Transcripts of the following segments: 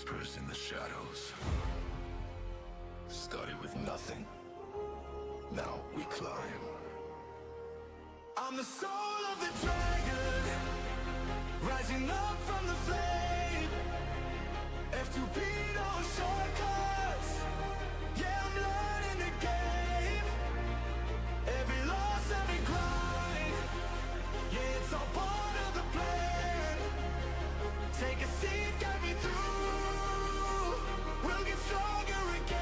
whispers in the shadows. Started with nothing. Now we climb. I'm the soul of the dragon, rising up from the flame. F2P, no shortcuts. Yeah, I'm learning the game. Every loss, every grind. Yeah, it's all part of the plan. Take a seat, get me through. We'll get stronger again.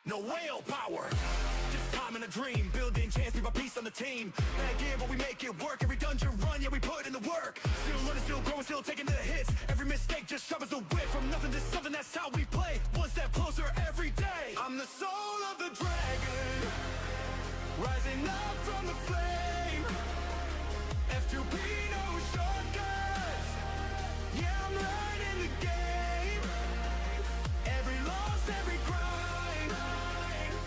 No whale power, just time and a dream. Building chance, be my piece on the team. Bad gear, but we make it work. Every dungeon run, yeah, we put in the work. Still learning, still growing, still taking the hits. Every mistake just sharpens the wit. From nothing to something, that's how we play. One step closer every day. I'm the soul of the dragon, rising up from the flame. F2P, no shortcuts. Yeah, I'm learning the game. Every loss, every grind.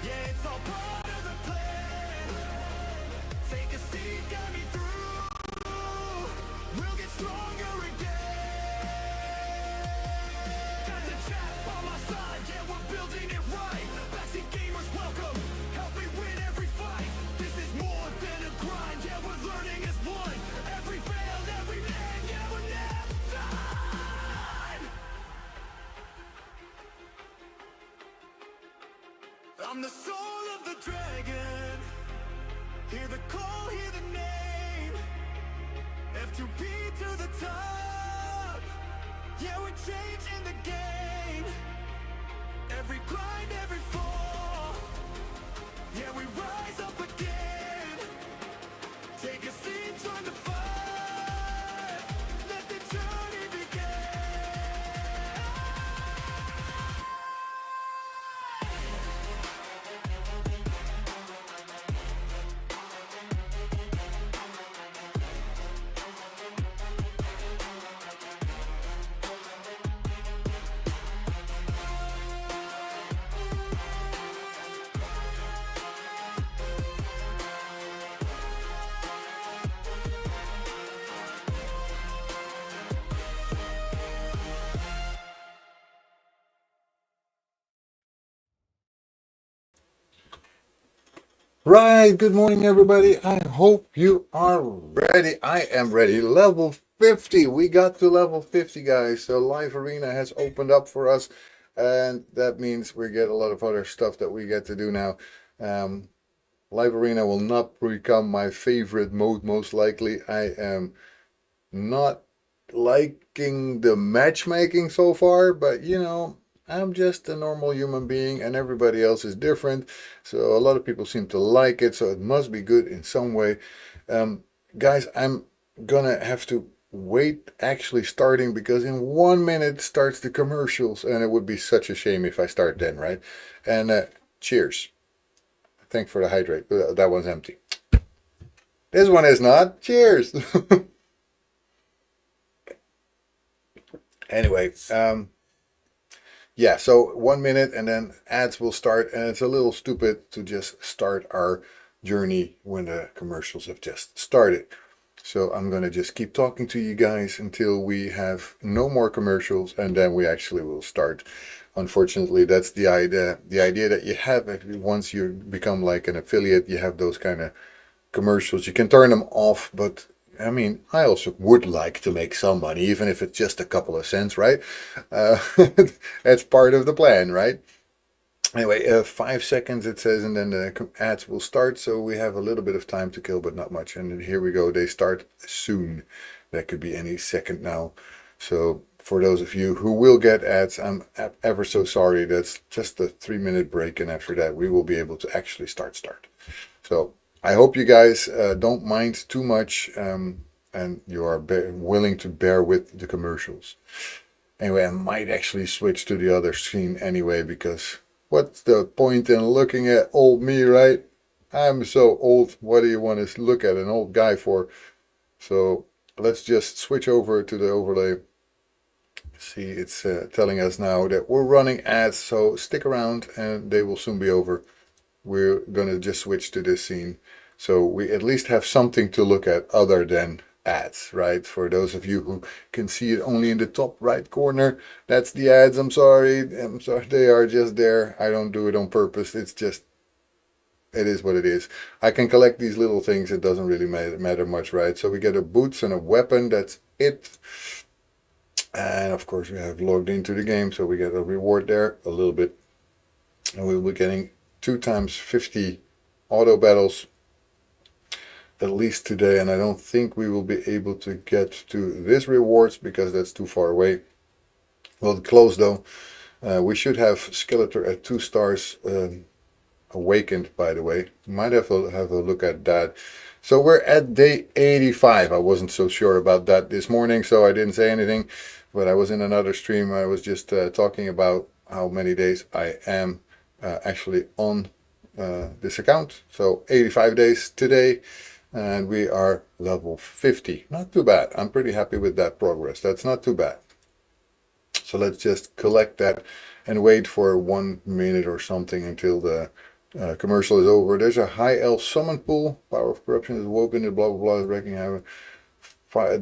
Yeah, it's all part of the plan. Take a seat, get me through. We'll get stronger again. Got the chat on my side, yeah, we're building it right. Backseat gamers, welcome. Help me win every fight. This is more than a grind, yeah, we're learning as one. Every fail, every man, yeah, we're never done. I'm the soul of the dragon. Hear the call, hear the name. F2P to the top. Yeah, we're changing the game. Every grind, every fall. Yeah, we rise up again. Take a seat, join the fight. Let the journey begin. Right, good morning, everybody. I hope you are ready. I am ready. Level 50. We got to level 50, guys. So Live Arena has opened up for us, and that means we get a lot of other stuff that we get to do now. Live Arena will not become my favorite mode, most likely. I am not liking the matchmaking so far, but I'm just a normal human being and everybody else is different. So a lot of people seem to like it, so it must be good in some way. Guys, I'm gonna have to wait actually starting because in 1 minute starts the commercials and it would be such a shame if I start then, right? And cheers. Thanks for the hydrate. That one's empty. This one is not. Cheers. Anyway, yeah, so 1 minute and then ads will start, and it's a little stupid to just start our journey when the commercials have just started. So I'm going to just keep talking to you guys until we have no more commercials, and then we actually will start. Unfortunately, that's the idea. The idea that you have once you become like an affiliate, you have those kind of commercials. You can turn them off, but I mean, I also would like to make some money, even if it's just a couple of cents, right? That's part of the plan, right? Anyway, 5 seconds it says, and then the ads will start, so we have a little bit of time to kill, but not much. And here we go, they start soon. That could be any second now. So for those of you who will get ads, I'm ever so sorry. That's just a 3-minute break, and after that we will be able to actually start. So I hope you guys don't mind too much, and you are willing to bear with the commercials. Anyway, I might actually switch to the other screen anyway, because what's the point in looking at old me, right? I'm so old. What do you want to look at an old guy for? So let's just switch over to the overlay. See, it's telling us now that we're running ads, so stick around and they will soon be over. We're gonna just switch to this scene. So we at least have something to look at other than ads, right? For those of you who can see it only in the top right corner, that's the ads. I'm sorry. They are just there. I don't do it on purpose. It's just, it is what it is. I can collect these little things. It doesn't really matter much, right? So we get a boots and a weapon. That's it. And of course we have logged into the game, so we get a reward there a little bit. And we'll be getting 2 times 50 auto battles at least today, and I don't think we will be able to get to this rewards because that's too far away. Well, close though. We should have Skeletor at 2 stars awakened, by the way. Might have a look at that. So we're at day 85. I wasn't so sure about that this morning, so I didn't say anything, but I was in another stream. I was just talking about how many days I am actually on this account. So 85 days today, and we are level 50. Not too bad. I'm pretty happy with that progress. That's not too bad. So let's just collect that and wait for 1 minute or something until the commercial is over. There's a high elf summon pool. Power of corruption is woken. Blah blah blah is wrecking havoc.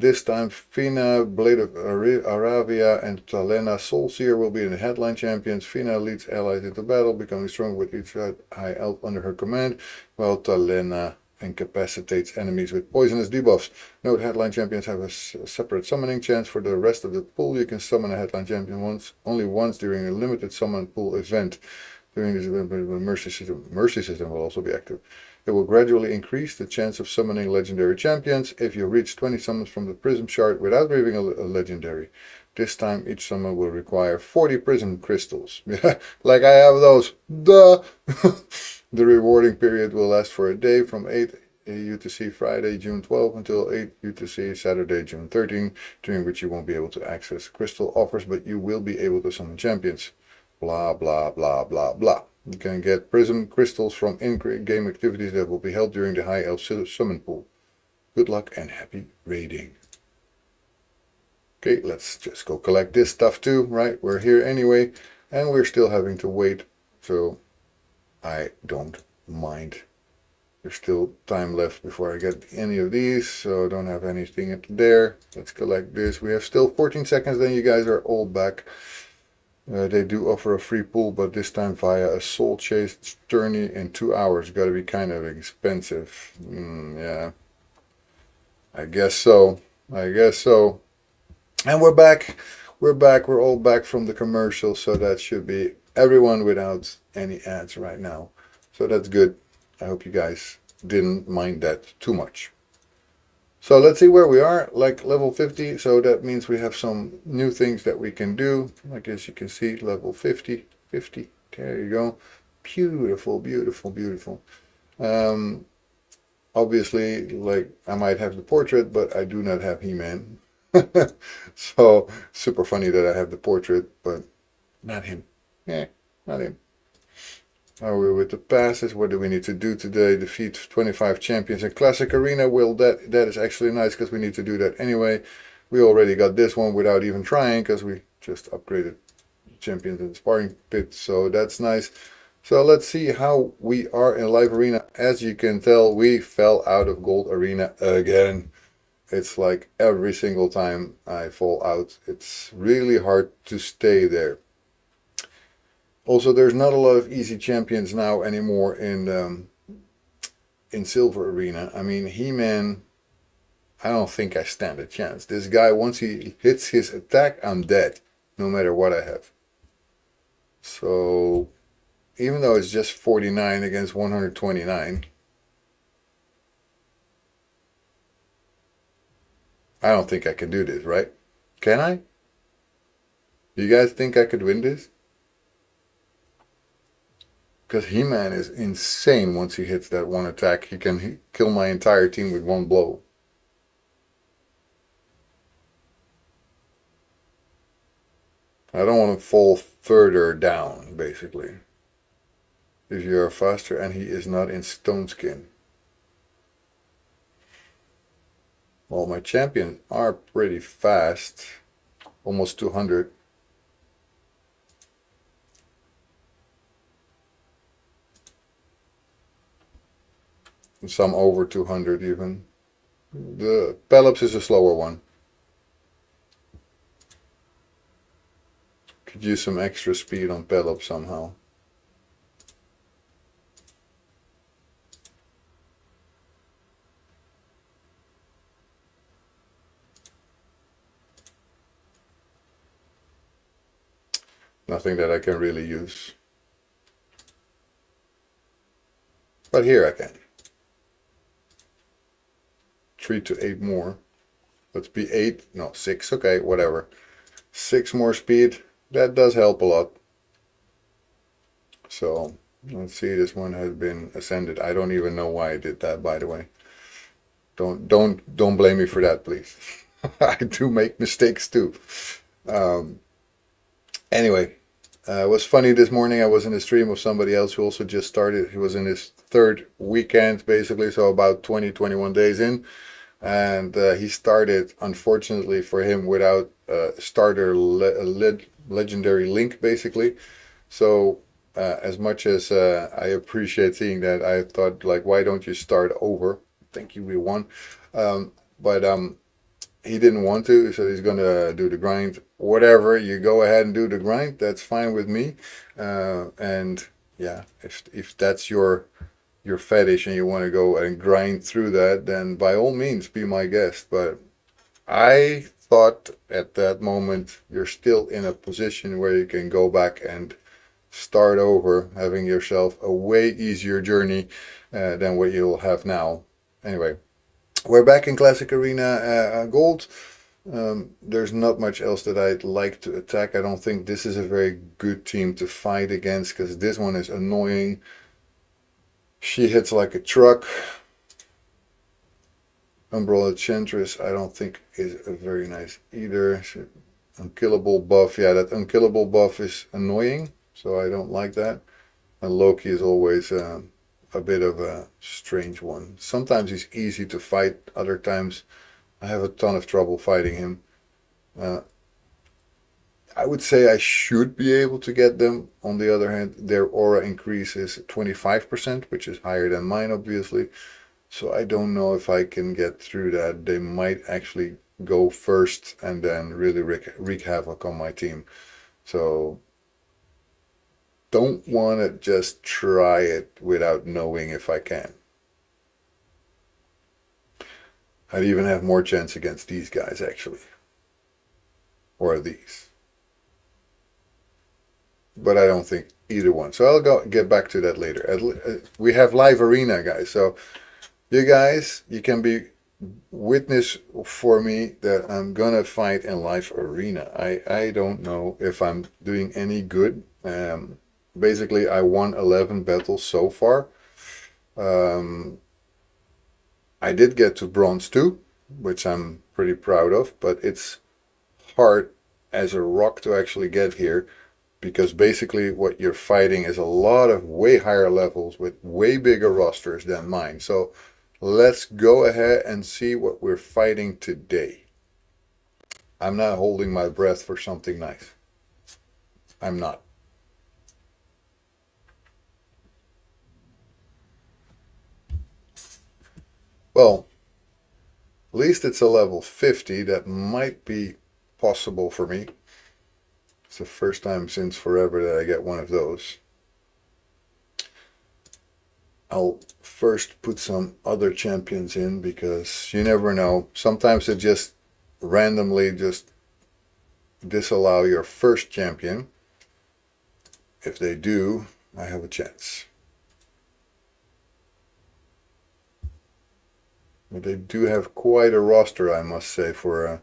This time, Fina, Blade of Aravia, and Talena Soulseer will be the headline champions. Fina leads allies into battle, becoming stronger with each high elf under her command, while Talena incapacitates enemies with poisonous debuffs. Note, headline champions have a separate summoning chance. For the rest of the pool, you can summon a headline champion only once during a limited summon pool event. During this event, the mercy system will also be active. It will gradually increase the chance of summoning legendary champions if you reach 20 summons from the prism shard without reaving a legendary. This time, each summon will require 40 prism crystals. Like I have those. Duh! The rewarding period will last for a day from 8 UTC Friday, June 12 until 8 UTC Saturday, June 13, during which you won't be able to access crystal offers, but you will be able to summon champions. Blah, blah, blah, blah, blah. You can get prism crystals from in-game activities that will be held during the High Elf Summon Pool. Good luck and happy raiding. Okay, let's just go collect this stuff too, right? We're here anyway, and we're still having to wait, so I don't mind. There's still time left before I get any of these, so I don't have anything there. Let's collect this. We have still 14 seconds, then you guys are all back. They do offer a free pool, but this time via a soul chase journey in 2 hours. Got to be kind of expensive. Yeah, I guess so. I guess so. And we're back. We're back. We're all back from the commercial, so that should be everyone without any ads right now. So that's good. I hope you guys didn't mind that too much. So let's see where we are, like level 50. So that means we have some new things that we can do. Like as you can see, level 50, 50. There you go. Beautiful, beautiful, beautiful. Obviously, like I might have the portrait, but I do not have He-Man. So super funny that I have the portrait, but not him. Yeah, not him. Are we with the passes? What do we need to do today? Defeat 25 champions in Classic Arena. Well, that is actually nice because we need to do that anyway. We already got this one without even trying because we just upgraded champions in the sparring pit. So that's nice. So let's see how we are in Live Arena. As you can tell, we fell out of Gold Arena again. It's like every single time I fall out, it's really hard to stay there. Also, there's not a lot of easy champions now anymore in Silver Arena. I mean, He-Man, I don't think I stand a chance. This guy, once he hits his attack, I'm dead, no matter what I have. So, even though it's just 49 against 129, I don't think I can do this, right? Can I? Do you guys think I could win this? Because He-Man is insane once he hits that one attack. He can kill my entire team with one blow. I don't want to fall further down, basically. If you are faster and he is not in stone skin. Well, my champions are pretty fast. almost 200. Some over 200 even. The Pelops is a slower one. Could use some extra speed on Pelops somehow. Nothing that I can really use. But here I can. 3 to 8 more. Let's be 8, no 6, okay, whatever. 6 more speed, that does help a lot. So let's see, this one has been ascended. I don't even know why I did that, by the way. Don't blame me for that, please. I do make mistakes too. Anyway, it was funny this morning. I was in a stream of somebody else who also just started. He was in his 3rd weekend, basically, so about 20, 21 days in. And he started, unfortunately for him, without starter legendary link, basically. So as much as I appreciate seeing that, I thought, like, why don't you start over? Thank you, we won. But he didn't want to, so he's going to do the grind. Whatever, you go ahead and do the grind. That's fine with me. And yeah, if that's your fetish and you want to go and grind through that, then by all means be my guest. But I thought at that moment you're still in a position where you can go back and start over, having yourself a way easier journey than what you'll have now. Anyway, we're back in Classic Arena Gold. There's not much else that I'd like to attack. I don't think this is a very good team to fight against because this one is annoying. She hits like a truck. Umbrella Chantress I don't think is very nice either. Unkillable buff. Yeah, that unkillable buff is annoying, so I don't like that. And Loki is always a bit of a strange one. Sometimes he's easy to fight. Other times I have a ton of trouble fighting him. I would say I should be able to get them. On the other hand, their aura increase is 25%, which is higher than mine, obviously. So I don't know if I can get through that. They might actually go first and then really wreak havoc on my team. So don't want to just try it without knowing if I can. I'd even have more chance against these guys, actually. Or these. But I don't think either one. So I'll get back to that later. We have live arena, guys. So you guys, you can be witness for me that I'm gonna fight in live arena. I don't know if I'm doing any good. Basically, I won 11 battles so far. I did get to bronze 2, which I'm pretty proud of, but it's hard as a rock to actually get here. Because basically what you're fighting is a lot of way higher levels with way bigger rosters than mine. So let's go ahead and see what we're fighting today. I'm not holding my breath for something nice. I'm not. Well, at least it's a level 50. That might be possible for me. It's the first time since forever that I get one of those. I'll first put some other champions in because you never know. Sometimes they just randomly just disallow your first champion. If they do, I have a chance. But they do have quite a roster, I must say, for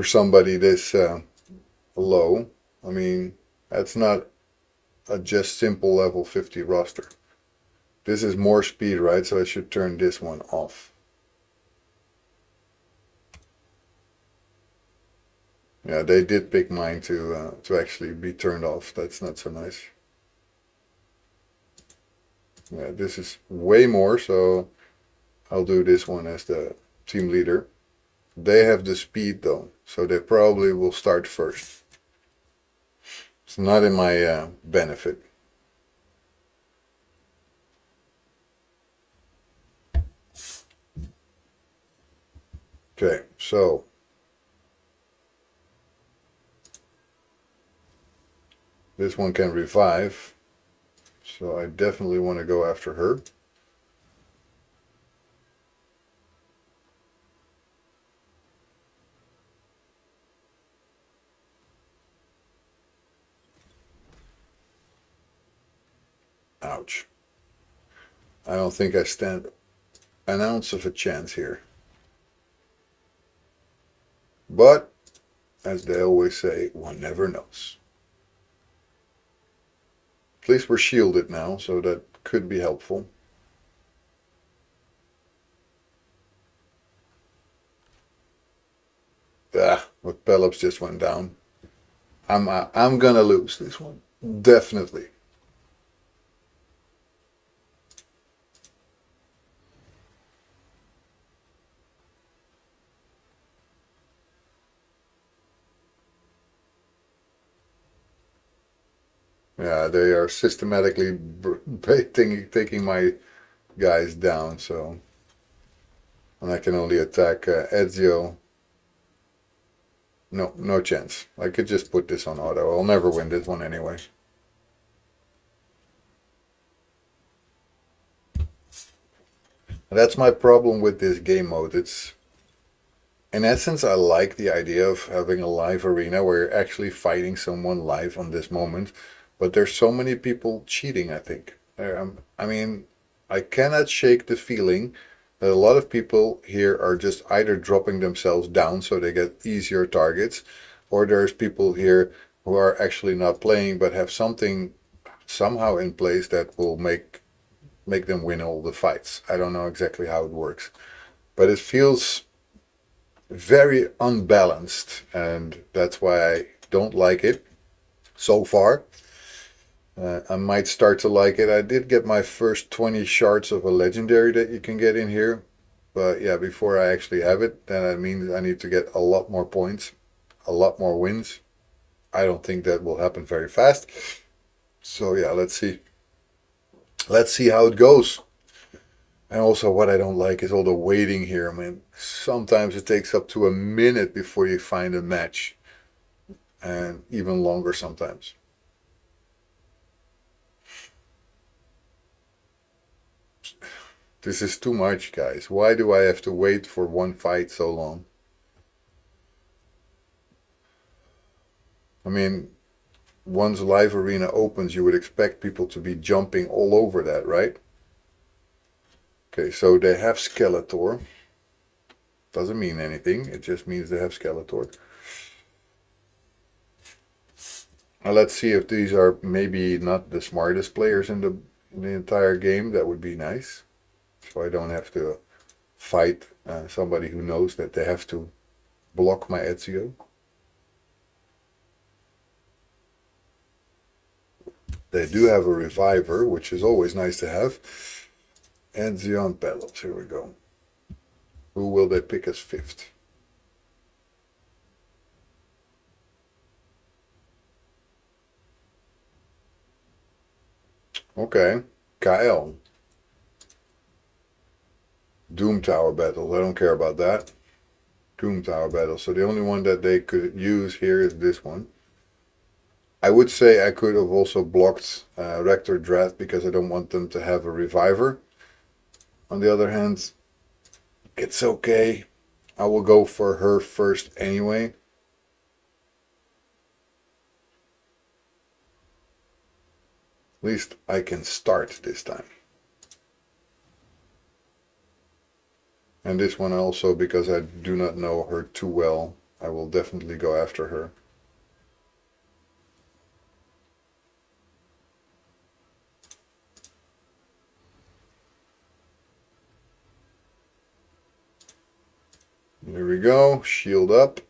somebody this low. I mean, that's not a just simple level 50 roster. This is more speed, right? So I should turn this one off. Yeah, they did pick mine to actually be turned off. That's not so nice. Yeah, this is way more, so I'll do this one as the team leader. They have the speed though, so they probably will start first. It's not in my benefit. Okay, so this one can revive, so I definitely want to go after her. Ouch. I don't think I stand an ounce of a chance here. But, as they always say, one never knows. At least we're shielded now, so that could be helpful. Ah, but Pelops just went down. I'm gonna lose this one. Definitely. Yeah, they are systematically taking my guys down, so. And I can only attack Ezio. No, no chance. I could just put this on auto. I'll never win this one anyway. That's my problem with this game mode. It's, in essence, I like the idea of having a live arena where you're actually fighting someone live on this moment, but there's so many people cheating, I think. I mean, I cannot shake the feeling that a lot of people here are just either dropping themselves down so they get easier targets, or there's people here who are actually not playing but have something somehow in place that will make them win all the fights. I don't know exactly how it works, but it feels very unbalanced, and that's why I don't like it so far. I might start to like it. I did get my first 20 shards of a legendary that you can get in here, but yeah, before I actually have it, then that means I need to get a lot more points, a lot more wins. I don't think that will happen very fast. So yeah, let's see. Let's see how it goes. And also what I don't like is all the waiting here. I mean, sometimes it takes up to a minute before you find a match. And even longer sometimes. This is too much, guys. Why do I have to wait for one fight so long? I mean, once live arena opens, you would expect people to be jumping all over that, right? Okay, so they have Skeletor. Doesn't mean anything. It just means they have Skeletor. Now let's see if these are maybe not the smartest players in the entire game. That would be nice. So I don't have to fight somebody who knows that they have to block my Ezio. They do have a reviver, which is always nice to have. Ezio and Pelops, here we go. Who will they pick as fifth? Okay, Kyle. Doom Tower battles, I don't care about that. Doom Tower battles, so the only one that they could use here is this one. I would say I could have also blocked Rector Draft because I don't want them to have a reviver. On the other hand, it's okay. I will go for her first anyway. At least I can start this time. And this one also, because I do not know her too well, I will definitely go after her. There we go, shield up.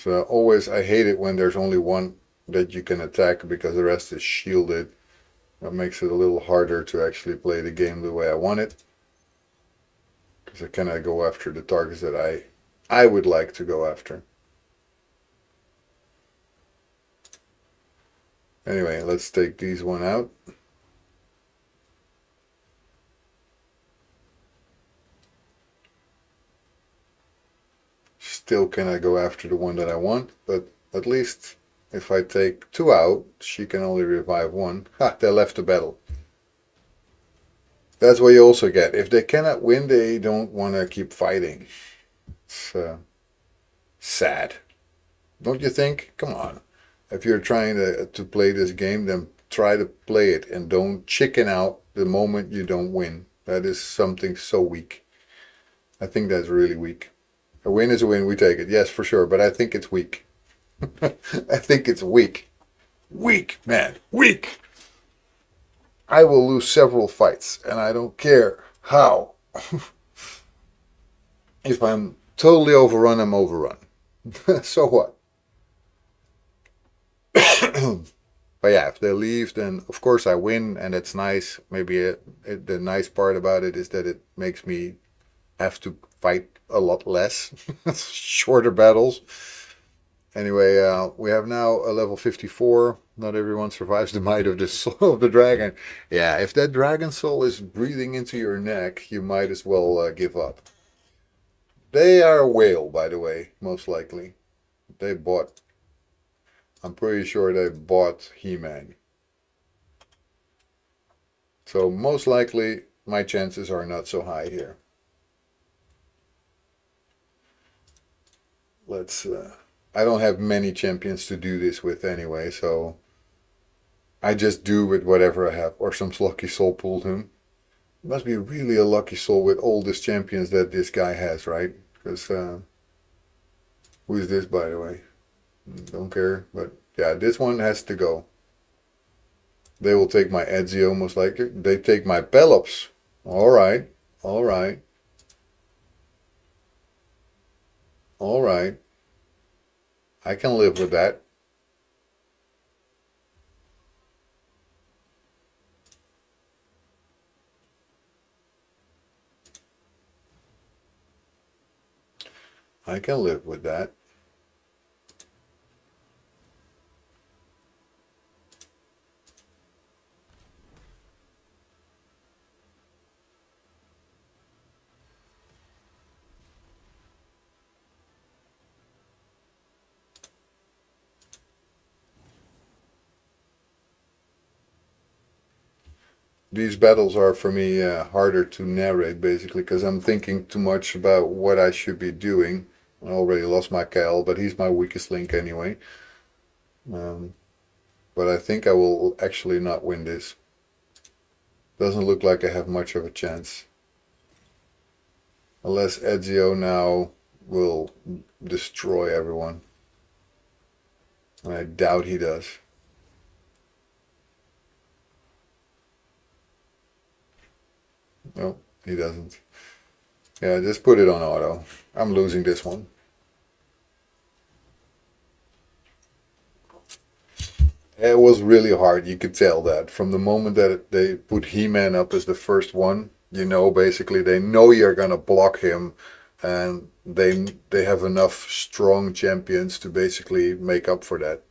So always, I hate it when there's only one that you can attack because the rest is shielded. That makes it a little harder to actually play the game the way I want it. Because I cannot go after the targets that I would like to go after. Anyway, let's take these one out. Still cannot go after the one that I want, but at least if I take two out, she can only revive one. Ha, they left the battle. That's what you also get. If they cannot win, they don't want to keep fighting. It's sad. Don't you think? Come on. If you're trying to play this game, then try to play it and don't chicken out the moment you don't win. That is something so weak. I think that's really weak. A win is a win, we take it. Yes, for sure, but I think it's weak. I think it's weak. Weak, man. Weak. I will lose several fights, and I don't care how. If I'm totally overrun, I'm overrun. So what? But yeah, if they leave, then of course I win, and it's nice. Maybe the nice part about it is that it makes me have to fight a lot less, shorter battles. Anyway, we have now a level 54. Not everyone survives the might of the soul of the dragon. Yeah, if that dragon soul is breathing into your neck, you might as well give up. They are a whale, by the way, most likely. They bought. I'm pretty sure they bought He-Man. So most likely my chances are not so high here. Let's. I don't have many champions to do this with anyway, so I just do with whatever I have. Or some lucky soul pulled him. It must be really a lucky soul with all these champions that this guy has, right? Because who is this, by the way? Don't care, but yeah, this one has to go. They will take my Ezio most likely. They take my Pelops. All right, all right, all right. I can live with that. I can live with that. These battles are for me harder to narrate basically because I'm thinking too much about what I should be doing. I already lost my Cal, but he's my weakest link anyway. Um, but I think I will actually not win this. Doesn't look like I have much of a chance. Unless Ezio now will destroy everyone. And I doubt he does. No, he doesn't. Yeah, just put it on auto. I'm losing this one. It was really hard. You could tell that from the moment that they put He-Man up as the first one. You know, basically they know you're gonna block him, and they have enough strong champions to basically make up for that.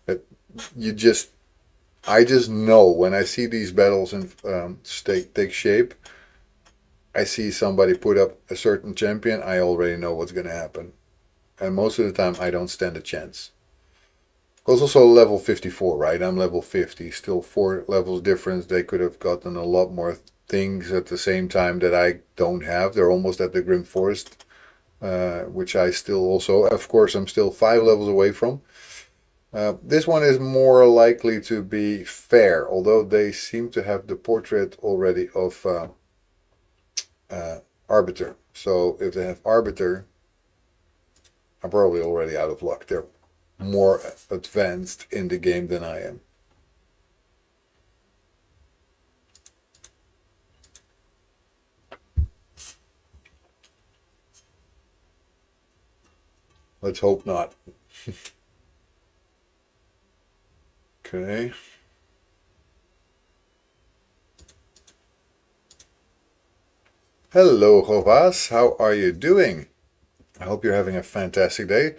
But you just, I just know when I see these battles and take shape. I see somebody put up a certain champion. I already know what's gonna happen, and most of the time I don't stand a chance. I was also level 54, right? I'm level 50, still 4 levels difference. They could have gotten a lot more things at the same time that I don't have. They're almost at the Grim Forest, which I still also, of course, I'm still 5 levels away from. This one is more likely to be fair, although they seem to have the portrait already of Arbiter. So if they have Arbiter, I'm probably already out of luck. They're more advanced in the game than I am. Let's hope not. Okay. Hello, Govas. How are you doing? I hope you're having a fantastic day.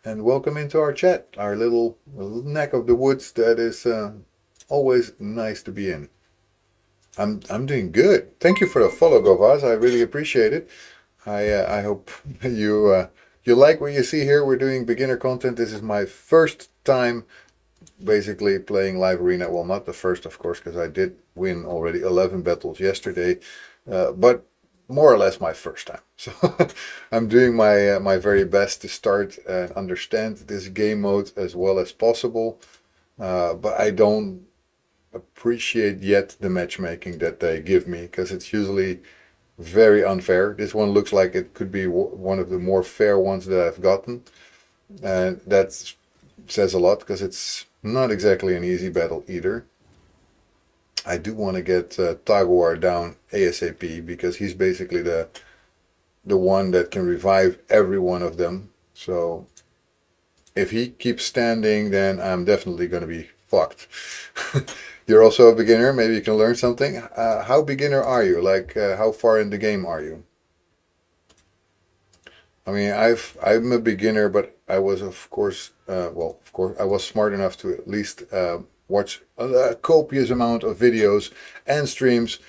And welcome into our chat, our little neck of the woods that is always nice to be in. I'm doing good. Thank you for the follow, Govas. I really appreciate it. I hope you like what you see here. We're doing beginner content. This is my first time basically playing live arena. Well, not the first, of course, because I did win already 11 battles yesterday, but more or less my first time. So I'm doing my very best to start and understand this game mode as well as possible. But I don't appreciate yet the matchmaking that they give me, because it's usually very unfair. This one looks like it could be one of the more fair ones that I've gotten, and that says a lot because it's not exactly an easy battle either. I do want to get Taguar down ASAP, because he's basically the one that can revive every one of them. So if he keeps standing, then I'm definitely going to be fucked. You're also a beginner. Maybe you can learn something. How beginner are you? Like, how far in the game are you? I mean, I'm a beginner, but I was, of course, I was smart enough to at least watch a copious amount of videos and streams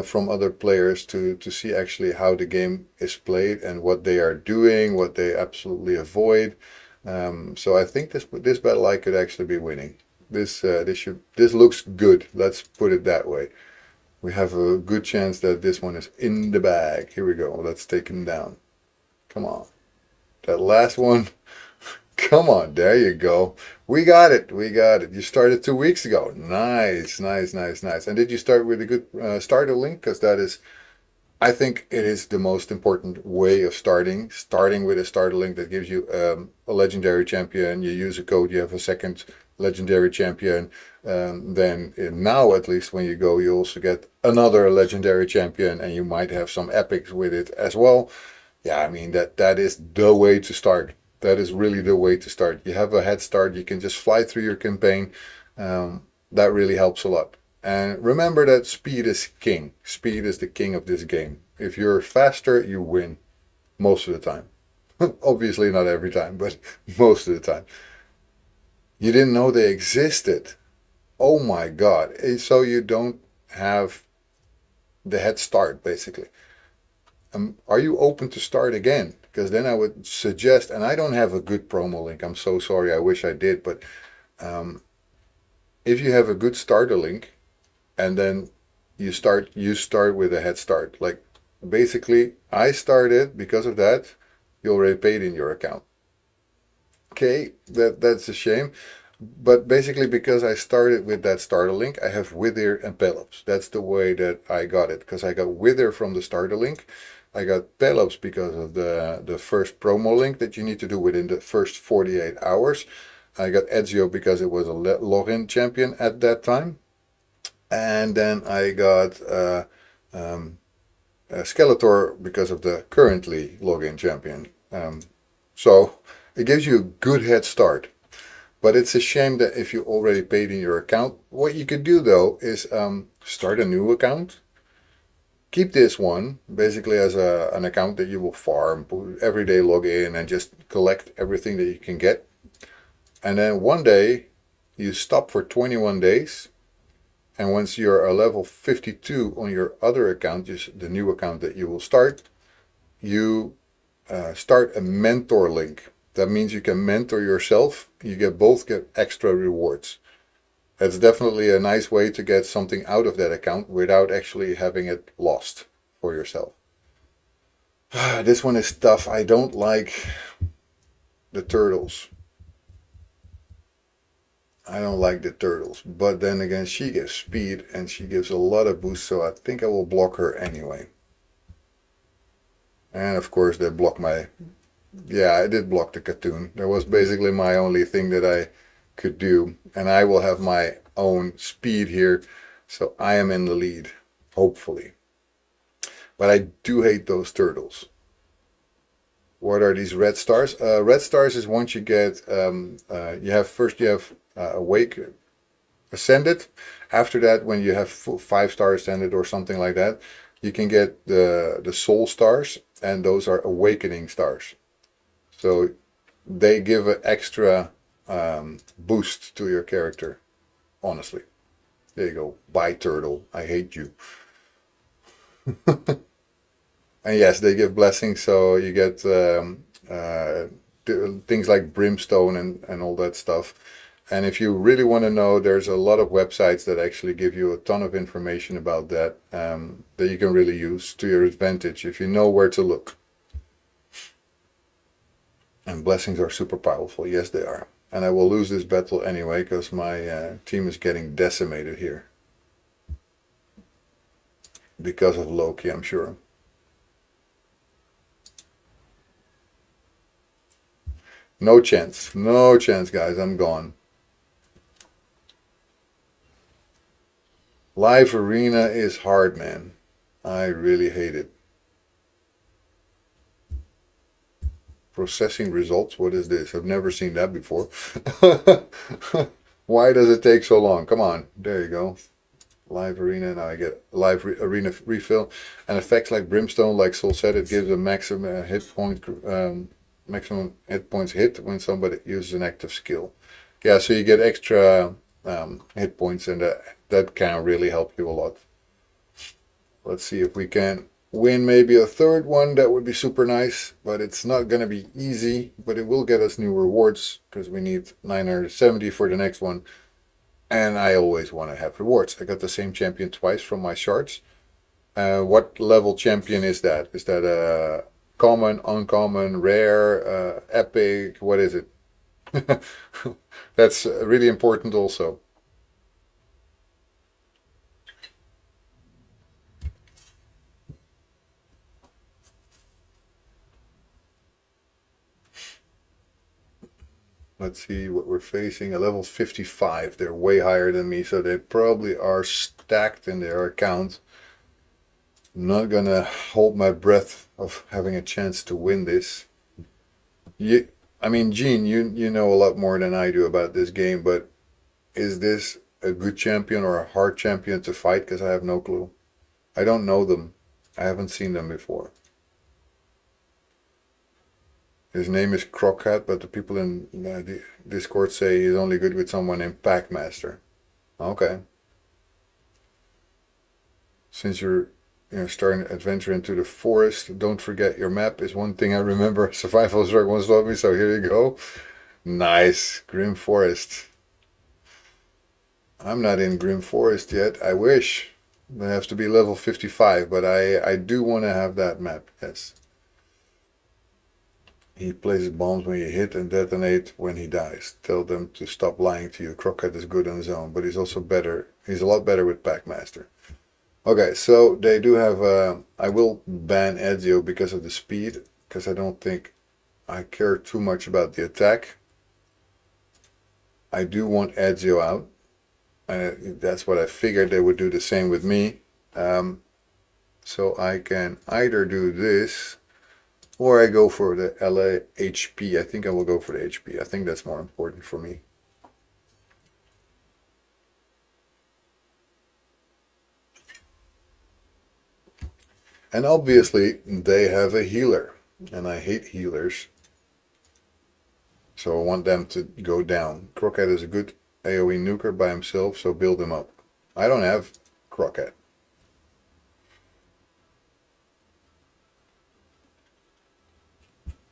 from other players to see actually how the game is played and what they are doing, what they absolutely avoid. So I think this battle I could actually be winning. This looks good. Let's put it that way. We have a good chance that this one is in the bag. Here we go. Let's take him down. Come on. That last one. Come on. There you go. We got it. We got it. You started 2 weeks ago. Nice, nice, nice, nice. And did you start with a good starter link? Because that is, I think it is the most important way of starting. Starting with a starter link that gives you a legendary champion. You use a code, you have a second legendary champion. Then now, at least when you go, you also get another legendary champion, and you might have some epics with it as well. Yeah, I mean, that is the way to start. That is really the way to start. You have a head start. You can just fly through your campaign. That really helps a lot. And remember that speed is king. Speed is the king of this game. If you're faster, you win most of the time. Obviously not every time, but most of the time. You didn't know they existed. Oh my God. So you don't have the head start, basically. Are you open to start again? Because then I would suggest, and I don't have a good promo link. I'm so sorry. I wish I did. But if you have a good starter link, and then you start with a head start. Like, basically, I started because of that. You already paid in your account. Okay, that's a shame. But basically, because I started with that starter link, I have Wither and Pelops. That's the way that I got it. Because I got Wither from the starter link. I got Pelops because of the first promo link that you need to do within the first 48 hours. I got Ezio because it was a login champion at that time. And then I got Skeletor because of the currently login champion. So it gives you a good head start. But it's a shame that if you already paid in your account, what you could do though is start a new account. Keep this one basically as an account that you will farm, every day log in and just collect everything that you can get. And then one day you stop for 21 days. And once you're a level 52 on your other account, just the new account that you will start, you start a mentor link. That means you can mentor yourself. You get extra rewards. That's definitely a nice way to get something out of that account without actually having it lost for yourself. This one is tough. I don't like the turtles. I don't like the turtles. But then again, she gives speed and she gives a lot of boost, so I think I will block her anyway. And of course they block my... Yeah, I did block the cartoon. That was basically my only thing that I could do. And I will have my own speed here. So I am in the lead, hopefully. But I do hate those turtles. What are these red stars? Red stars is once you get you have awake ascended. After that, when you have 5-star ascended or something like that, you can get the soul stars, and those are awakening stars. So they give an extra boost to your character. Honestly, there you go. Bye, turtle. I hate you. And yes, they give blessings, so you get things like brimstone and all that stuff. And if you really want to know, there's a lot of websites that actually give you a ton of information about that that you can really use to your advantage if you know where to look. And blessings are super powerful. Yes, they are. And I will lose this battle anyway because my team is getting decimated here. Because of Loki, I'm sure. No chance. No chance, guys. I'm gone. Live arena is hard, man. I really hate it. Processing results. What is this? I've never seen that before. Why does it take so long? Come on. There you go. Live arena. Now I get live arena refill. And effects like brimstone, like Soul said, it gives a maximum maximum hit points hit when somebody uses an active skill. Yeah, so you get extra hit points, and that can really help you a lot. Let's see if we can win maybe a third one. That would be super nice, but it's not going to be easy, but it will get us new rewards because we need 970 for the next one. And I always want to have rewards. I got the same champion twice from my shards. What level champion is that? Is that a common, uncommon, rare, epic? What is it? That's really important also. Let's see what we're facing. A level 55. They're way higher than me, so they probably are stacked in their account. I'm not gonna hold my breath of having a chance to win this. I mean, Gene, you know a lot more than I do about this game, but is this a good champion or a hard champion to fight? Because I have no clue. I don't know them. I haven't seen them before. His name is Crockhat, but the people in the Discord say he's only good with someone named Packmaster. Okay. Since you're starting to adventure into the forest, don't forget your map is one thing I remember. Survival Drug once told me, so here you go. Nice. Grim Forest. I'm not in Grim Forest yet. I wish. I have to be level 55, but I do want to have that map, yes. He places bombs when you hit and detonate when he dies. Tell them to stop lying to you. Crockett is good on his own, but he's also better. He's a lot better with Packmaster. Okay, so they do have... I will ban Ezio because of the speed, because I don't think I care too much about the attack. I do want Ezio out. And that's what I figured they would do the same with me. So I can either do this, or I go for the LA HP. I think I will go for the HP. I think that's more important for me. And obviously they have a healer, and I hate healers. So I want them to go down. Crockett is a good AoE nuker by himself, so build him up. I don't have Crockett.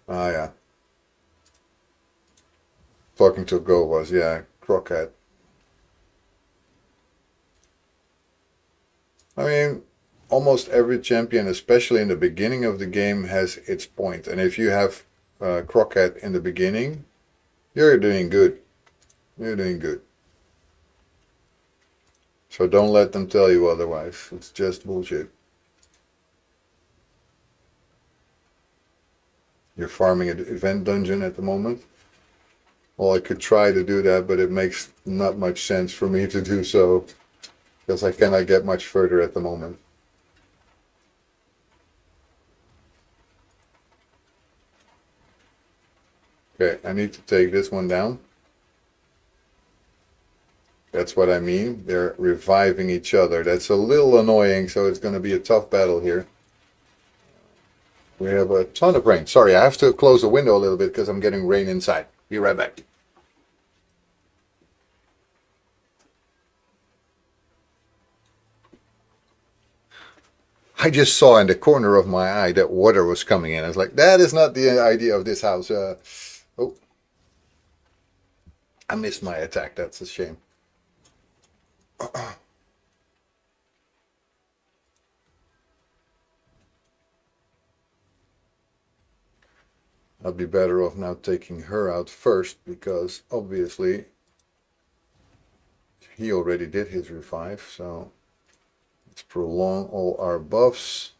Ah, yeah. Talking to Go was, yeah, Crockett. I mean, almost every champion, especially in the beginning of the game, has its point. And if you have Crockett in the beginning, you're doing good. You're doing good. So don't let them tell you otherwise. It's just bullshit. You're farming an event dungeon at the moment. Well, I could try to do that, but it makes not much sense for me to do so, because I cannot get much further at the moment. Okay, I need to take this one down. That's what I mean. They're reviving each other. That's a little annoying, so it's going to be a tough battle here. We have a ton of rain. Sorry, I have to close the window a little bit because I'm getting rain inside. Be right back. I just saw in the corner of my eye that water was coming in. I was like, that is not the idea of this house. Oh, I missed my attack. That's a shame. I'd be better off now taking her out first because obviously he already did his revive. So let's prolong all our buffs.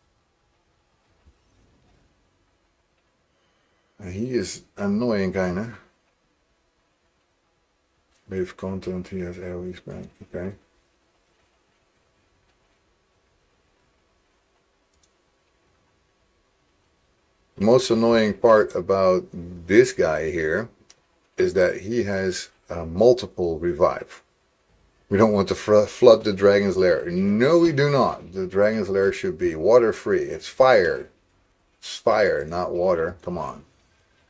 And he is annoying, kinda. Wave content, he has AoE spam. Okay. The most annoying part about this guy here is that he has multiple revive. We don't want to flood the dragon's lair. No, we do not. The dragon's lair should be water free. It's fire. It's fire, not water. Come on.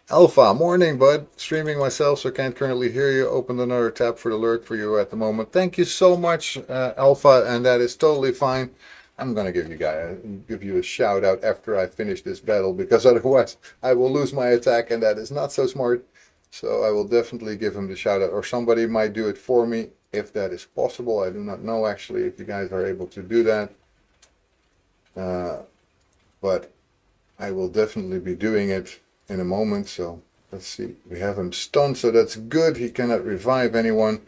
Alpha, morning, bud. Streaming myself, so can't currently hear you. Opened another tab for the lurk for you at the moment. Thank you so much, Alpha, and that is totally fine. I'm gonna give you a shout out after I finish this battle because otherwise I will lose my attack, and that is not so smart. So I will definitely give him the shout out, or somebody might do it for me if that is possible. I do not know actually if you guys are able to do that, but I will definitely be doing it in a moment. So let's see. We have him stunned, so that's good. He cannot revive anyone.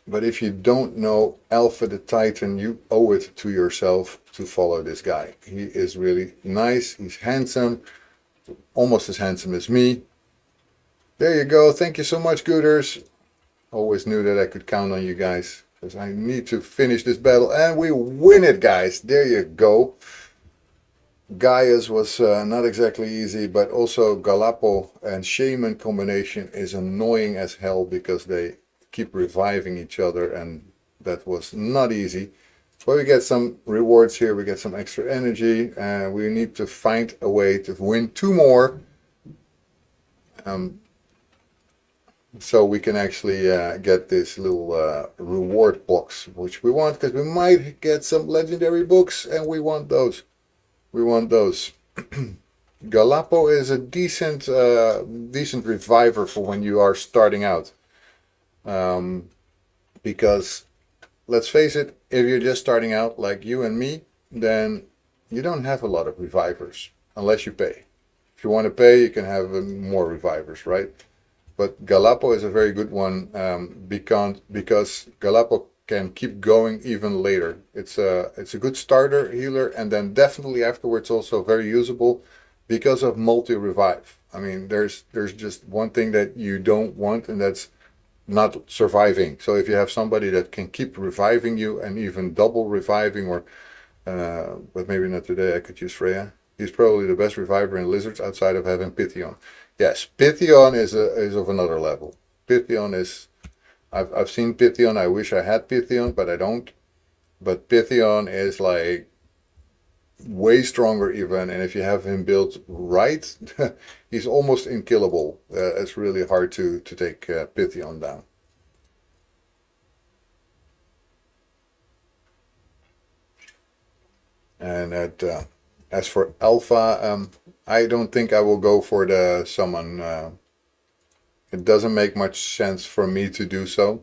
But if you don't know Alpha the Titan, you owe it to yourself to follow this guy. He is really nice. He's handsome. Almost as handsome as me. There you go. Thank you so much, Gooters. Always knew that I could count on you guys, because I need to finish this battle. And we win it, guys. There you go. Gaia's was not exactly easy, but also Galapo and Shaman combination is annoying as hell because they keep reviving each other, and that was not easy. But we get some rewards here. We get some extra energy, and we need to find a way to win 2 more, so we can actually get this little reward box, which we want, because we might get some legendary books, and we want those. We want those. Galapo is a decent reviver for when you are starting out. Because let's face it, if you're just starting out like you and me, then you don't have a lot of revivers unless you pay. If you want to pay, you can have more revivers, right? But Galapo is a very good one, because Galapo can keep going even later. It's a good starter healer, and then definitely afterwards also very usable because of multi-revive. I mean, there's just one thing that you don't want, and that's not surviving. So if you have somebody that can keep reviving you and even double reviving, or but maybe not today, I could use Freya. He's probably the best reviver in lizards outside of having Pythion. Yes, Pythion is of another level. Pythion is, I've seen Pythion. I wish I had Pythion, but I don't. But Pythion is like way stronger even, and if you have him built right, he's almost unkillable. It's really hard to take Pythion down. And as for Alpha, I don't think I will go for the summon. It doesn't make much sense for me to do so.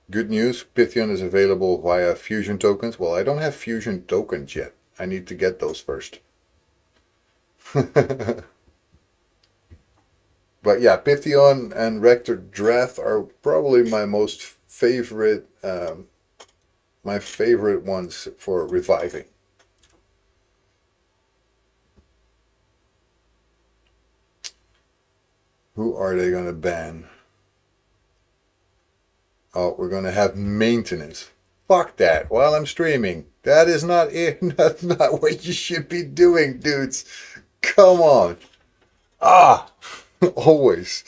Good news, Pythion is available via fusion tokens. Well, I don't have fusion tokens yet. I need to get those first. But yeah, Pythion and Rector Drath are probably my most favorite, my favorite ones for reviving. Who are they going to ban? Oh, we're going to have maintenance. Fuck that while I'm streaming. That is not it. That's not what you should be doing, dudes. Come on. Ah, always.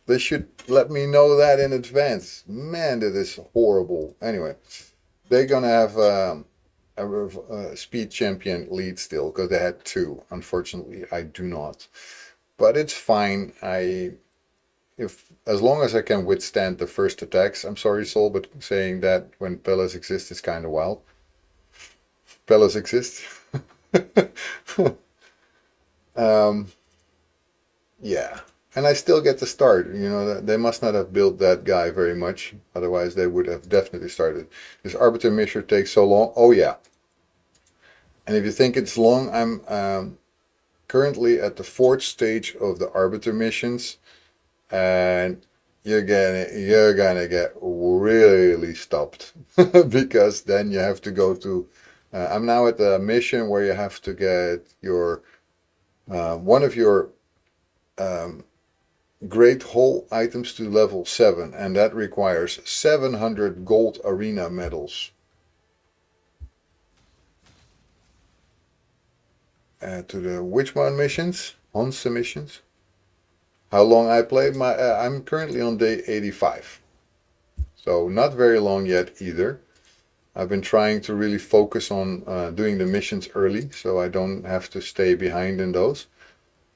They should let me know that in advance. Man, that is horrible. Anyway, they're gonna have a speed champion lead still because they had two. Unfortunately, I do not. But it's fine. If as long as I can withstand the first attacks. I'm sorry, Sol, but saying that when Pellets exist is kind of wild. Pellets exist. um, yeah. And I still get to start. You know, they must not have built that guy very much. Otherwise, they would have definitely started. This Arbiter mission takes so long. Oh, yeah. And if you think it's long, I'm currently at the fourth stage of the Arbiter missions. And you're gonna get really stopped because then you have to go to. I'm now at the mission where you have to get your one of your um, Great Hall items to level 7, and that requires 700 gold arena medals. To the which one missions? Hanse missions. How long I play? I'm currently on day 85, so not very long yet either. I've been trying to really focus on doing the missions early, so I don't have to stay behind in those.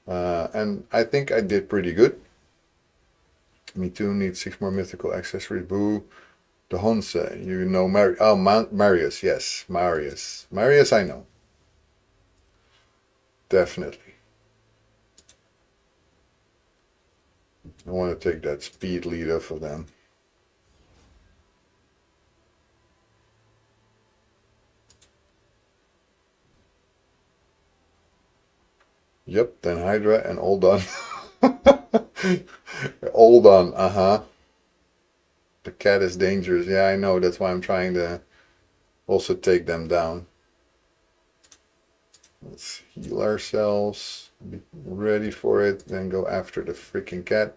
And I think I did pretty good. Me too. Need 6 more mythical accessories. Boo. The Honse. You know Marius. Yes, Marius. Marius, I know. Definitely. I want to take that speed leader for them. Yep, then Hydra and all done. All done, uh-huh. The cat is dangerous. Yeah, I know. That's why I'm trying to also take them down. Let's heal ourselves. Be ready for it. Then go after the freaking cat.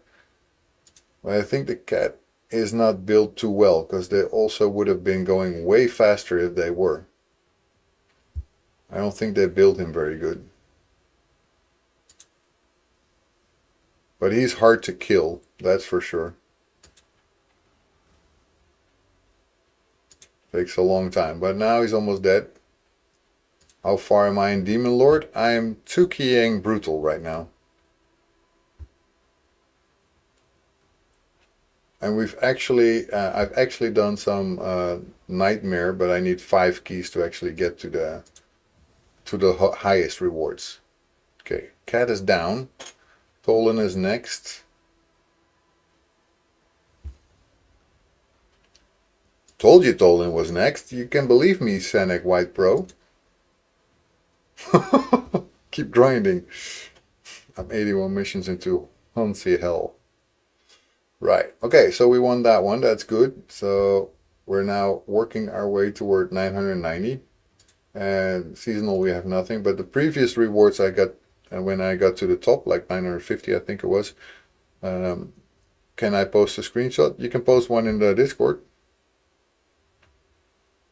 But I think the cat is not built too well because they also would have been going way faster if they were. I don't think they built him very good. But he's hard to kill, that's for sure. Takes a long time, but now he's almost dead. How far am I in Demon Lord? I'm 2 keying Brutal right now. And I've actually done some Nightmare, but I need 5 keys to actually get to the highest rewards. Okay, cat is down. Tolan is next. Told you Tolan was next. You can believe me, Senec White Pro. Keep grinding. I'm 81 missions into Hansi Hell. Right. Okay, so we won that one. That's good. So we're now working our way toward 990. And seasonal we have nothing. But the previous rewards I got when I got to the top, like 950 I think it was. Can I post a screenshot? You can post one in the Discord.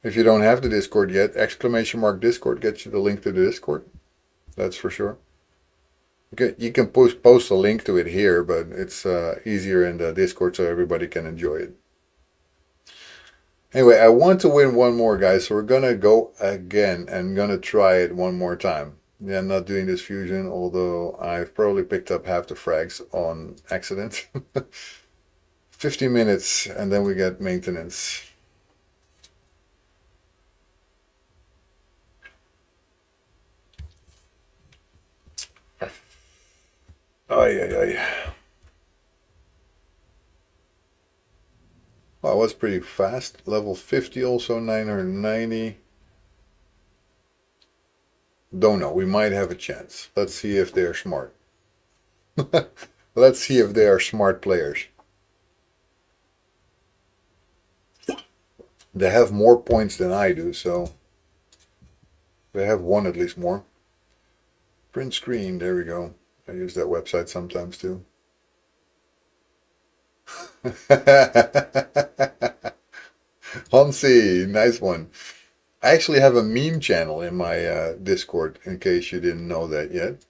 If you don't have the Discord yet, !Discord gets you the link to the Discord. That's for sure. You can post a link to it here, but it's easier in the Discord so everybody can enjoy it. Anyway, I want to win one more, guys, so we're going to go again and going to try it one more time. Yeah, I'm not doing this fusion, although I've probably picked up half the frags on accident. 50 minutes, and then we get maintenance. Ay, ay, ay. Well, that was pretty fast. Level 50 also, 990. Don't know. We might have a chance. Let's see if they're smart. Let's see if they are smart players. They have more points than I do, so they have one at least more. Print screen. There we go. I use that website sometimes too. Hansi, nice one. I actually have a meme channel in my Discord, in case you didn't know that yet.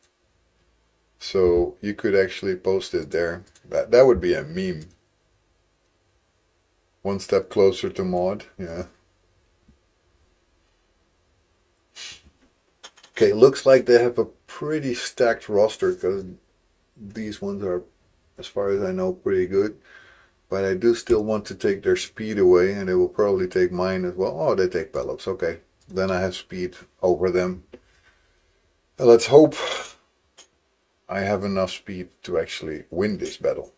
So you could actually post it there. That would be a meme. One step closer to mod. Yeah. Okay, looks like they have a pretty stacked roster because these ones are, as far as I know, pretty good. But I do still want to take their speed away, and they will probably take mine as well. Oh, they take Pelops. Okay. Then I have speed over them. Let's hope I have enough speed to actually win this battle.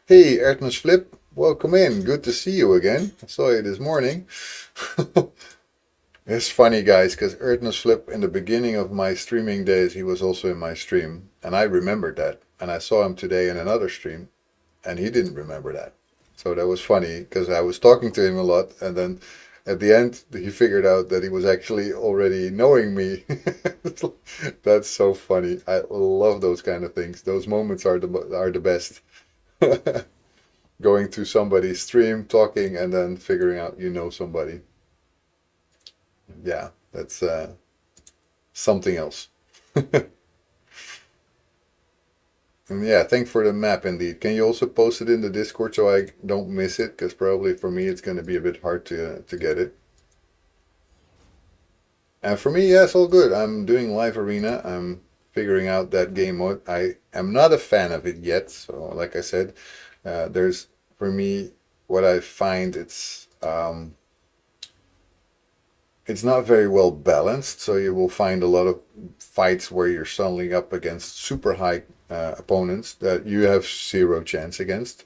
Hey, Ertmus Flip, welcome in. Good to see you again. I saw you this morning. It's funny, guys, because Erdnus Flip, in the beginning of my streaming days, he was also in my stream, and I remembered that. And I saw him today in another stream, and he didn't remember that. So that was funny, because I was talking to him a lot, and then at the end, he figured out that he was actually already knowing me. That's so funny. I love those kind of things. Those moments are the best. Going to somebody's stream, talking, and then figuring out you know somebody. Yeah, that's something else. And yeah, thanks for the map indeed. Can you also post it in the Discord so I don't miss it? Because probably for me it's going to be a bit hard to get it. And for me, yeah, it's all good. I'm doing live arena. I'm figuring out that game mode. I am not a fan of it yet. So like I said, there's for me what I find it's not very well balanced, so you will find a lot of fights where you're suddenly up against super high opponents that you have zero chance against.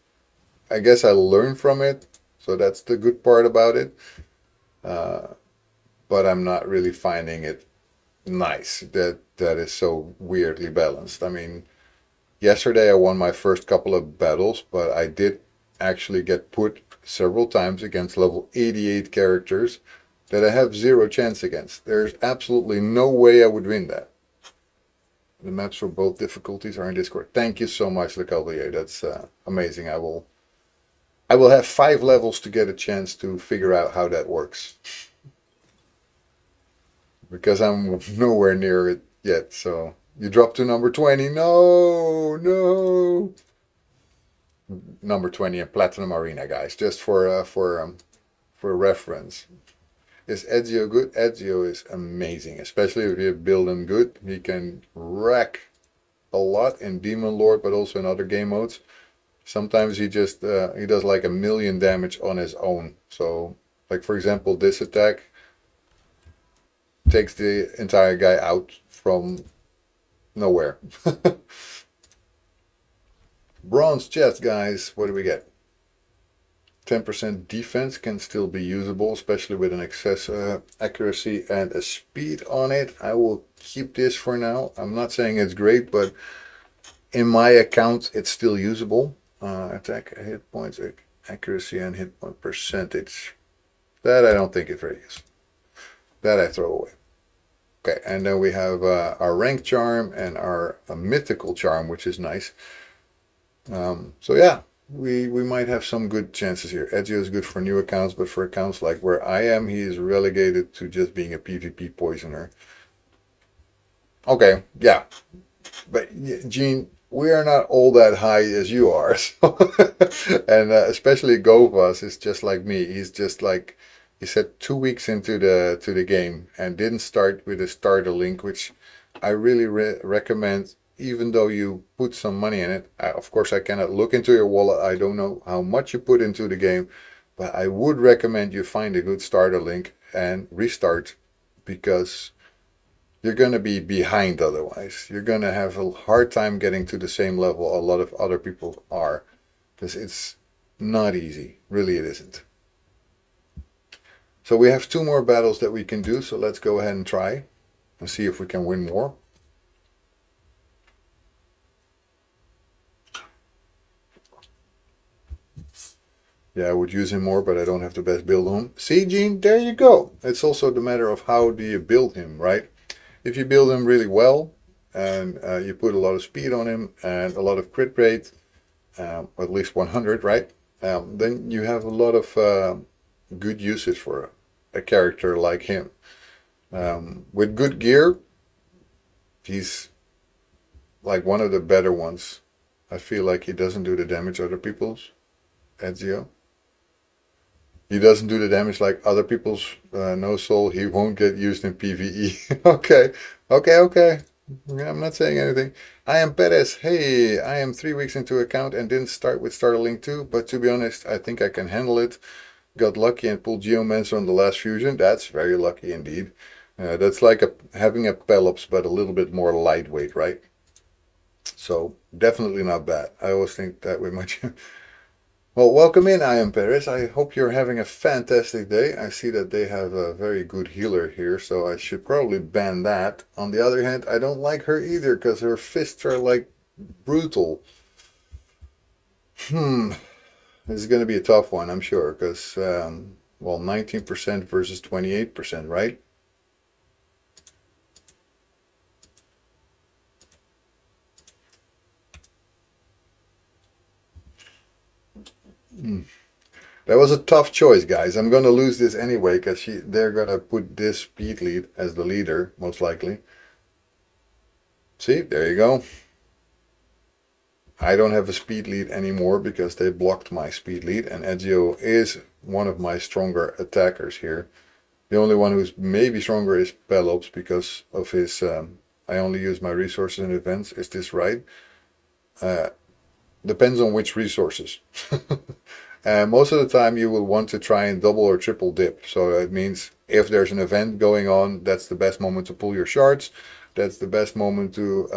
I guess I learned from it, so that's the good part about it. But I'm not really finding it nice that is so weirdly balanced. I mean, yesterday I won my first couple of battles, but I did actually get put several times against level 88 characters that I have zero chance against. There's absolutely no way I would win that. The maps for both difficulties are in Discord. Thank you so much, Le Cavalier. That's amazing. I will have 5 levels to get a chance to figure out how that works. Because I'm nowhere near it yet. So you dropped to number 20. No, no. Number 20 in Platinum Arena, guys. Just for reference. Is Ezio good? Ezio is amazing, especially if you build him good. He can wreck a lot in Demon Lord, but also in other game modes. Sometimes he just he does like 1,000,000 damage on his own. So, like for example, this attack takes the entire guy out from nowhere. Bronze chest, guys. What do we get? 10% defense can still be usable, especially with an excess accuracy and a speed on it. I will keep this for now. I'm not saying it's great, but in my account, it's still usable. Attack, hit points, accuracy, and hit point percentage. That I don't think is very useful. That I throw away. Okay, and then we have our rank charm and our mythical charm, which is nice. So yeah. We might have some good chances here. Ezio is good for new accounts, but for accounts like where I am, he is relegated to just being a PvP poisoner. Okay, yeah. But Gene, we are not all that high as you are. So and especially Govas is just like me. He's just like, he said 2 weeks into the game and didn't start with a starter link, which I really recommend. Even though you put some money in it, of course I cannot look into your wallet. I don't know how much you put into the game, but I would recommend you find a good starter link and restart, because you're going to be behind otherwise. You're going to have a hard time getting to the same level a lot of other people are, because it's not easy. Really, it isn't. So we have 2 more battles that we can do, so let's go ahead and try and see if we can win more. Yeah, I would use him more, but I don't have the best build on him. See, Gene, there you go. It's also the matter of how do you build him, right? If you build him really well, and you put a lot of speed on him and a lot of crit rate, at least 100, right? Then you have a lot of good uses for a character like him. With good gear, he's like one of the better ones. I feel like he doesn't do the damage other people's. Ezio. He doesn't do the damage like other people's no soul. He won't get used in PvE. Okay, okay. Yeah, I'm not saying anything. I am Perez. Hey, I am 3 weeks into account and didn't start with Starlink 2, but to be honest, I think I can handle it. Got lucky and pulled Geomancer on the last fusion. That's very lucky indeed. That's like having a Pelops, but a little bit more lightweight, right? So definitely not bad. I always think that with my Well, welcome in, I am Paris. I hope you're having a fantastic day. I see that they have a very good healer here, so I should probably ban that. On the other hand, I don't like her either, because her fists are, like, brutal. This is going to be a tough one, I'm sure, because, well, 19% versus 28%, right? That was a tough choice, guys. I'm going to lose this anyway, because they're going to put this speed lead as the leader, most likely. See, there you go. I don't have a speed lead anymore because they blocked my speed lead, and Ezio is one of my stronger attackers here. The only one who's maybe stronger is Pelops because of his I only use my resources in events. Is this right? Depends on which resources. And most of the time you will want to try and double or triple dip. So that means if there's an event going on, that's the best moment to pull your shards. That's the best moment to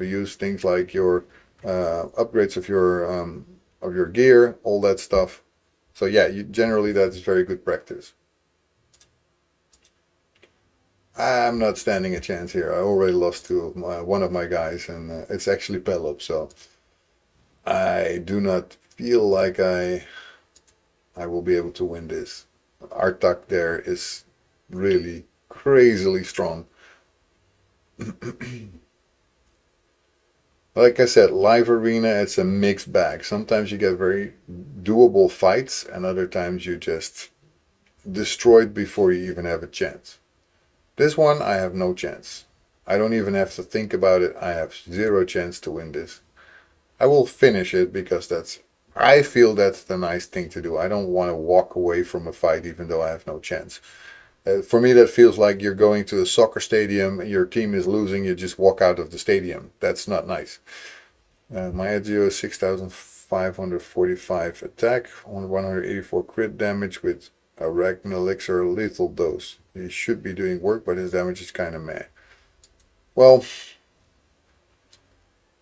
use things like your upgrades of your gear, all that stuff. So yeah, generally that's very good practice. I'm not standing a chance here. I already lost to one of my guys, and it's actually Pelop. So I do not feel like I will be able to win this. Artak there is really crazily strong. Like I said, live arena, it's a mixed bag. Sometimes you get very doable fights, and other times you just destroyed before you even have a chance. This one, I have no chance. I don't even have to think about it. I have zero chance to win this. I will finish it because I feel that's the nice thing to do. I don't want to walk away from a fight even though I have no chance. For me, that feels like you're going to a soccer stadium, your team is losing, you just walk out of the stadium. That's not nice. My Ezio is 6,545 attack, on 184 crit damage with Arachnid Elixir lethal dose. He should be doing work, but his damage is kind of meh. Well,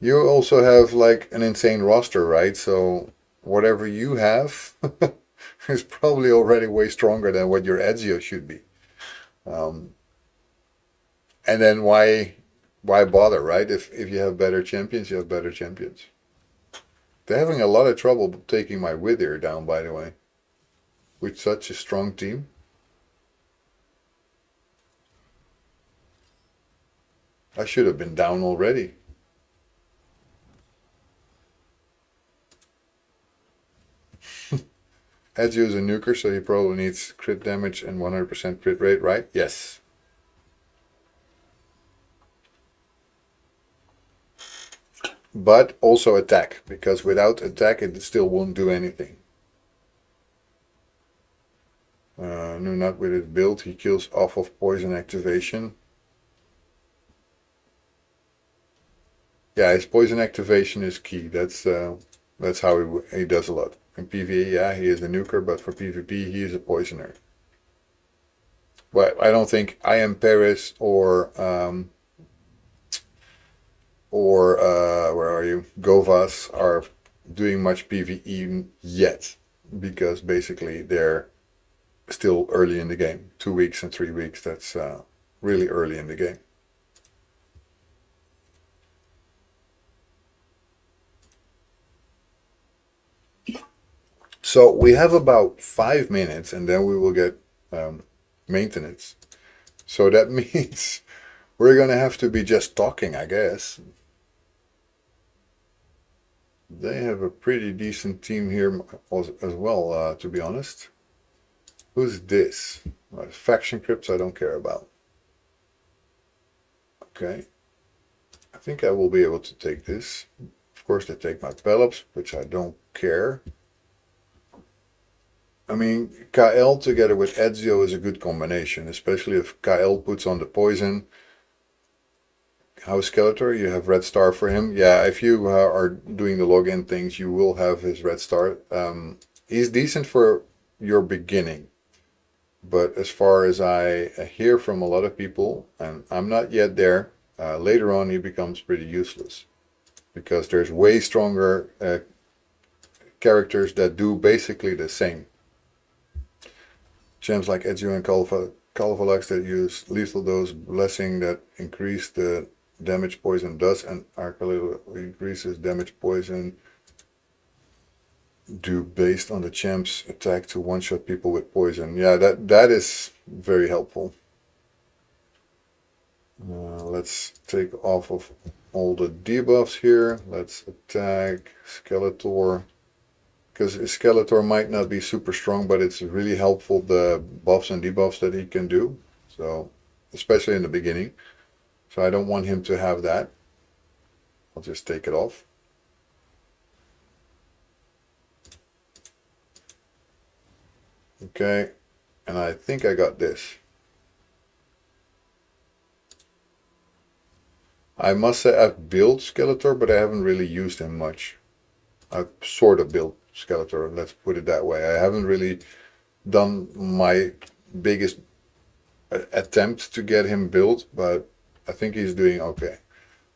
you also have like an insane roster, right? So whatever you have is probably already way stronger than what your Ezio should be. And then why bother, right? If you have better champions, you have better champions. They're having a lot of trouble taking my Wither down, by the way. With such a strong team. I should have been down already. Ezio is a nuker, so he probably needs crit damage and 100% crit rate, right? Yes. But also attack, because without attack it still won't do anything. No, not with his build. He kills off of poison activation. Yeah, his poison activation is key. That's how he does a lot. In PvE, yeah, he is a nuker, but for PvP, he is a poisoner. But I don't think I am Paris or where are you? Govas are doing much PvE yet, because basically they're still early in the game. 2 weeks and 3 weeks, that's really early in the game. So we have about 5 minutes and then we will get maintenance. So that means we're gonna have to be just talking, I guess. They have a pretty decent team here as well, to be honest. Who's this? Faction crypts I don't care about. Okay. I think I will be able to take this. Of course, they take my Pelops, which I don't care. I mean, KL together with Ezio is a good combination, especially if KL puts on the poison. House Skeletor, you have Red Star for him. Yeah, if you are doing the login things, you will have his Red Star. He's decent for your beginning. But as far as I hear from a lot of people, and I'm not yet there, later on he becomes pretty useless. Because there's way stronger characters that do basically the same. Gems like Ezio and Calvalax that use lethal dose blessing that increase the damage poison does, and Arcalil increases damage poison do based on the champ's attack to one-shot people with poison. Yeah, that is very helpful. Let's take off of all the debuffs here. Let's attack Skeletor. Because Skeletor might not be super strong, but it's really helpful, the buffs and debuffs that he can do. So, especially in the beginning. So I don't want him to have that. I'll just take it off. Okay, and I think I got this. I must say I've built Skeletor, but I haven't really used him much. I've sort of built Skeletor, let's put it that way. I haven't really done my biggest attempt to get him built, but I think he's doing okay.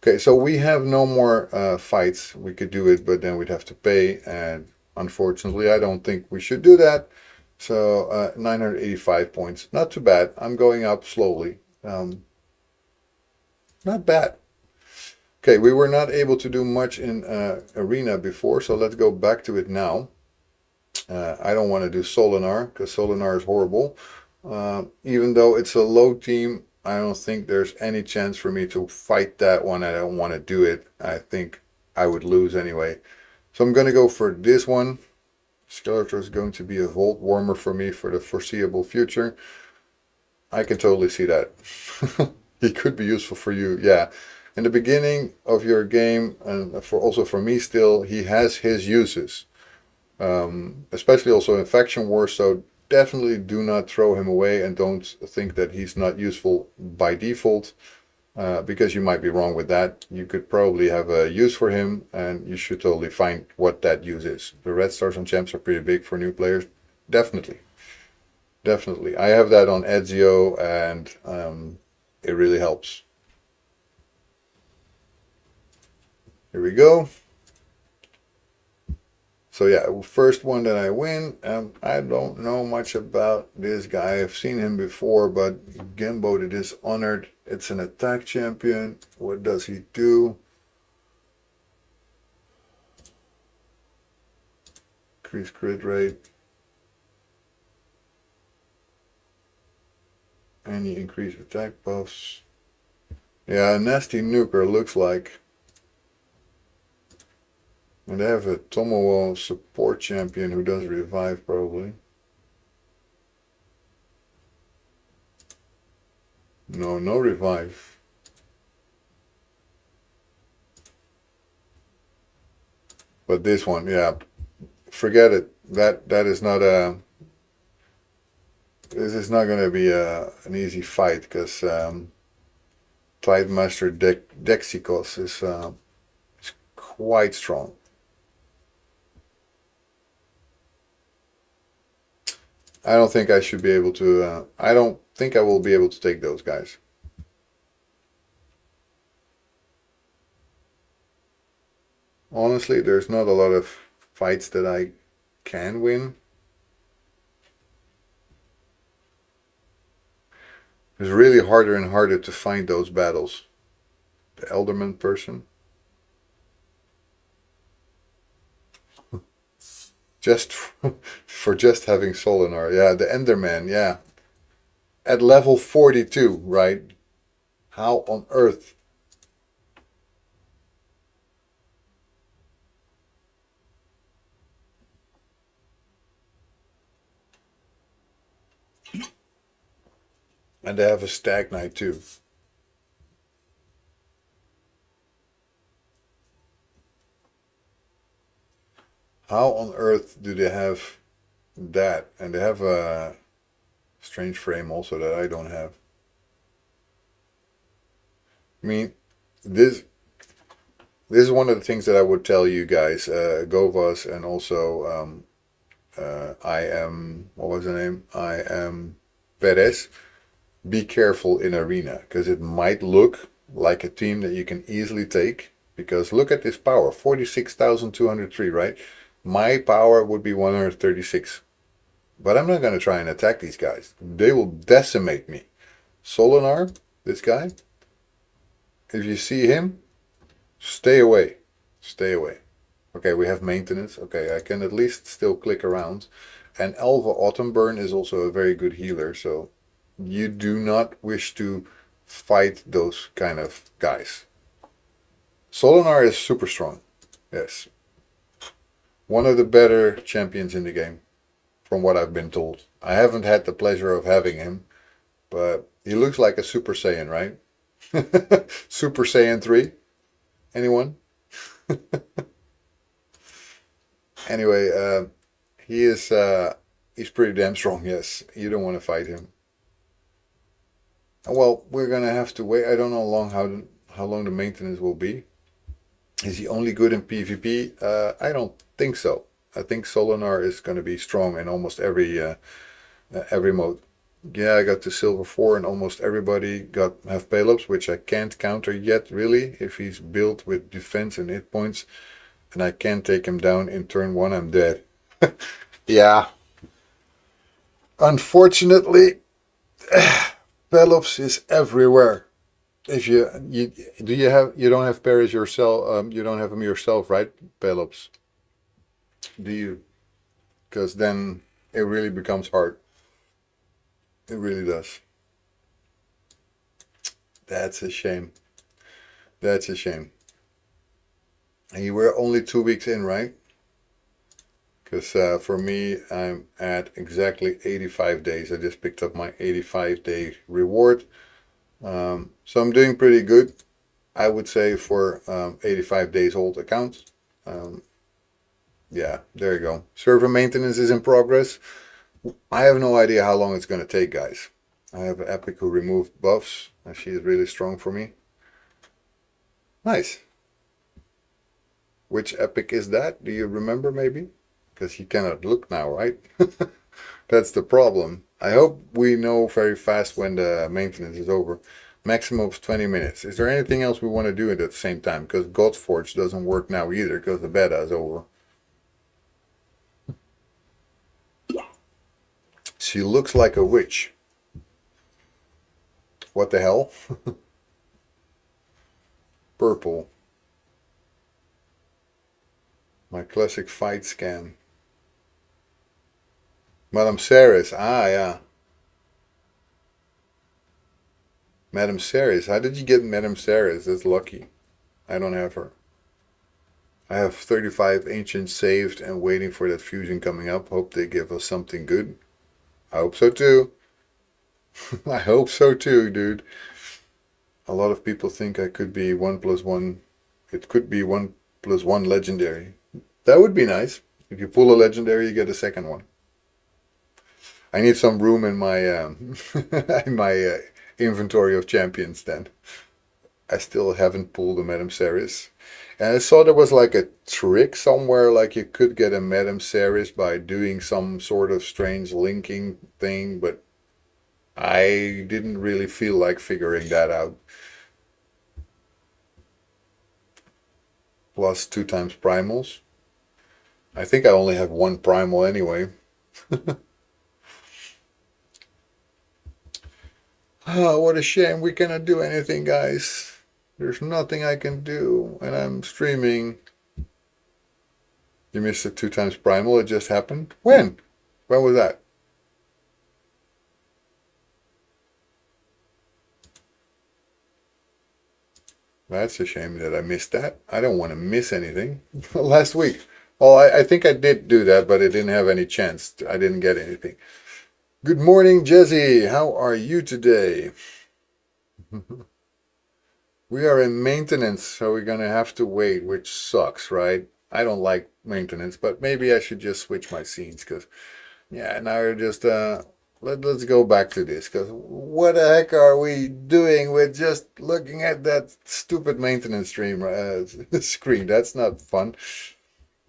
Okay, so we have no more fights. We could do it, but then we'd have to pay, and unfortunately I don't think we should do that. So 985 points, not too bad. I'm going up slowly. Not bad. Okay, we were not able to do much in Arena before, so let's go back to it now. I don't want to do Solinar, because Solinar is horrible. Even though it's a low team, I don't think there's any chance for me to fight that one. I don't want to do it. I think I would lose anyway. So I'm going to go for this one. Skeletor is going to be a Volt Warmer for me for the foreseeable future. I can totally see that. He could be useful for you, yeah. In the beginning of your game, and also for me still, he has his uses. Especially also in Faction Wars, so definitely do not throw him away and don't think that he's not useful by default, because you might be wrong with that. You could probably have a use for him, and you should totally find what that use is. The red stars on champs are pretty big for new players. Definitely. Definitely. I have that on Ezio, and it really helps. Here we go. So yeah, first one that I win. I don't know much about this guy. I've seen him before, but Gembo the Dishonored. It's an attack champion. What does he do? Increase crit rate. Any increased attack buffs. Yeah, a nasty nuker looks like. And they have a Tomowo support champion who does revive probably. No, no revive. But this one, yeah, forget it. That is not a. This is not going to be an easy fight, because Tidemaster Dexicos is quite strong. I don't think I should be able to. I don't think I will be able to take those guys. Honestly, there's not a lot of fights that I can win. It's really harder and harder to find those battles. The Elderman person. Just for just having Solinar. Yeah, the Enderman, yeah. At level 42, right? How on earth? And they have a Stag Knight too. How on earth do they have that? And they have a strange frame also that I don't have. I mean, this this is one of the things that I would tell you guys, Govas, and also I am, what was the name? I am Perez. Be careful in arena because it might look like a team that you can easily take. Because look at this power, 46,203, right? My power would be 136. But I'm not going to try and attack these guys. They will decimate me. Solinar, this guy, if you see him, stay away. Stay away. Okay, we have maintenance. Okay, I can at least still click around. And Alva Autumnburn is also a very good healer, so you do not wish to fight those kind of guys. Solinar is super strong. Yes. One of the better champions in the game, from what I've been told. I haven't had the pleasure of having him, but he looks like a Super Saiyan, right? Super Saiyan 3? Anyone? Anyway, he is he's pretty damn strong, yes. You don't want to fight him. Well, we're gonna have to wait. I don't know how long the maintenance will be. Is he only good in PvP? I don't think so. I think Solinar is gonna be strong in almost every mode. Yeah, I got to silver 4 and almost everybody got have payloads, which I can't counter yet really. If he's built with defense and hit points, and I can't take him down in turn 1, I'm dead. Yeah. Unfortunately, Pelops is everywhere. If you don't have Paris yourself, you don't have him yourself, right? Pelops. Do you? Because then it really becomes hard. It really does. That's a shame. That's a shame. And you were only 2 weeks in, right? Because for me, I'm at exactly 85 days. I just picked up my 85-day reward. So I'm doing pretty good, I would say, for 85 days old accounts. Yeah, there you go. Server maintenance is in progress. I have no idea how long it's going to take, guys. I have an epic who removed buffs, and she is really strong for me. Nice. Which epic is that? Do you remember maybe? Because you cannot look now, right? That's the problem. I hope we know very fast when the maintenance is over. Maximum of 20 minutes. Is there anything else we want to do at the same time? Because Godforge doesn't work now either because the beta is over. She looks like a witch. What the hell? Purple. My classic fight scan. Madame Ceres. Ah, yeah. Madame Ceres. How did you get Madame Ceres? That's lucky. I don't have her. I have 35 ancients saved and waiting for that fusion coming up. Hope they give us something good. I hope so too. I hope so too, dude. A lot of people think I could be 1+1. It could be 1+1 legendary. That would be nice. If you pull a legendary, you get a second one. I need some room in my in my inventory of champions then. I still haven't pulled a Madame Ceres. And I saw there was like a trick somewhere, like you could get a Madame Ceres by doing some sort of strange linking thing, but I didn't really feel like figuring that out. Plus 2 times primals. I think I only have 1 primal anyway. Oh, what a shame. We cannot do anything, guys. There's nothing I can do, and I'm streaming. You missed the 2 times primal. It just happened. When? When was that? That's a shame that I missed that. I don't want to miss anything. Last week. Well, I think I did do that, but I didn't have any chance. I didn't get anything. Good morning, Jesse. How are you today? We are in maintenance, so we're going to have to wait, which sucks, right? I don't like maintenance, but maybe I should just switch my scenes because yeah, now you're just let's go back to this because what the heck are we doing with just looking at that stupid maintenance stream screen? That's not fun.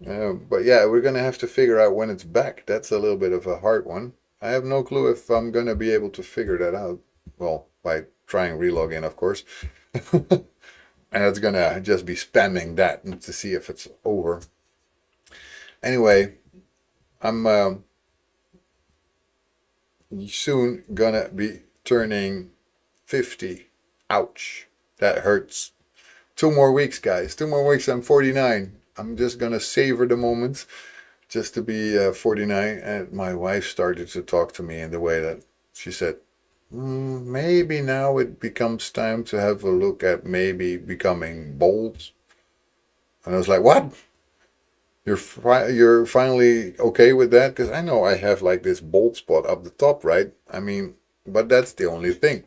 But yeah, we're gonna have to figure out when it's back. That's a little bit of a hard one. I have no clue if I'm gonna be able to figure that out. Well, by trying relog in, of course. And it's gonna just be spamming that to see if it's over. Anyway, I'm soon gonna be turning 50. Ouch. That hurts. 2 more weeks, guys. 2 more weeks. I'm 49. I'm just gonna savor the moment just to be 49. And my wife started to talk to me in the way that she said, maybe now it becomes time to have a look at maybe becoming bold. And I was like, what? You're finally okay with that? Because I know I have like this bold spot up the top, right? I mean, but that's the only thing.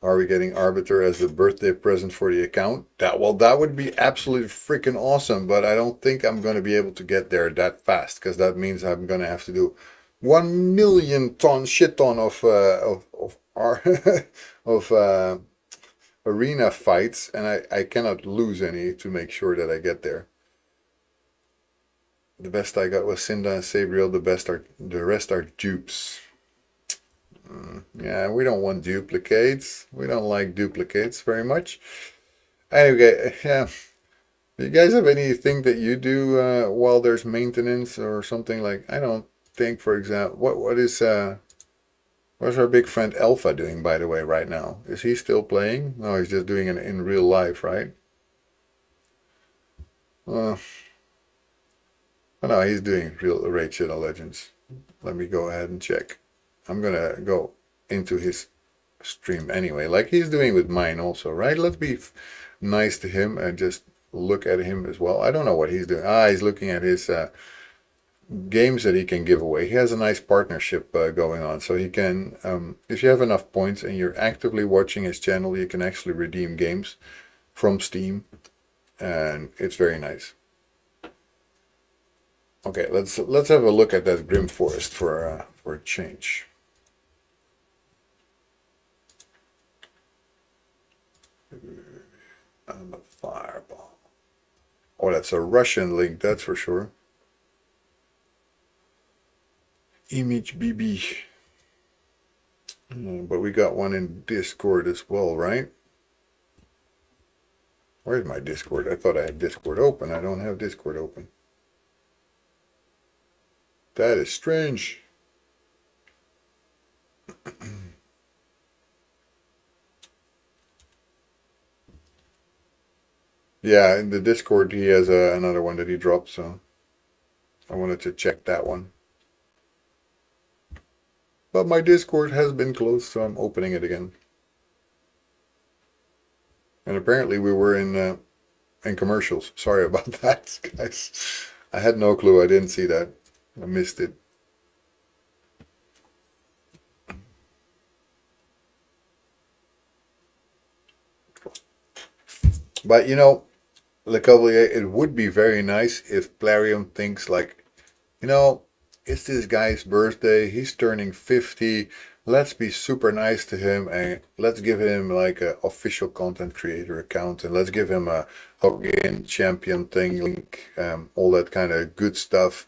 Are we getting Arbiter as a birthday present for the account? That would be absolutely freaking awesome, but I don't think I'm going to be able to get there that fast because that means I'm going to have to do 1 million shit ton of arena fights, and I cannot lose any to make sure that I get there. The best I got was Cinda and Sabriel. The rest are dupes. Yeah, we don't want duplicates. We don't like duplicates very much. Anyway, yeah. Do you guys have anything that you do while there's maintenance or something like? I don't think, for example, what's our big friend Alpha doing, by the way, right now? Is he still playing? No, he's just doing it in real life, right? Uh, oh no, he's doing real Raid Shadow Legends. Let me go ahead and check. I'm gonna go into his stream anyway, like he's doing with mine also, right? Let's be nice to him and just look at him as well. I don't know what he's doing. He's looking at his games that he can give away. He has a nice partnership going on, so he can, if you have enough points and you're actively watching his channel, you can actually redeem games from Steam, and it's very nice. Okay, let's have a look at that Grim Forest for a change. I'm a fireball. Oh, that's a Russian link, that's for sure. Image BB. But we got one in Discord as well, right? Where's my Discord? I thought I had Discord open. I don't have Discord open. That is strange. Yeah, in the Discord he has another one that he dropped, so I wanted to check that one. But my Discord has been closed, so I'm opening it again. And apparently we were in commercials. Sorry about that, guys. I had no clue. I didn't see that. I missed it. But you know, Le Cavalier, it would be very nice if Plarium thinks like, you know, it's this guy's birthday. He's turning 50. Let's be super nice to him and let's give him like an official content creator account and let's give him a Hogan champion thing, link, all that kind of good stuff.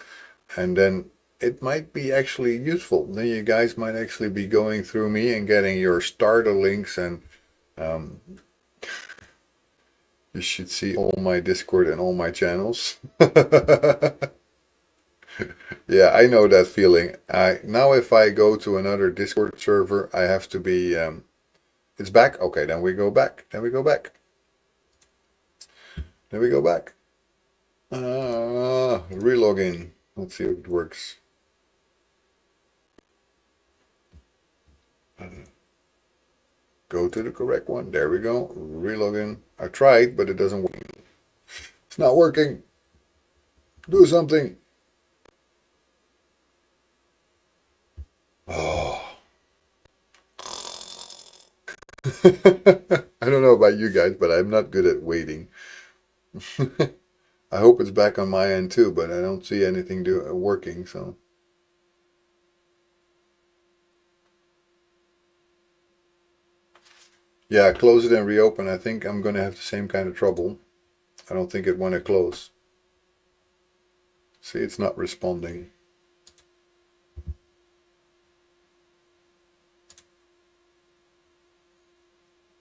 And then it might be actually useful. Then you guys might actually be going through me and getting your starter links and you should see all my Discord and all my channels. Yeah, I know that feeling. Now if I go to another Discord server, I have to be, it's back? Okay, then we go back. Then we go back. Then we go back. Relog in. Let's see if it works. Go to the correct one. There we go. Relog in. I tried, but it doesn't work. It's not working. Do something. Oh. I don't know about you guys, but I'm not good at waiting. I hope it's back on my end too, but I don't see anything working, so. Yeah, close it and reopen. I think I'm going to have the same kind of trouble. I don't think it want to close. See, it's not responding.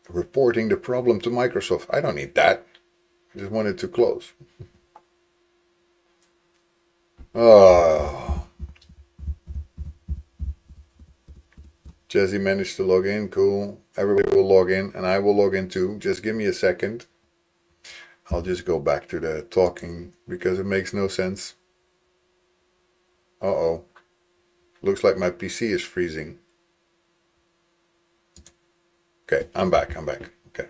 Reporting the problem to Microsoft. I don't need that. I just want it to close. Oh. Jesse managed to log in. Cool. Everybody will log in, and I will log in too. Just give me a second. I'll just go back to the talking because it makes no sense. Uh-oh. Looks like my PC is freezing. Okay, I'm back. Okay.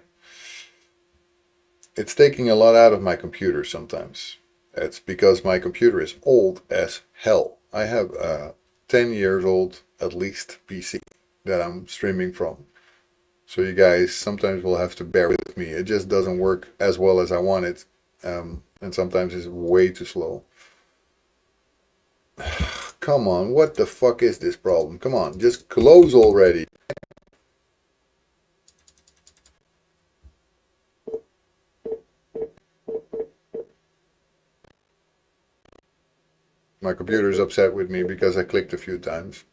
It's taking a lot out of my computer sometimes. It's because my computer is old as hell. I have a 10 years old, at least, PC that I'm streaming from. So you guys sometimes will have to bear with me. It just doesn't work as well as I want it. And sometimes it's way too slow. Come on, what the fuck is this problem? Come on, just close already. My computer's upset with me because I clicked a few times.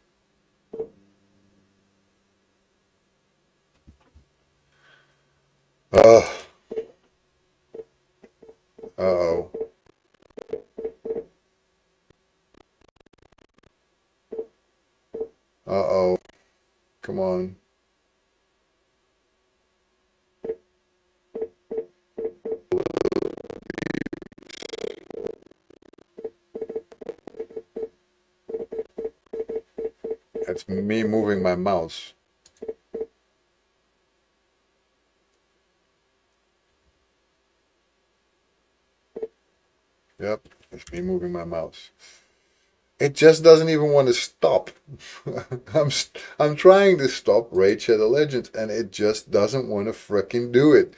Uh oh. Uh-oh. Come on. It's me moving my mouse. Yep, it's me moving my mouse. It just doesn't even want to stop. I'm trying to stop Raid Shadow Legends and it just doesn't want to fricking do it.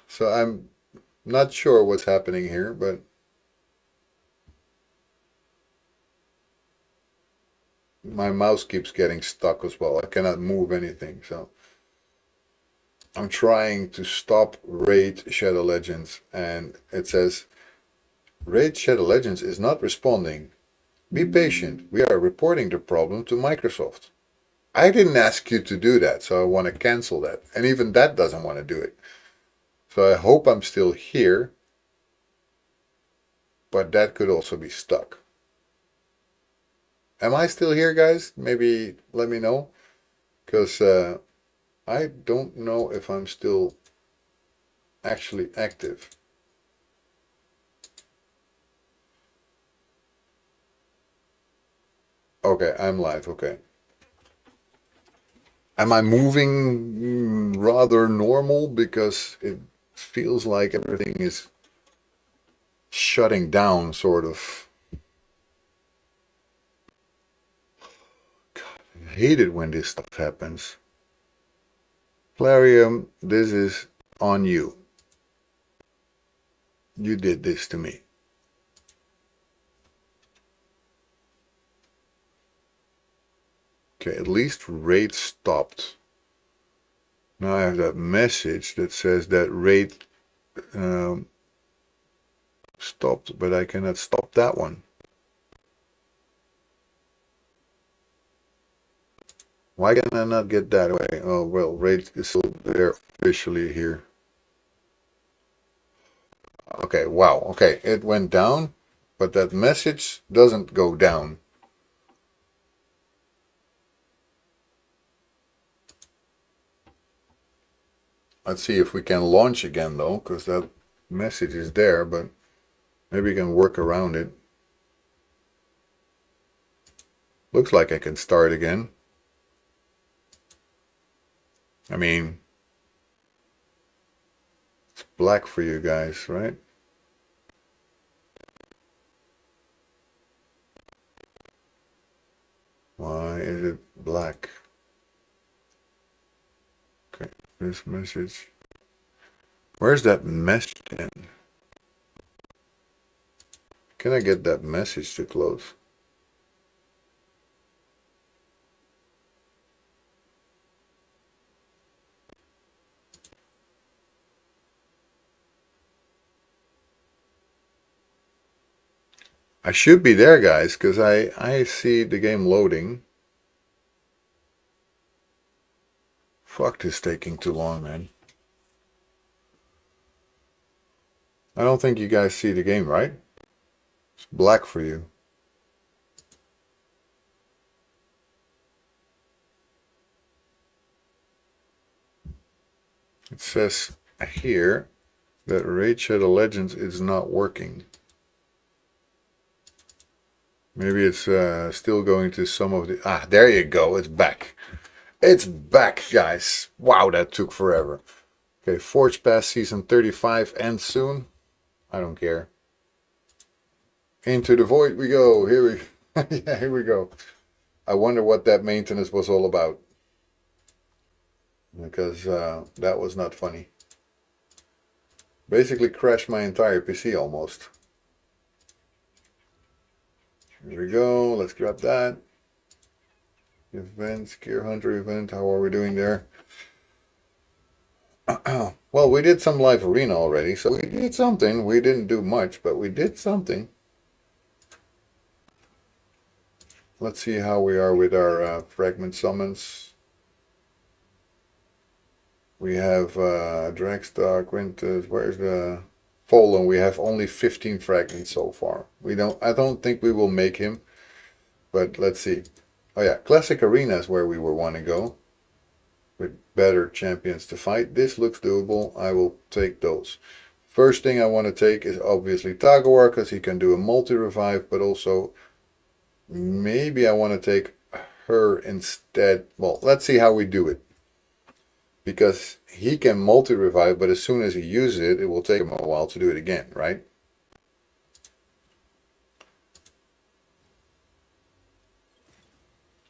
So I'm not sure what's happening here, but my mouse keeps getting stuck as well. I cannot move anything, so I'm trying to stop Raid Shadow Legends and it says Raid Shadow Legends is not responding. Be patient. We are reporting the problem to Microsoft. I didn't ask you to do that, so I want to cancel that. And even that doesn't want to do it. So I hope I'm still here, but that could also be stuck. Am I still here, guys? Maybe let me know, because I don't know if I'm still actually active. Okay, I'm live. Okay. Am I moving rather normal? Because it feels like everything is shutting down, sort of. God, I hate it when this stuff happens. Clarium, this is on you. You did this to me. Okay, at least raid stopped. Now I have that message that says that raid stopped, but I cannot stop that one. Why can I not get that away? Oh, well, raid is still there officially here. Okay, wow. Okay, it went down, but that message doesn't go down. Let's see if we can launch again, though, because that message is there, but maybe we can work around it. Looks like I can start again. I mean, it's black for you guys, right? Why is it black? Okay, this message. Where's that message in? Can I get that message to close? I should be there, guys, because I see the game loading. Fuck, this is taking too long, man. I don't think you guys see the game, right? It's black for you. It says here that Raid Shadow Legends is not working. Maybe it's still going to some of the... Ah, there you go. It's back. It's back, guys. Wow, that took forever. Okay, Forge Pass Season 35 ends soon. I don't care. Into the void we go. Here we... yeah, here we go. I wonder what that maintenance was all about. Because that was not funny. Basically crashed my entire PC almost. Here we go. Let's grab that. Events, Gear Hunter event. How are we doing there? Well, we did some live arena already, so we did something. We didn't do much, but we did something. Let's see how we are with our fragment summons. We have Dragstock, Quintus. Where's the Fallen? We have only 15 fragments so far. I don't think we will make him, but let's see. Oh yeah, Classic Arena is where we will want to go. With better champions to fight. This looks doable. I will take those. First thing I want to take is obviously Tagawar, because he can do a multi-revive, but also maybe I want to take her instead. Well, let's see how we do it. Because he can multi-revive, but as soon as he uses it, it will take him a while to do it again, right?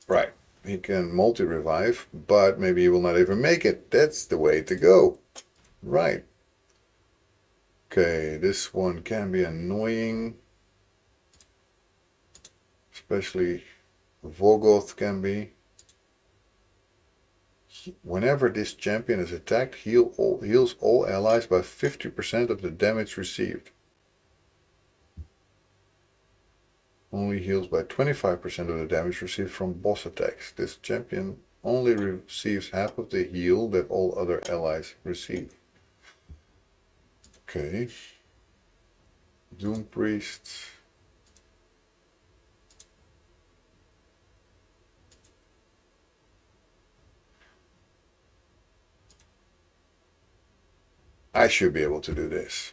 Right. He can multi-revive, but maybe he will not even make it. That's the way to go. Right. Okay, this one can be annoying. Especially Vogoth can be. Whenever this champion is attacked, heals all allies by 50% of the damage received. Only heals by 25% of the damage received from boss attacks. This champion only receives half of the heal that all other allies receive. Okay. Doom Priest. I should be able to do this.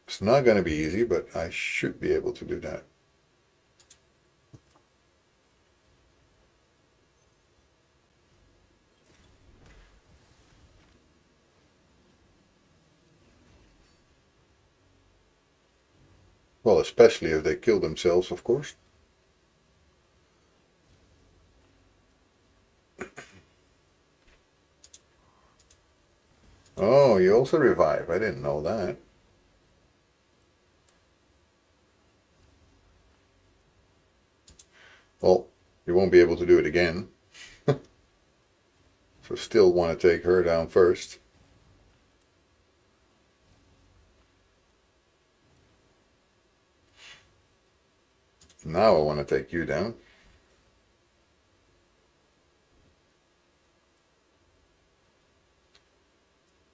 It's not going to be easy, but I should be able to do that. Well, especially if they kill themselves, of course. Oh, you also revive. I didn't know that. Well, you won't be able to do it again. So still want to take her down first. Now I want to take you down.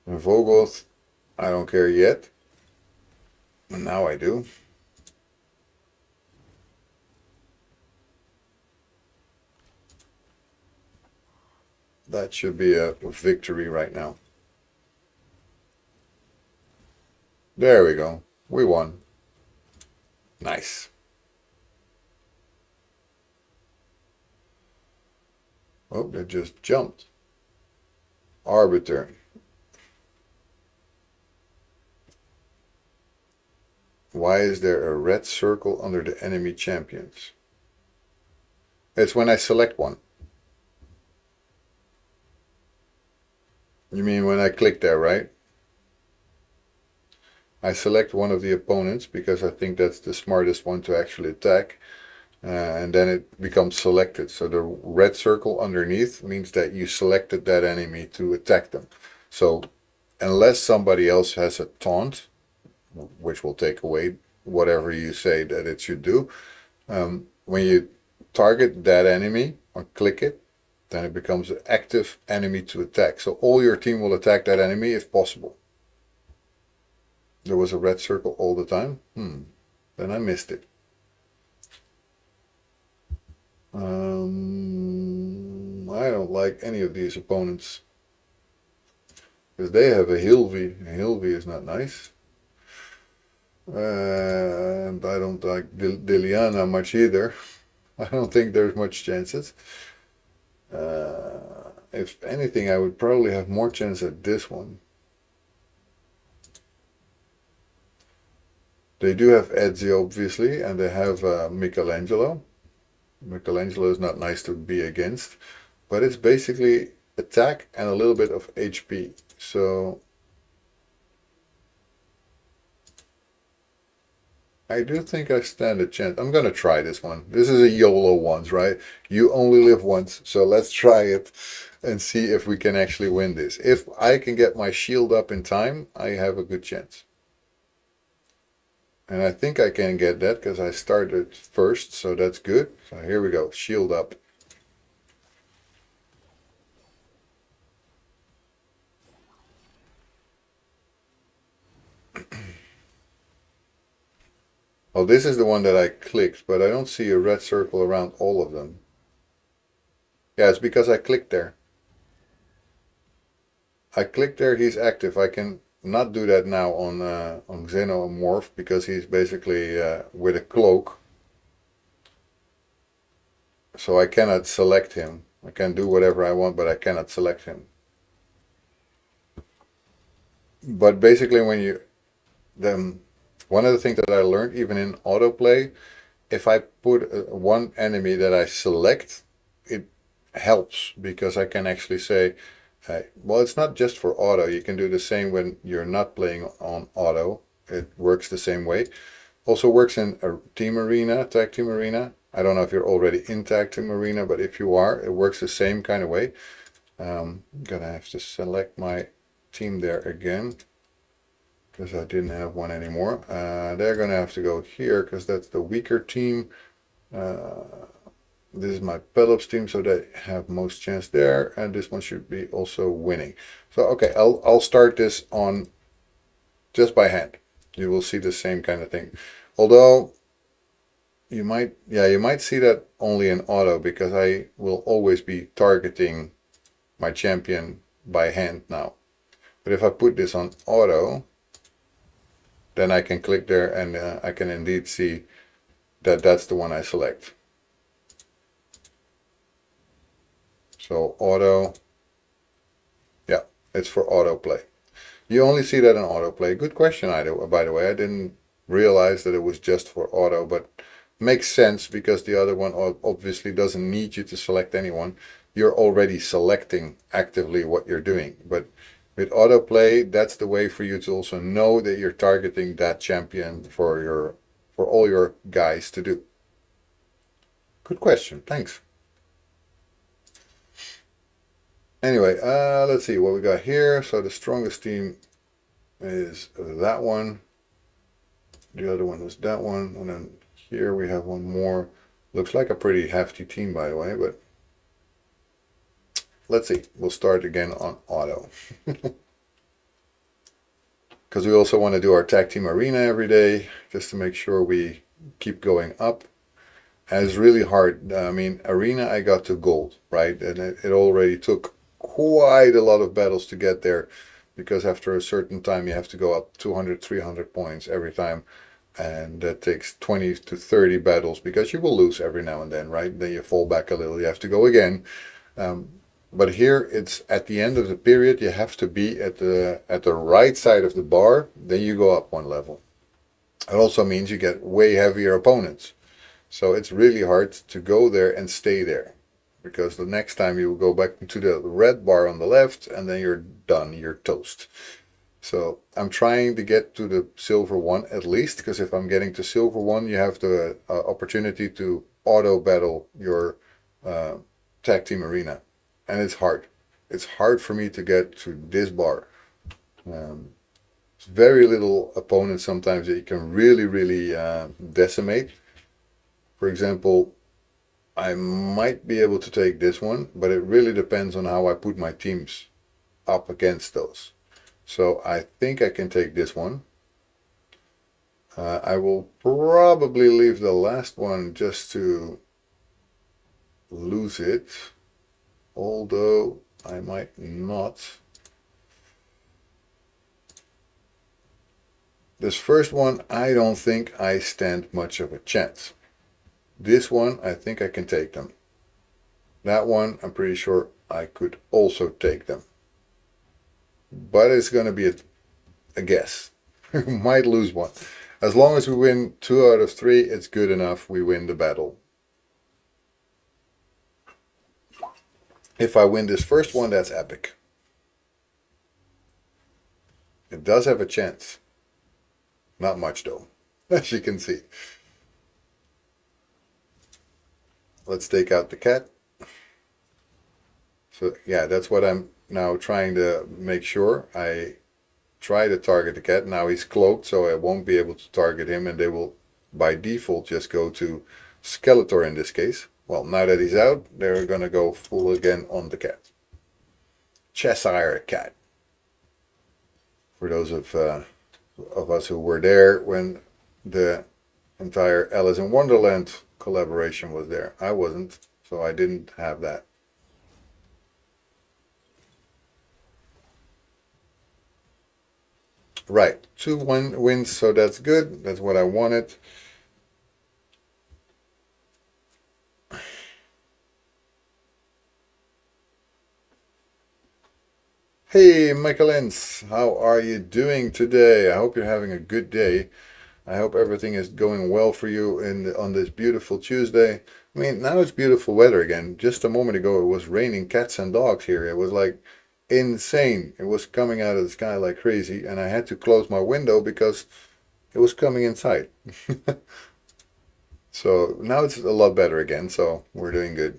And Vogoth, I don't care yet. And now I do. That should be a victory right now. There we go. We won. Nice. Oh, that just jumped. Arbiter. Why is there a red circle under the enemy champions? It's when I select one. You mean when I click there, right? I select one of the opponents because I think that's the smartest one to actually attack. And then it becomes selected. So the red circle underneath means that you selected that enemy to attack them. So unless somebody else has a taunt, which will take away whatever you say that it should do, when you target that enemy or click it, then it becomes an active enemy to attack. So all your team will attack that enemy if possible. There was a red circle all the time. Then I missed it. I don't like any of these opponents because they have a Hilvi. A Hilvi is not nice. And I don't like Diliana much either. I don't think there's much chances. If anything, I would probably have more chance at this one. They do have Ezio, obviously, and they have Michelangelo. Michelangelo is not nice to be against, but it's basically attack and a little bit of HP. So I do think I stand a chance. I'm going to try this one. This is a YOLO once, right? You only live once, so let's try it and see if we can actually win this. If I can get my shield up in time, I have a good chance. And I think I can get that because I started first, so that's good. So here we go, shield up. Oh, this is the one that I clicked, but I don't see a red circle around all of them. Yeah, it's because I clicked there. I clicked there, he's active. I can not do that now on Xenomorph because he's basically with a cloak. So I cannot select him. I can do whatever I want, but I cannot select him. But basically when you... one of the things that I learned even in autoplay, if I put one enemy that I select, it helps because I can actually say, well, it's not just for auto. You can do the same when you're not playing on auto. It works the same way. Also works in a team arena, tag team arena. I don't know if you're already in tag team arena, but if you are, it works the same kind of way. Gonna have to select my team there again because I didn't have one anymore. They're gonna have to go here because that's the weaker team. This is my Pelops team, so they have most chance there, and this one should be also winning. So okay, I'll start this on just by hand. You will see the same kind of thing. Although you might see that only in auto because I will always be targeting my champion by hand now. But if I put this on auto, then I can click there and I can indeed see that that's the one I select. So auto, yeah, it's for autoplay. You only see that in autoplay. Good question, by the way. I didn't realize that it was just for auto, but makes sense because the other one obviously doesn't need you to select anyone. You're already selecting actively what you're doing. But with autoplay, that's the way for you to also know that you're targeting that champion for all your guys to do. Good question. Thanks. Anyway, let's see what we got here. So the strongest team is that one. The other one was that one. And then here we have one more. Looks like a pretty hefty team, by the way, but let's see. We'll start again on auto. Because we also want to do our tag team arena every day, just to make sure we keep going up. And it's really hard. I mean, arena I got to gold, right? And it already took quite a lot of battles to get there, because after a certain time you have to go up 200, 300 points every time, and that takes 20 to 30 battles, because you will lose every now and then, right? Then you fall back a little, you have to go again. But here it's at the end of the period, you have to be at the right side of the bar, then you go up one level. It also means you get way heavier opponents. So it's really hard to go there and stay there, because the next time you will go back to the red bar on the left, and then you're done, you're toast. So I'm trying to get to the silver one at least, because if I'm getting to silver one, you have the opportunity to auto battle your uh, tag team arena, and it's hard. It's hard for me to get to this bar. Um, it's very little opponents sometimes that you can really decimate. For example, I might be able to take this one, but it really depends on how I put my teams up against those. So I think I can take this one. I will probably leave the last one just to lose it, although I might not. This first one, I don't think I stand much of a chance. This one, I think I can take them. That one, I'm pretty sure I could also take them. But it's going to be a guess. We might lose one. As long as we win 2 out of 3, it's good enough. We win the battle. If I win this first one, that's epic. It does have a chance. Not much though, as you can see. Let's take out the cat. So yeah, that's what I'm now trying to make sure. I try to target the cat. Now he's cloaked, so I won't be able to target him, and they will by default just go to Skeletor in this case. Well, now that he's out, they're gonna go full again on the cat. Cheshire Cat. For those of us who were there when the entire Alice in Wonderland collaboration was there. I wasn't, so I didn't have that. Right, 2-1 wins, so that's good. That's what I wanted. Hey, Michaelens, how are you doing today? I hope you're having a good day. I hope everything is going well for you on this beautiful Tuesday. I mean, now it's beautiful weather again. Just a moment ago, it was raining cats and dogs here. It was like insane. It was coming out of the sky like crazy, and I had to close my window because it was coming inside. So now it's a lot better again, so we're doing good.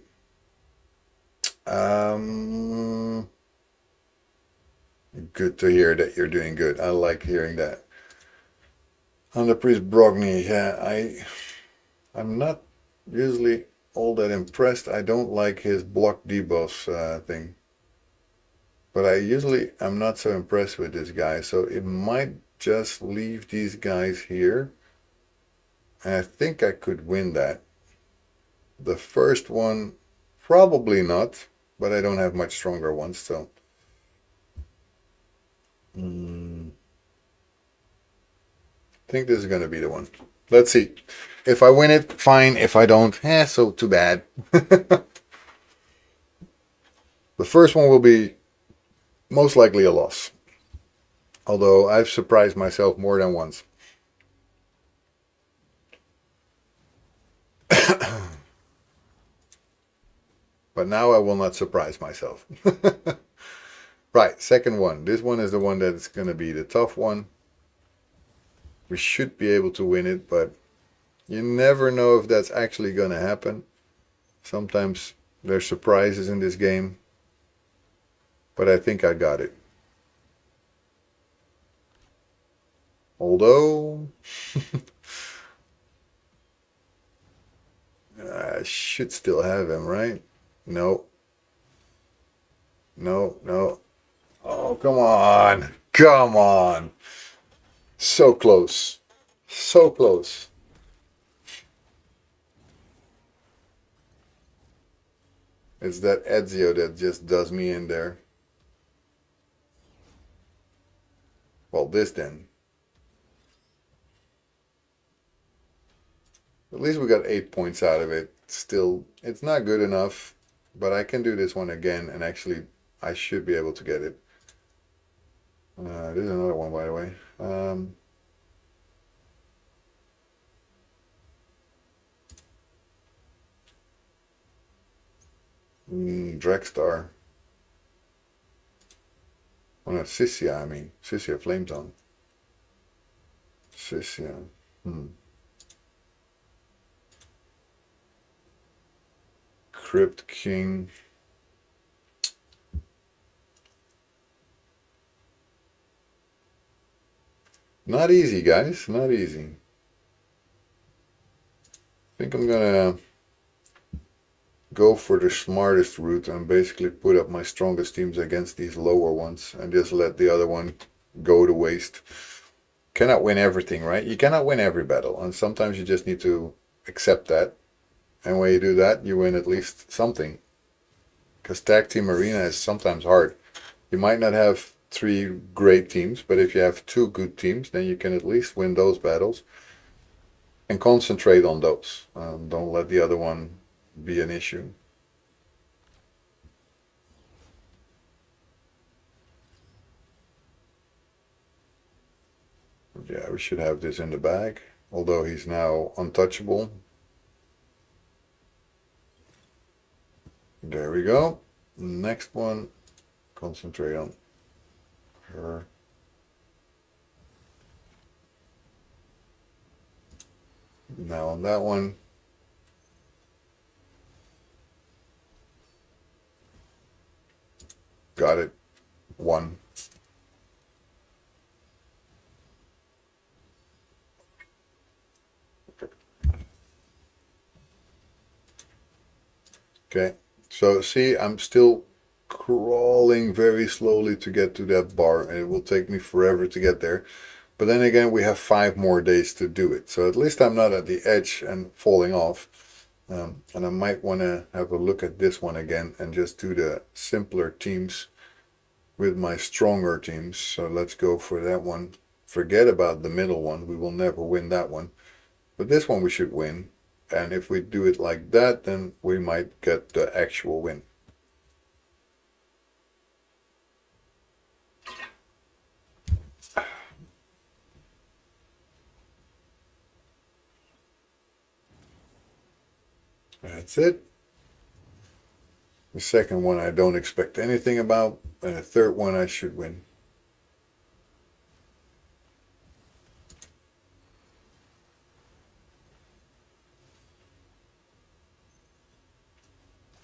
Good to hear that you're doing good. I like hearing that. Under Priest Brogny, yeah, I'm not usually all that impressed. I don't like his block debuffs thing. But I'm not so impressed with this guy, so it might just leave these guys here. And I think I could win that. The first one, probably not, but I don't have much stronger ones, so. I think this is going to be the one. Let's see. If I win it, fine. If I don't, so too bad. The first one will be most likely a loss. Although I've surprised myself more than once. But now I will not surprise myself. Right, second one. This one is the one that's going to be the tough one. We should be able to win it, but you never know if that's actually going to happen. Sometimes there's surprises in this game. But I think I got it. Although I should still have him, right? No. No, no. Oh, come on. Come on. So close. So close. It's that Ezio that just does me in there. Well, this then. At least we got 8 points out of it. Still, it's not good enough, but I can do this one again, and actually, I should be able to get it. There's another one, by the way. Dragstar. Oh no, Sissia, I mean. Sissia Flametongue. Sissia. Crypt King. Not easy, guys. Not easy. I think I'm gonna go for the smartest route and basically put up my strongest teams against these lower ones and just let the other one go to waste. Cannot win everything, right? You cannot win every battle, and sometimes you just need to accept that. And when you do that, you win at least something. Because tag team arena is sometimes hard. You might not have 3 great teams, but if you have 2 good teams, then you can at least win those battles and concentrate on those. Don't let the other one be an issue. Yeah, we should have this in the bag, although he's now untouchable. There we go. Next one, concentrate on her. Now on that one, got it. 1. Okay, so see, I'm still crawling very slowly to get to that bar, and it will take me forever to get there. But then again, we have 5 more days to do it, so at least I'm not at the edge and falling off. And I might want to have a look at this one again and just do the simpler teams with my stronger teams. So let's go for that one. Forget about the middle one, we will never win that one. But this one we should win. And if we do it like that, then we might get the actual win. That's it. The second one I don't expect anything about, and the third one I should win.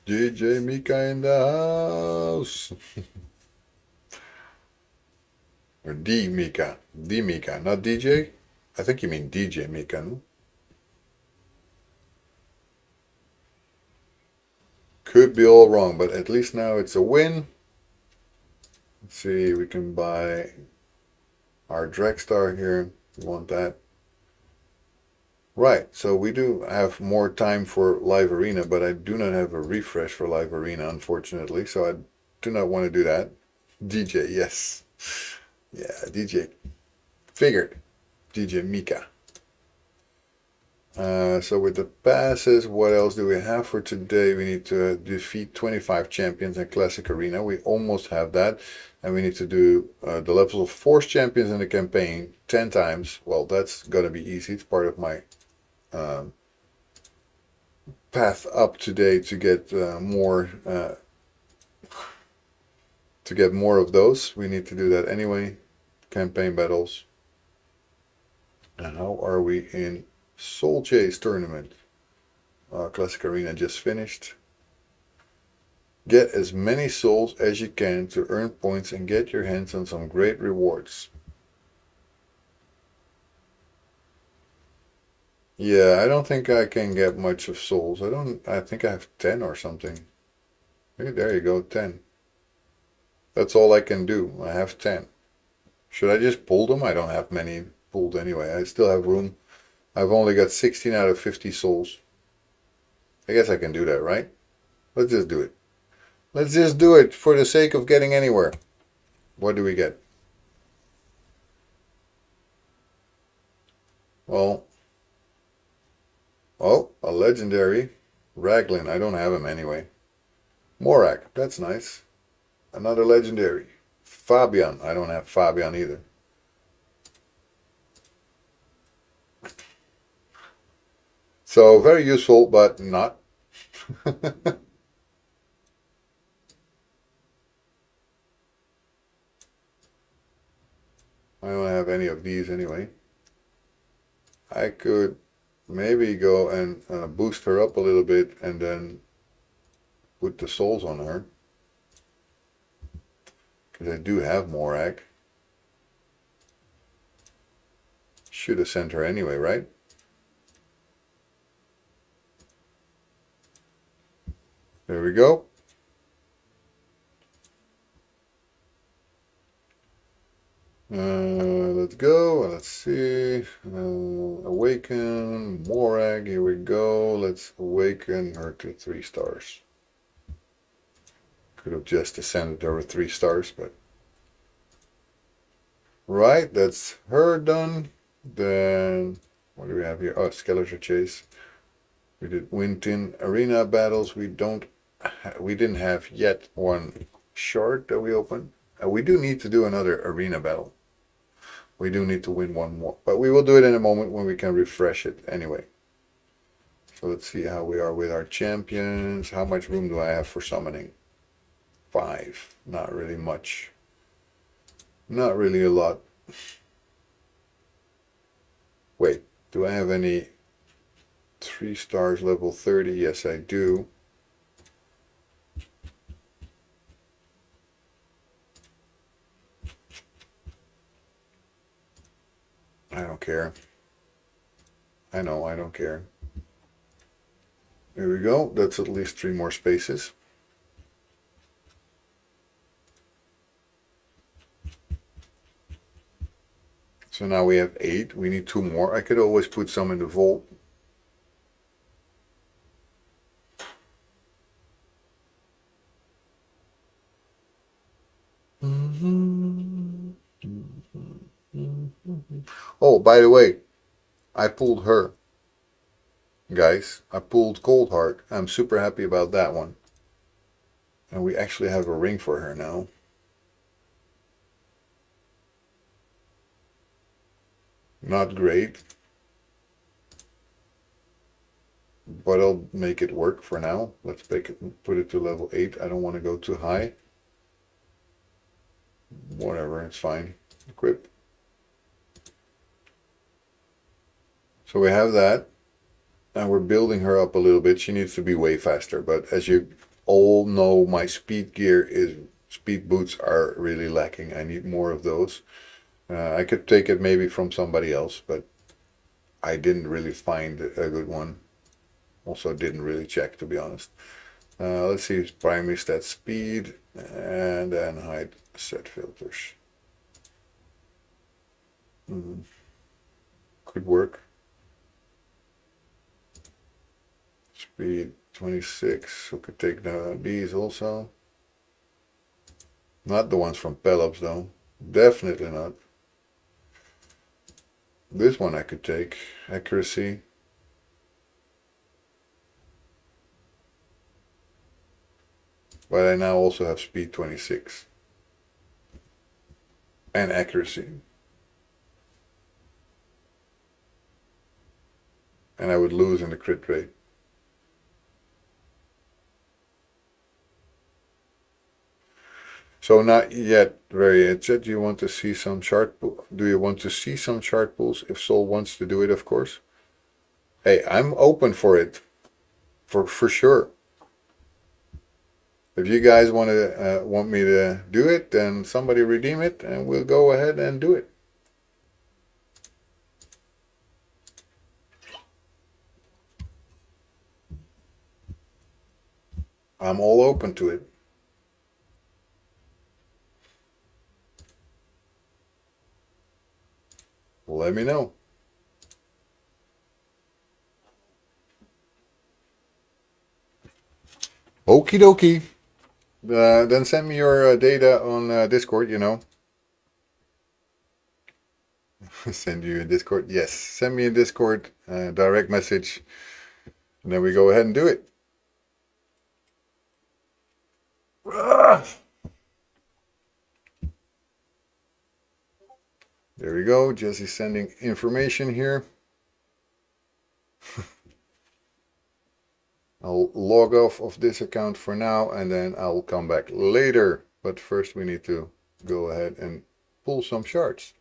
DJ Mika in the house. Or D Mika. D Mika, not DJ? I think you mean DJ Mika, no? Could be all wrong, but at least now it's a win. Let's see, we can buy our Dragstar here. We want that. Right, so we do have more time for Live Arena, but I do not have a refresh for Live Arena, unfortunately, so I do not want to do that. DJ, yes. Yeah, DJ. Figured. DJ Mika. So with the passes, what else do we have for today? We need to defeat 25 champions in Classic Arena. We almost have that. And we need to do the levels of Force champions in the campaign 10 times. Well, that's going to be easy. It's part of my path up today to get more of those. We need to do that anyway. Campaign battles. And how are we in Soul Chase tournament? Classic Arena just finished. Get as many souls as you can to earn points and get your hands on some great rewards. Yeah, I don't think I can get much of souls. I think I have 10 or something. Hey, there you go, 10. That's all I can do. I have 10. Should I just pull them? I don't have many pulled anyway. I still have room. I've only got 16 out of 50 souls. I guess I can do that, right? Let's just do it. Let's just do it for the sake of getting anywhere. What do we get? Well, oh, a legendary. Raglan, I don't have him anyway. Morak, that's nice. Another legendary. Fabian, I don't have Fabian either. So very useful, but not. I don't have any of these anyway. I could maybe go and boost her up a little bit and then put the souls on her. Because I do have Morag. Should have sent her anyway, right? There we go. Let's go. Let's see. Awaken. Morag. Here we go. Let's awaken her to 3 stars. Could have just ascended her with 3 stars, but. Right, that's her done. Then, what do we have here? Oh, Skeletor Chase. We did Winton Arena battles. We didn't have yet one shard that we opened. We do need to do another arena battle. We do need to win one more, but we will do it in a moment when we can refresh it anyway. So let's see how we are with our champions. How much room do I have for summoning? 5. Not really much. Not really a lot. Wait, do I have any 3 stars level 30? Yes, I do. I don't care. I know, I don't care. There we go. That's at least 3 more spaces. So now we have 8. We need 2 more. I could always put some in the vault. Oh, by the way, I pulled her. Guys, I pulled Cold Heart. I'm super happy about that one. And we actually have a ring for her now. Not great. But I'll make it work for now. Let's put it to level 8. I don't want to go too high. Whatever, it's fine. Equip. So we have that. And we're building her up a little bit. She needs to be way faster. But as you all know, my speed boots are really lacking. I need more of those. I could take it maybe from somebody else, but I didn't really find a good one. Also didn't really check, to be honest. Let's see, primary stat speed, and then hide set filters. Could work. Speed 26, we could take these also. Not the ones from Pelops though, definitely not. This one I could take, accuracy. But I now also have speed 26. And accuracy. And I would lose in the crit rate. So not yet very edged. Do you want to see some chart pool? Do you want to see some chart pools? If Sol wants to do it, of course. Hey, I'm open for it. For sure. If you guys want me to do it, then somebody redeem it and we'll go ahead and do it. I'm all open to it. Let me know. Okie dokie. Then send me your data on Discord, you know. Send you a Discord? Yes. Send me a Discord, direct message. And then we go ahead and do it. There we go. Jesse's sending information here. I'll log off of this account for now and then I'll come back later. But first we need to go ahead and pull some shards.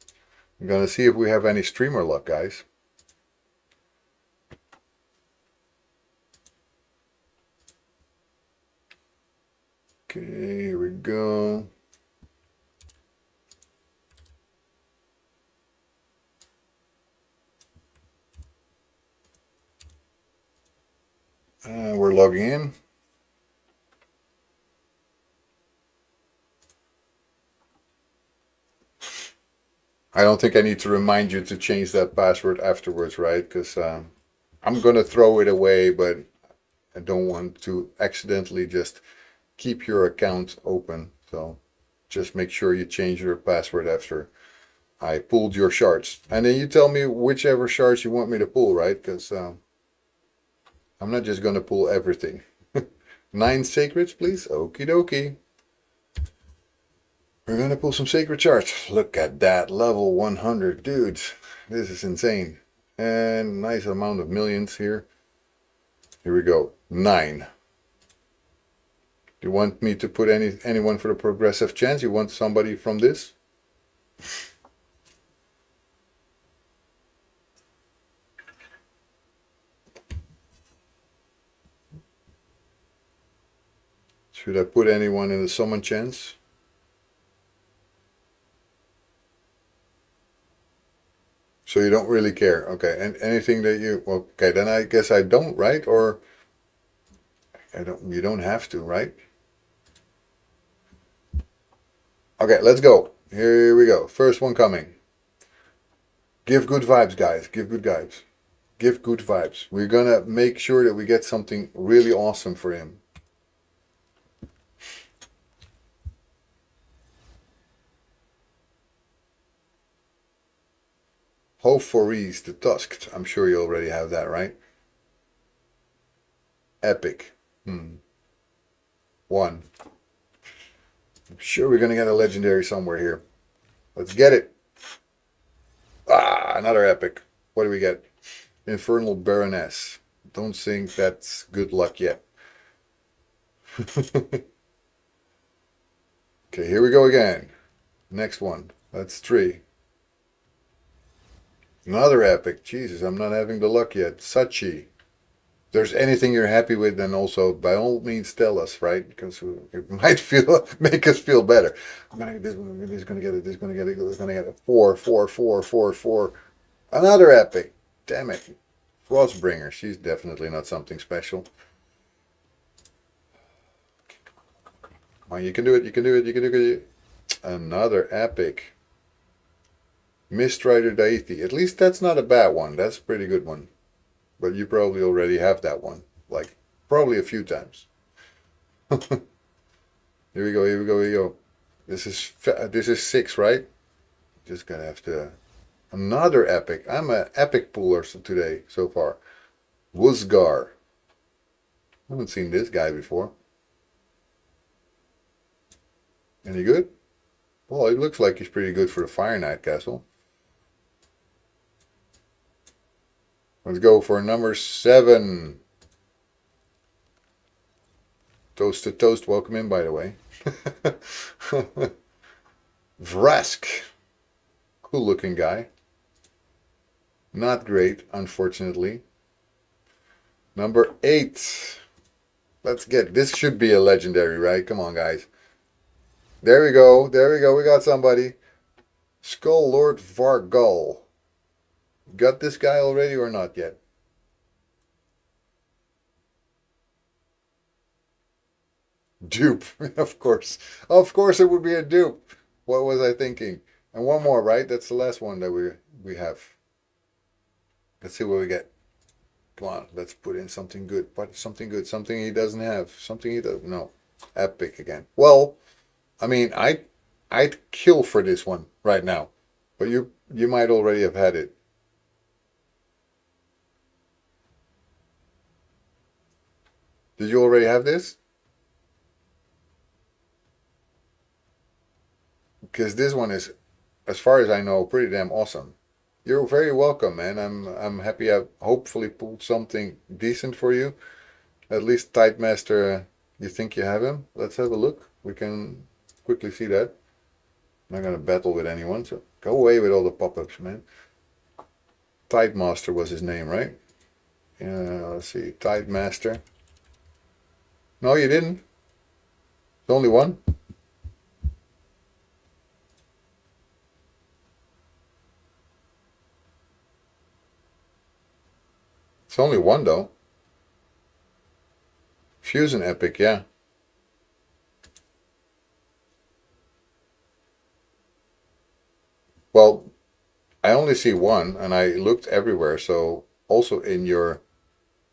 I'm gonna see if we have any streamer luck, guys. Okay, here we go. We're logging in. I don't think I need to remind you to change that password afterwards, right? Because I'm going to throw it away, but I don't want to accidentally just keep your account open. So just make sure you change your password after I pulled your shards. And then you tell me whichever shards you want me to pull, right? Because I'm not just going to pull everything. 9 sacreds, please. Okie dokie. We're going to pull some sacred shards. Look at that. Level 100. Dudes, this is insane. And nice amount of millions here. Here we go. 9. Do you want me to put anyone for the progressive chance? You want somebody from this? Should I put anyone in the summon chance? So you don't really care. Okay, and anything that you... Okay, then I guess I don't, right? Or I don't. You don't have to, right? Okay, let's go. Here we go. First one coming. Give good vibes, guys. Give good vibes. Give good vibes. We're gonna make sure that we get something really awesome for him. Hofories the Tusked. I'm sure you already have that, right? Epic. 1. I'm sure we're gonna get a legendary somewhere here. Let's get it. Ah, another epic. What do we get? Infernal Baroness. Don't think that's good luck yet. Okay, here we go again. Next one. That's 3. Another epic. Jesus, I'm not having the luck yet. Sachi. If there's anything you're happy with, then also by all means tell us, right? Because it might make us feel better. I'm gonna get this one. This is gonna get it. This is gonna get it. This is gonna get it. 4, 4, 4, 4, 4. Another epic. Damn it. Frostbringer. She's definitely not something special. Come on, you can do it. You can do it. You can do it. Another epic. Mistrider Daithi. At least that's not a bad one. That's a pretty good one. But you probably already have that one. Like, probably a few times. Here we go, here we go, here we go. This is 6, right? Just gonna have to... Another epic. I'm an epic puller today, so far. Wuzgar. I haven't seen this guy before. Any good? Well, it looks like he's pretty good for the Fire Knight Castle. Let's go for number 7. Toast to Toast. Welcome in, by the way. Vrask. Cool looking guy. Not great, unfortunately. Number 8. Let's get... This should be a legendary, right? Come on, guys. There we go. There we go. We got somebody. Skull Lord Vargal. Got this guy already or not yet? Dupe. Of course. Of course it would be a dupe. What was I thinking? And one more, right? That's the last one that we have. Let's see what we get. Come on, let's put in something good. But something good. Something he doesn't have. Something he doesn't. No. Epic again. Well, I mean, I'd kill for this one right now. But you might already have had it. Did you already have this? Because this one is, as far as I know, pretty damn awesome. You're very welcome, man. I'm happy I hopefully pulled something decent for you. At least Tidemaster, you think you have him? Let's have a look. We can quickly see that. I'm not gonna battle with anyone, so go away with all the pop-ups, man. Tide Master was his name, right? Yeah, let's see. Tide Master. No, you didn't. There's only one. It's only one though. Fusion Epic, yeah. Well, I only see one, and I looked everywhere. So also in your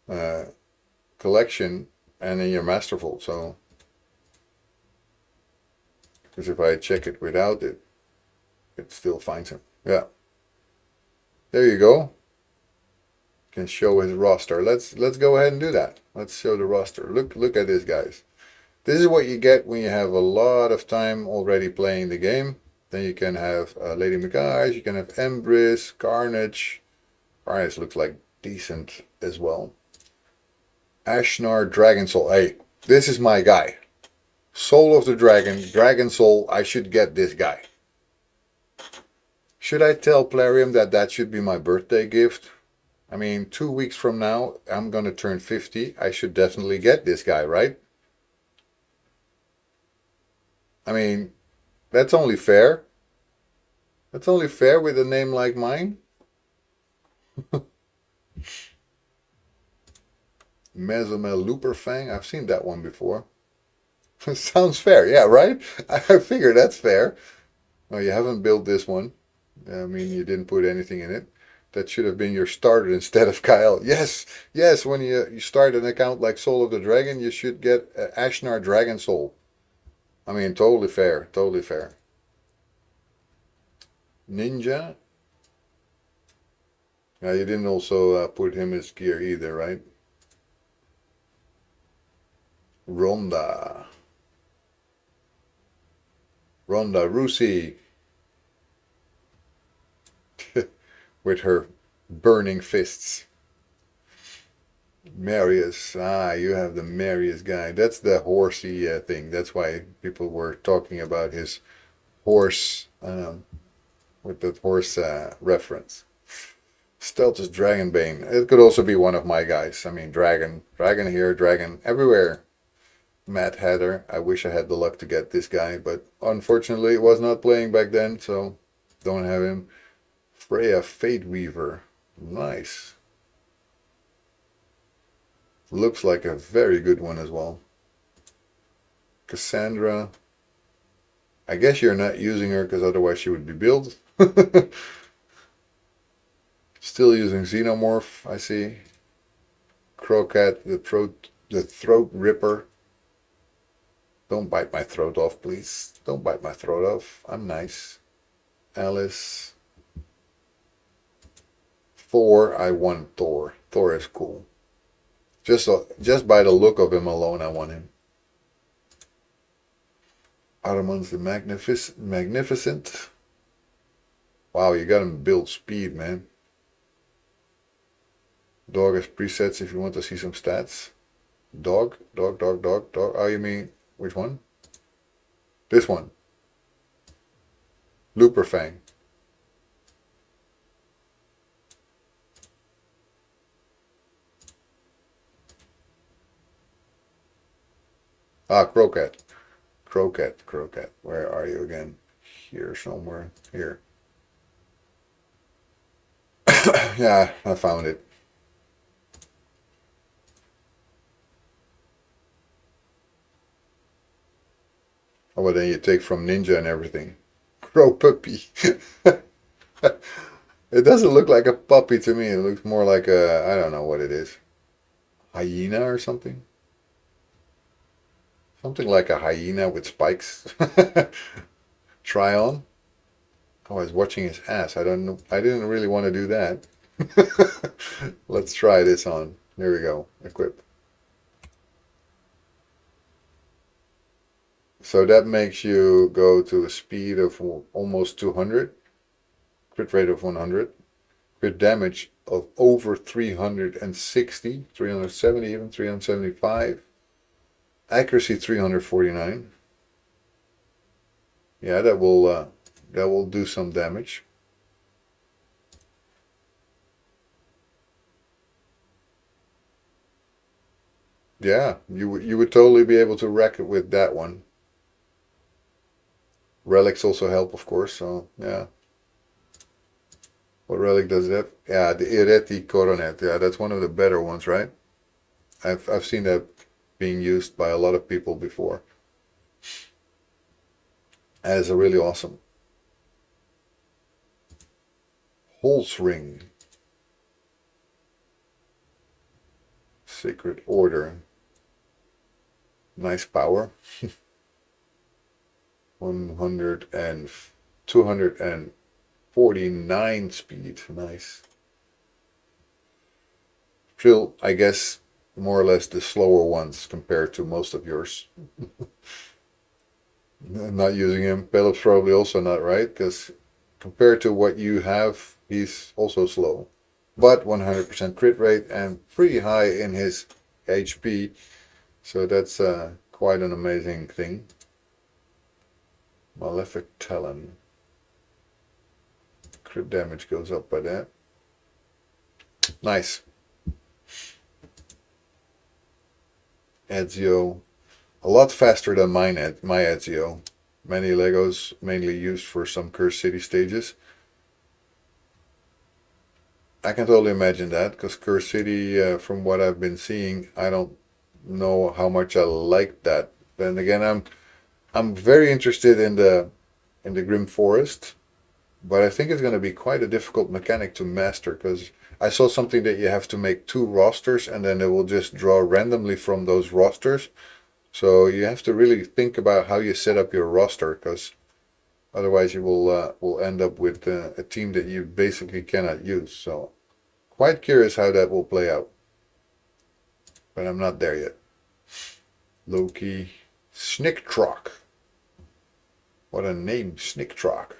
uh, collection and in your masterful. So because if I check it without it, it still finds him. Yeah, there you go. Can show his roster. Let's go ahead and do that. Let's show the roster. Look at this, guys. This is what you get when you have a lot of time already playing the game. Then you can have Lady McGuire, you can have Empress, Carnage. Carnage looks like decent as well. Ashnar, Dragon Soul. Hey, this is my guy. Soul of the Dragon, Dragon Soul. I should get this guy. Should I tell Plarium that that should be my birthday gift? I mean, 2 weeks from now, I'm going to turn 50. I should definitely get this guy, right? I mean, that's only fair. That's only fair with a name like mine. Mesomel Looperfang. I've seen that one before. Sounds fair. Yeah, right? I figure that's fair. Oh, you haven't built this one. I mean, you didn't put anything in it. That should have been your starter instead of Kyle. Yes, yes. When you start an account like Soul of the Dragon, you should get Ashnar Dragon Soul. I mean, totally fair. Totally fair. Ninja. Now, you didn't also put him as gear either, right? Ronda. Ronda Rousey. With her burning fists. Marius. Ah, you have the Marius guy. That's the horsey thing. That's why people were talking about his horse, with the horse reference. Steltus Dragonbane. It could also be one of my guys. I mean, dragon here, dragon everywhere. Mad Hatter. I wish I had the luck to get this guy, but unfortunately it was not playing back then, so don't have him. Freya Fate Weaver. Nice. Looks like a very good one as well. Cassandra. I guess you're not using her because otherwise she would be built. Still using Xenomorph, I see. Crocat, the throat ripper. Don't bite my throat off, please. Don't bite my throat off. I'm nice. Alice. Thor, I want Thor. Thor is cool. Just by the look of him alone, I want him. Ottoman's the Magnificent. Wow, you got him build speed, man. Dog has presets if you want to see some stats. Dog. Oh, you mean, which one? This one. Looperfang. Ah, Crocat. Crocat. Where are you again? Here somewhere. Here. Yeah, I found it. Oh, well, then you take from Ninja and everything. Crow puppy. It doesn't look like a puppy to me. It looks more like a, I don't know what it is. Hyena or something? Something like a hyena with spikes. Try on. Oh, I was watching his ass. I don't know. I didn't really want to do that. Let's try this on. There we go. Equip. So that makes you go to a speed of almost 200. Crit rate of 100. Crit damage of over 360. 370 even. 375. Accuracy 349. Yeah, that will that will do some damage. Yeah, you would totally be able to wreck it with that one. Relics also help, of course. So yeah, what relic does that? Yeah, the Ireti Coronet. Yeah, that's one of the better ones, right? I've seen that being used by a lot of people before. That is a really awesome. Holz Ring. Sacred Order. Nice power. 100 and 249 speed. Nice. Still, I guess, more or less the slower ones compared to most of yours. Not using him. Philip's probably also not, right? Because compared to what you have, he's also slow. But 100% crit rate and pretty high in his HP. So that's quite an amazing thing. Malefic Talon. Crit damage goes up by that. Nice. Ezio. A lot faster than my Ezio. Many Legos, mainly used for some Cursed City stages. I can totally imagine that, because Cursed City, from what I've been seeing, I don't know how much I like that. Then again, I'm very interested in the Grim Forest, but I think it's going to be quite a difficult mechanic to master, because I saw something that you have to make 2 rosters and then it will just draw randomly from those rosters. So you have to really think about how you set up your roster, because otherwise you will end up with a team that you basically cannot use. So quite curious how that will play out, but I'm not there yet. Loki, Snicktrock. What a name, Snicktrock.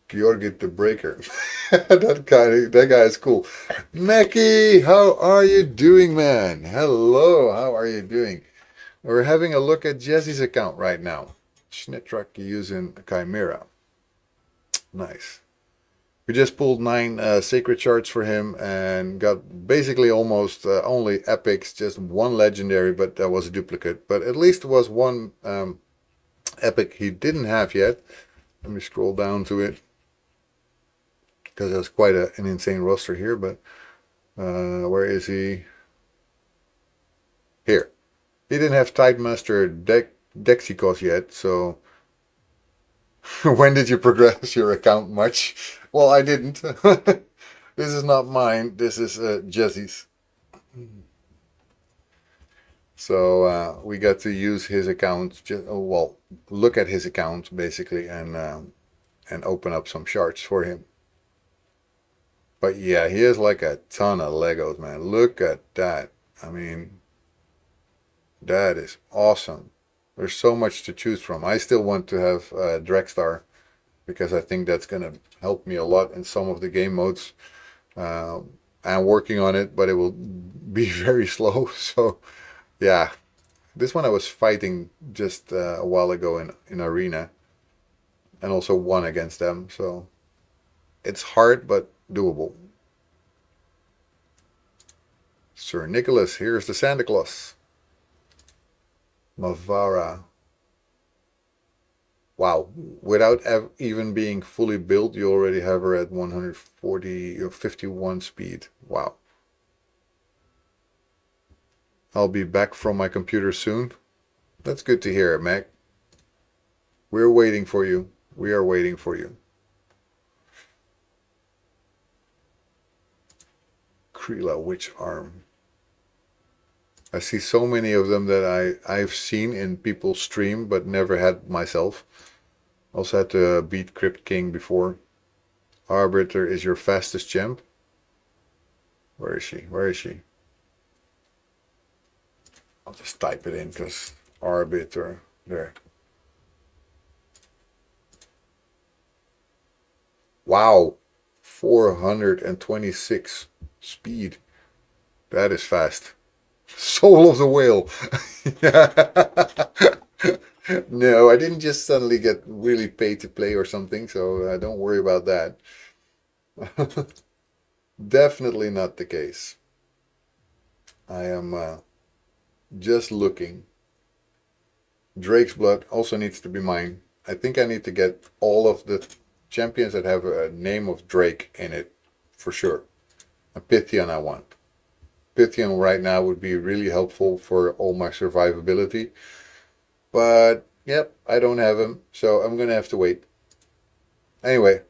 Georgit the Breaker. that guy is cool. Mackie, how are you doing, man? Hello, how are you doing? We're having a look at Jesse's account right now. Snicktrock using Chimera. Nice. We just pulled 9 sacred shards for him and got basically almost only epics, just 1 legendary, but that was a duplicate. But at least there was 1 epic he didn't have yet. Let me scroll down to it, because that's quite an insane roster here. But where is he? Here. He didn't have Tidemaster Dexicos yet, so when did you progress your account much? Well, I didn't. This is not mine. This is Jesse's. So we got to use his account. Well, look at his account basically, and open up some shards for him. But yeah, he has like a ton of Legos, man. Look at that. I mean, that is awesome. There's so much to choose from. I still want to have Drexstar, because I think that's going to help me a lot in some of the game modes. I'm working on it, but it will be very slow. So yeah, this one I was fighting just a while ago in Arena, and also won against them. So it's hard, but doable. Sir Nicholas, here's the Santa Claus. Mavara. Wow, without even being fully built, you already have her at 140 or 51 speed. Wow. I'll be back from my computer soon. That's good to hear, Mac. We're waiting for you. We are waiting for you. Krila Witch Arm. I see so many of them that I've seen in people's stream, but never had myself. Also had to beat Crypt King before. Arbiter is your fastest champ. Where is she? Where is she? I'll just type it in, because Arbiter, there. Wow, 426 speed. That is fast. Soul of the Whale. No, I didn't just suddenly get really paid to play or something, so don't worry about that. Definitely not the case. I am just looking. Drake's Blood also needs to be mine. I think I need to get all of the champions that have a name of Drake in it, for sure. A Pythian I want. Pythian right now would be really helpful for all my survivability. But, yep, I don't have him, so I'm going to have to wait. Anyway,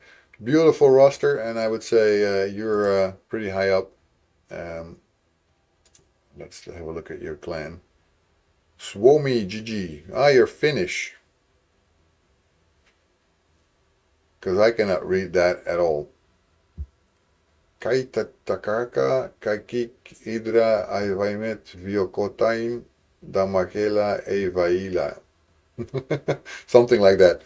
beautiful roster, and I would say you're pretty high up. Um, let's have a look at your clan. Swomi GG. Ah, you're Finnish. Because I cannot read that at all. Kaitatakaka, kakik idra aivaimet viokotain damakela eivaila. Something like that.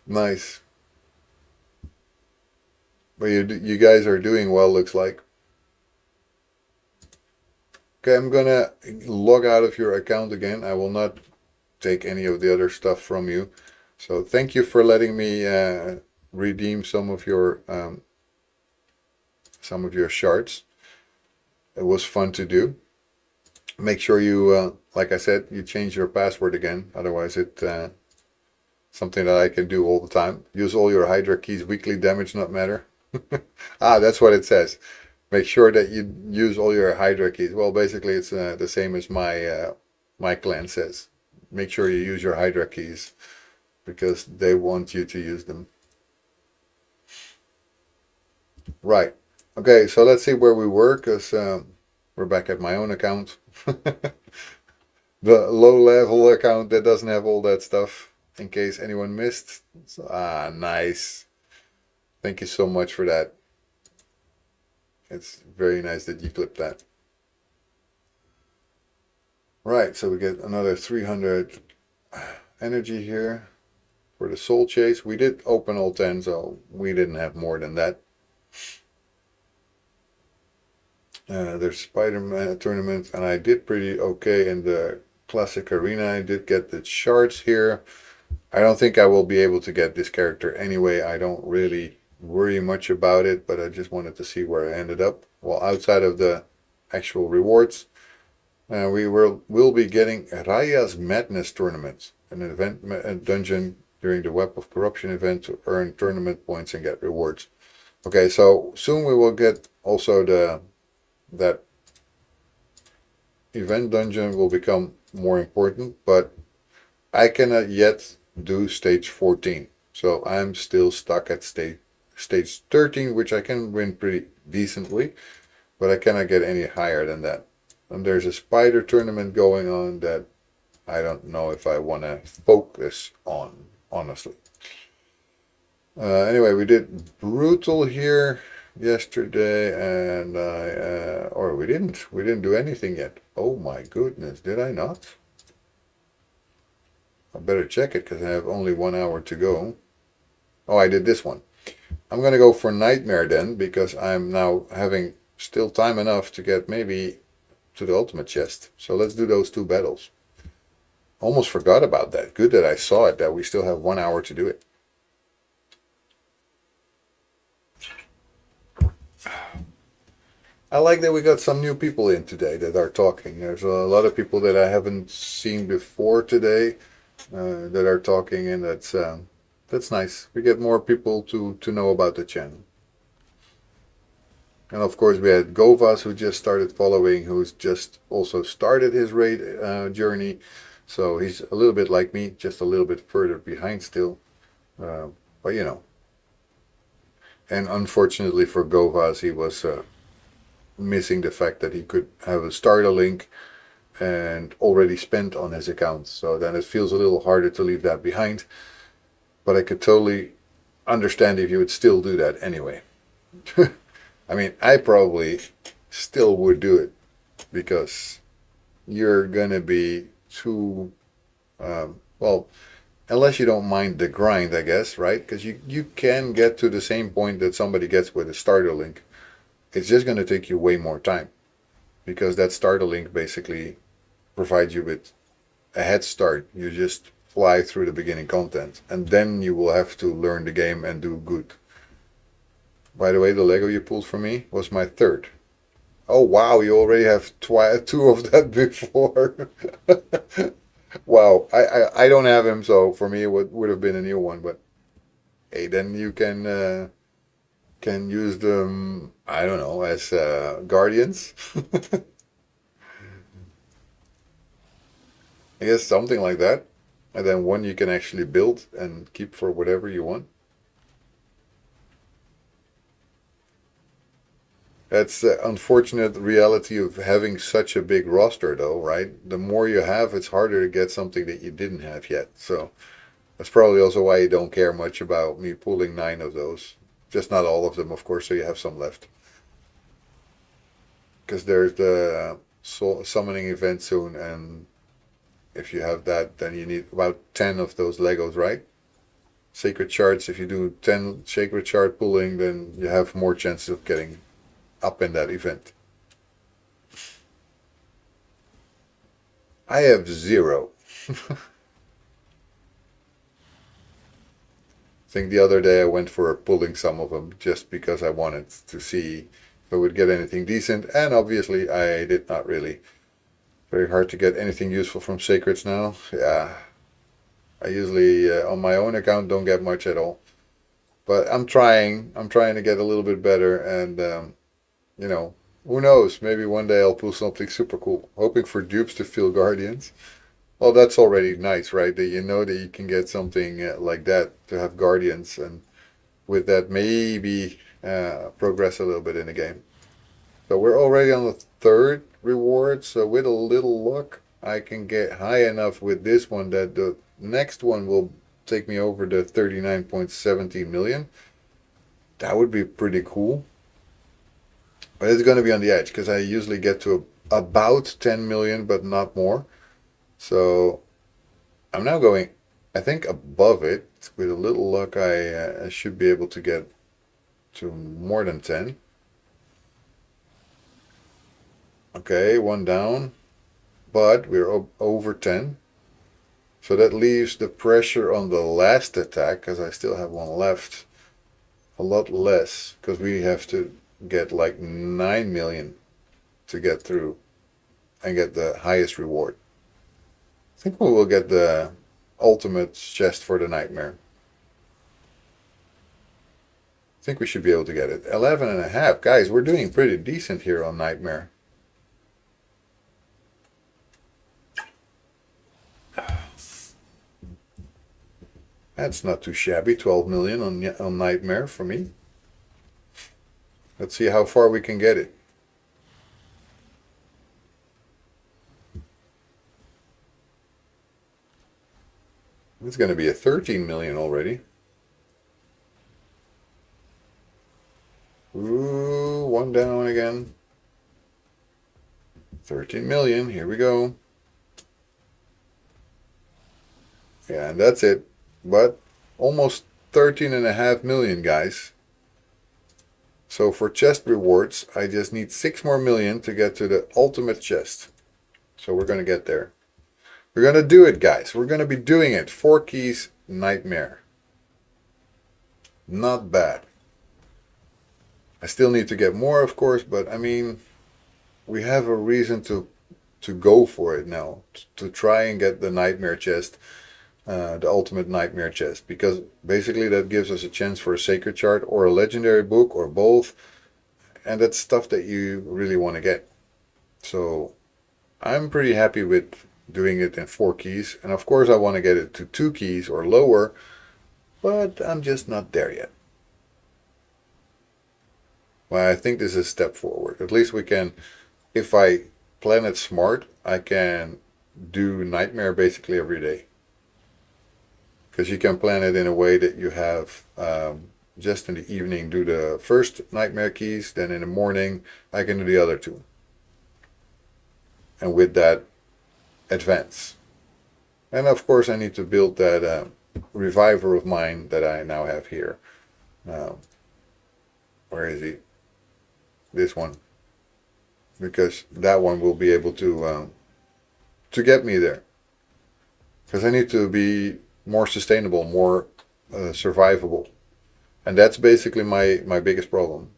Nice. But you guys are doing well, looks like. Okay, I'm gonna log out of your account again. I will not take any of the other stuff from you. So thank you for letting me redeem some of your shards. It was fun to do. Make sure you, like I said, you change your password again. Otherwise, it's something that I can do all the time. Use all your Hydra keys. Weekly damage not matter. Ah, that's what it says. Make sure that you use all your Hydra keys. Well, basically, it's the same as my clan says. Make sure you use your Hydra keys because they want you to use them. Right. Okay, so let's see where we were because we're back at my own account. The low-level account that doesn't have all that stuff in case anyone missed. So, nice. Thank you so much for that. It's very nice that you clipped that. Right, so we get another 300 energy here for the soul chase. We did open all 10, so we didn't have more than that. There's Spider-Man tournament, and I did pretty okay in the classic arena. I did get the shards here. I don't think I will be able to get this character anyway. I don't really worry much about it, but I just wanted to see where I ended up. Well, outside of the actual rewards, we will be getting Raya's Madness tournament, an event a dungeon during the Web of Corruption event to earn tournament points and get rewards. Okay, so soon we will get also that event dungeon will become more important, but I cannot yet do stage 14. So I'm still stuck at stage 13, which I can win pretty decently, but I cannot get any higher than that. And there's a spider tournament going on that I don't know if I want to focus on, honestly. Anyway, we did brutal here yesterday, and or we didn't do anything yet. Oh my goodness, did I not? I better check it because I have only 1 hour to go. Oh, I did this one. I'm gonna go for Nightmare then, because I'm now having still time enough to get maybe to the ultimate chest. So let's do those 2 battles. Almost forgot about that. Good that I saw it, that we still have 1 hour to do it. I like that we got some new people in today that are talking. There's a lot of people that I haven't seen before today that are talking, and that's nice. We get more people to know about the channel. And of course we had Govas, who just started following, who's just also started his raid journey. So he's a little bit like me, just a little bit further behind still. But you know. And unfortunately for Govas, he was missing the fact that he could have a starter link and already spent on his account. So then it feels a little harder to leave that behind. But I could totally understand if you would still do that anyway. I mean, I probably still would do it because you're gonna be too, well, unless you don't mind the grind, I guess, right? Because you can get to the same point that somebody gets with a starter link. It's just going to take you way more time because that starter link basically provides you with a head start. You just fly through the beginning content, and then you will have to learn the game and do good. By the way, the Lego you pulled for me was my third. Oh wow, you already have two of that before. Wow, I don't have him, so for me it would have been a new one. But hey, then you can use them. I don't know, as guardians. I guess something like that. And then one you can actually build and keep for whatever you want. That's the unfortunate reality of having such a big roster, though, right? The more you have, it's harder to get something that you didn't have yet. So that's probably also why you don't care much about me pulling 9 of those. Just not all of them, of course, so you have some left. Because there's the summoning event soon, and if you have that, then you need about 10 of those Legos, right? Sacred shards, if you do 10 sacred shard pulling, then you have more chances of getting up in that event. I have 0. I think the other day I went for pulling some of them just because I wanted to see if I would get anything decent, and obviously I did not really. Very hard to get anything useful from sacreds now. Yeah, I usually on my own account don't get much at all, but I'm trying. I'm trying to get a little bit better, and you know, who knows? Maybe one day I'll pull something super cool. Hoping for dupes to fill guardians. Well, that's already nice, right? That you know that you can get something like that to have guardians, and with that maybe progress a little bit in the game. So we're already on the third reward. So with a little luck, I can get high enough with this one that the next one will take me over the 39.17 million. That would be pretty cool. But it's going to be on the edge because I usually get to about 10 million, but not more. So I'm now going, I think, above it. With a little luck, I should be able to get to more than 10. Okay, one down, but we're over 10. So that leaves the pressure on the last attack, because I still have one left, a lot less, because we have to get like 9 million to get through and get the highest reward. I think we will get the ultimate chest for the nightmare. I think we should be able to get it. 11.5. Guys, we're doing pretty decent here on nightmare. That's not too shabby. 12 million on nightmare for me. Let's see how far we can get it. It's going to be a 13 million already. Ooh, one down again. 13 million. Here we go. Yeah, and that's it. But almost 13.5 million, guys. So for chest rewards, I just need 6 more million to get to the ultimate chest. So we're going to get there. We're going to do it, guys. We're going to be doing it. 4 keys, nightmare. Not bad. I still need to get more, of course, but I mean, we have a reason to go for it now. To try and get the nightmare chest. The ultimate nightmare chest, because basically that gives us a chance for a sacred chart or a legendary book or both, and that's stuff that you really want to get. So I'm pretty happy with doing it in 4 keys, and of course I want to get it to 2 keys or lower, but I'm just not there yet. Well, I think this is a step forward. At least we can, if I plan it smart, I can do nightmare basically every day. Because you can plan it in a way that you have just in the evening do the first nightmare keys, then in the morning I can do the other 2. And with that, advance. And of course I need to build that reviver of mine that I now have here. Where is he? This one. Because that one will be able to get me there. because I need to be more sustainable, more survivable. And that's basically my biggest problem.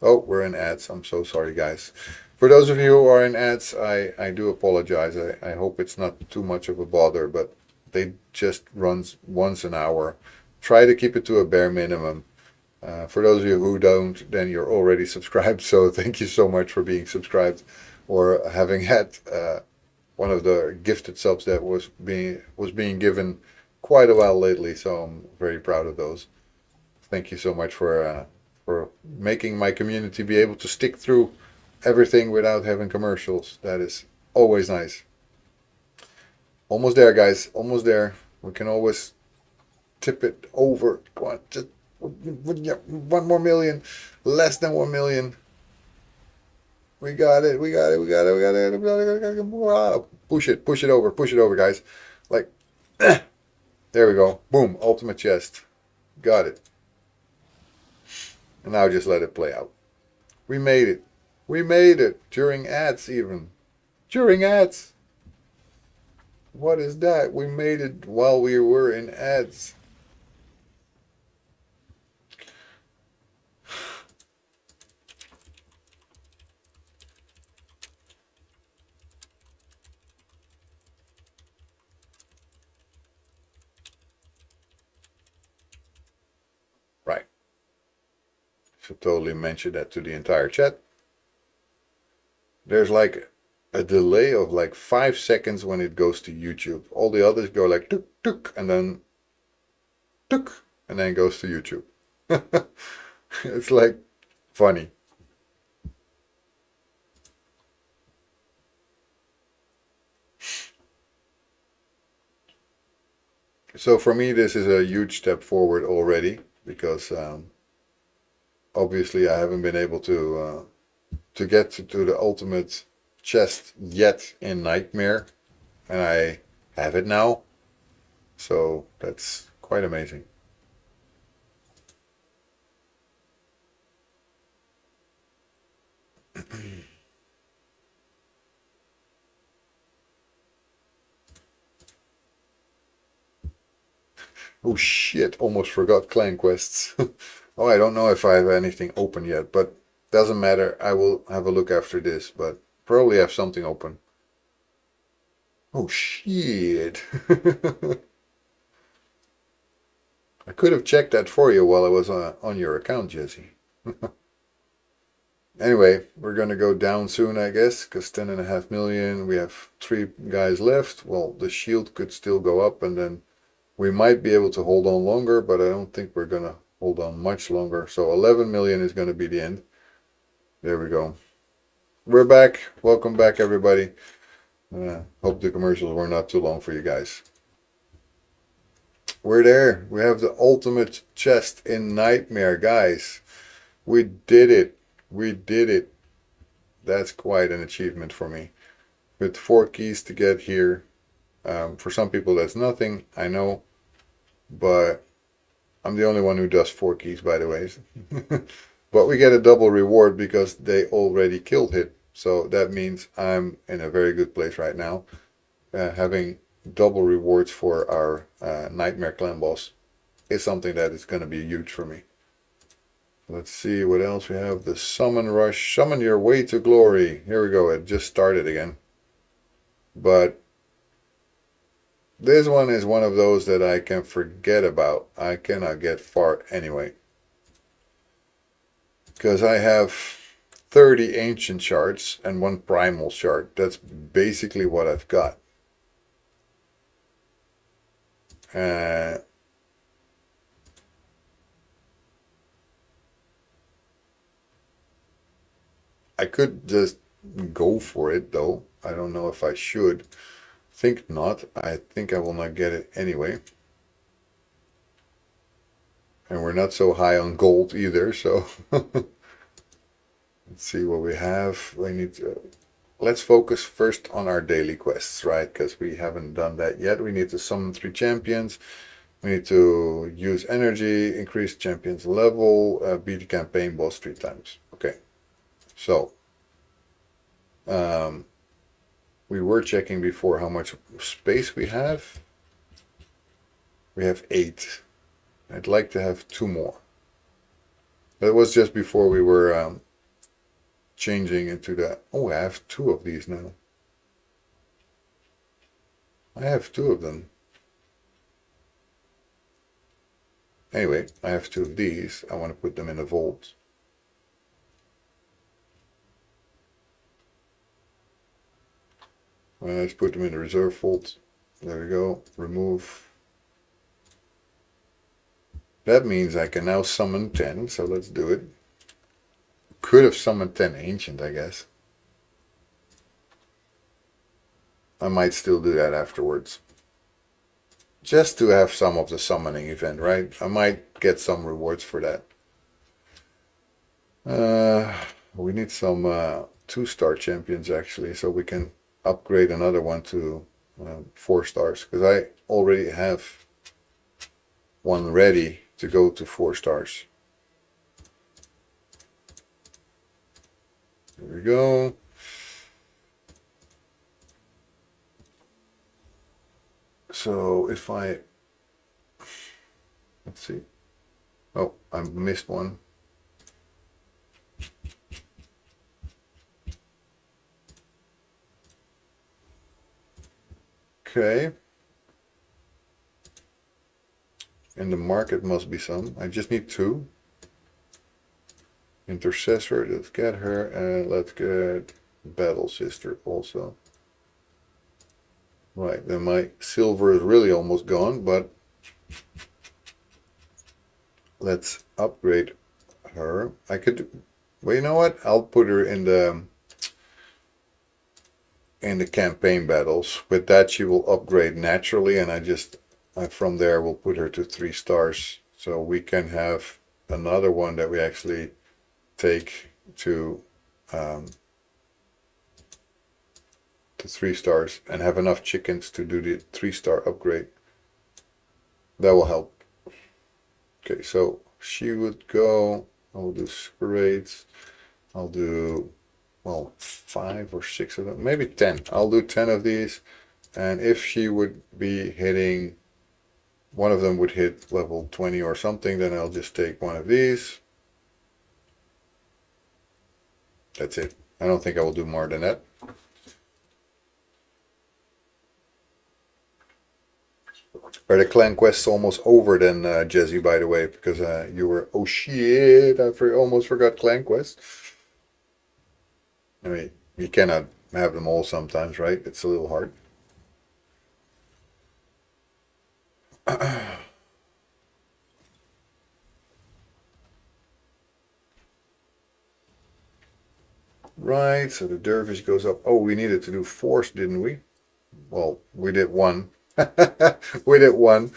Oh, we're in ads. I'm so sorry, guys. For those of you who are in ads, I do apologize. I hope it's not too much of a bother, but they just runs once an hour. Try to keep it to a bare minimum. For those of you who don't, then you're already subscribed. So thank you so much for being subscribed or having had one of the gifted subs that was being given quite a while lately. So I'm very proud of those. Thank you so much for making my community be able to stick through everything without having commercials. That is always nice. Almost there, guys. Almost there. We can always tip it over. Come on, just 1 more million. Less than 1 million. We got it. We got it. We got it. We got it. We got it. We got it. Wow. Push it. Push it over. Push it over, guys. Like, there we go. Boom. Ultimate chest. Got it. And now just let it play out. We made it. We made it. During ads, even. During ads. What is that? We made it while we were in ads. Right. Should totally mention that to the entire chat. There's like a delay of like 5 seconds when it goes to YouTube. All the others go like tuk tuk and then tuk and then goes to YouTube. It's like funny. So for me, this is a huge step forward already because obviously I haven't been able to get to the ultimate chest yet in Nightmare, and I have it now. So that's quite amazing. Oh shit, almost forgot clan quests. Oh, I don't know if I have anything open yet, but doesn't matter. I will have a look after this, but probably have something open. Oh shit. I could have checked that for you while I was on your account, Jesse. Anyway, we're gonna go down soon, I guess, because 10.5 million. We have 3 guys left. Well, the shield could still go up, and then we might be able to hold on longer, but I don't think we're gonna hold on much longer. So 11 million is gonna be the end. There we go. We're back. Welcome back, everybody. Hope the commercials were not too long for you guys. We're there. We have the ultimate chest in Nightmare, guys. We did it. We did it. That's quite an achievement for me. With 4 keys to get here. For some people that's nothing, I know. But I'm the only one who does 4 keys, by the way. But we get a double reward because they already killed it. So that means I'm in a very good place right now. Having double rewards for our Nightmare Clan boss is something that is going to be huge for me. Let's see what else we have. The Summon Rush. Summon your way to glory. Here we go. It just started again. But this one is one of those that I can forget about. I cannot get far anyway. Because I have 30 ancient shards and 1 primal shard. That's basically what I've got. I could just go for it though. I don't know if I should. Think not. I think I will not get it anyway. And we're not so high on gold either, so let's see what we have. Let's focus first on our daily quests, right? Because we haven't done that yet. We need to summon 3 champions. We need to use energy, increase champion's level, beat the campaign boss 3 times. Okay. So, we were checking before how much space we have. We have 8. I'd like to have 2 more. That was just before we were changing into that. Oh, I have 2 of these now. I have 2 of them. Anyway, I have 2 of these. I want to put them in a vault. Well, let's put them in the reserve vault. There we go. Remove. That means I can now summon 10, so let's do it. Could have summoned 10 ancient, I guess. I might still do that afterwards. Just to have some of the summoning event, right? I might get some rewards for that. We need some 2-star champions actually, so we can upgrade another one to 4 stars. Because I already have one ready to go to 4 stars. There we go. So if I, let's see. Oh, I missed one. Okay. In the market must be some. I just need 2. Intercessor, let's get her, and let's get Battle Sister also. Right, then my silver is really almost gone, but let's upgrade her. I could, well, you know what? I'll put her in the campaign battles. With that, she will upgrade naturally, and from there we'll put her to 3 stars, so we can have another one that we actually take to 3 stars and have enough chickens to do the 3-star upgrade. That will help. Okay, so she would go. I'll do super raids. I'll do, well, 5 or 6 of them, maybe 10. I'll do 10 of these, and if she would be hitting, one of them would hit level 20 or something, then I'll just take one of these. That's it. I don't think I will do more than that. Are the clan quests almost over then, Jesse, by the way? Because you were, oh shit, I almost forgot clan quests. I mean, you cannot have them all sometimes, right? It's a little hard. Right, so the dervish goes up. Oh, we needed to do force, didn't we? Well, we did 1. We did 1.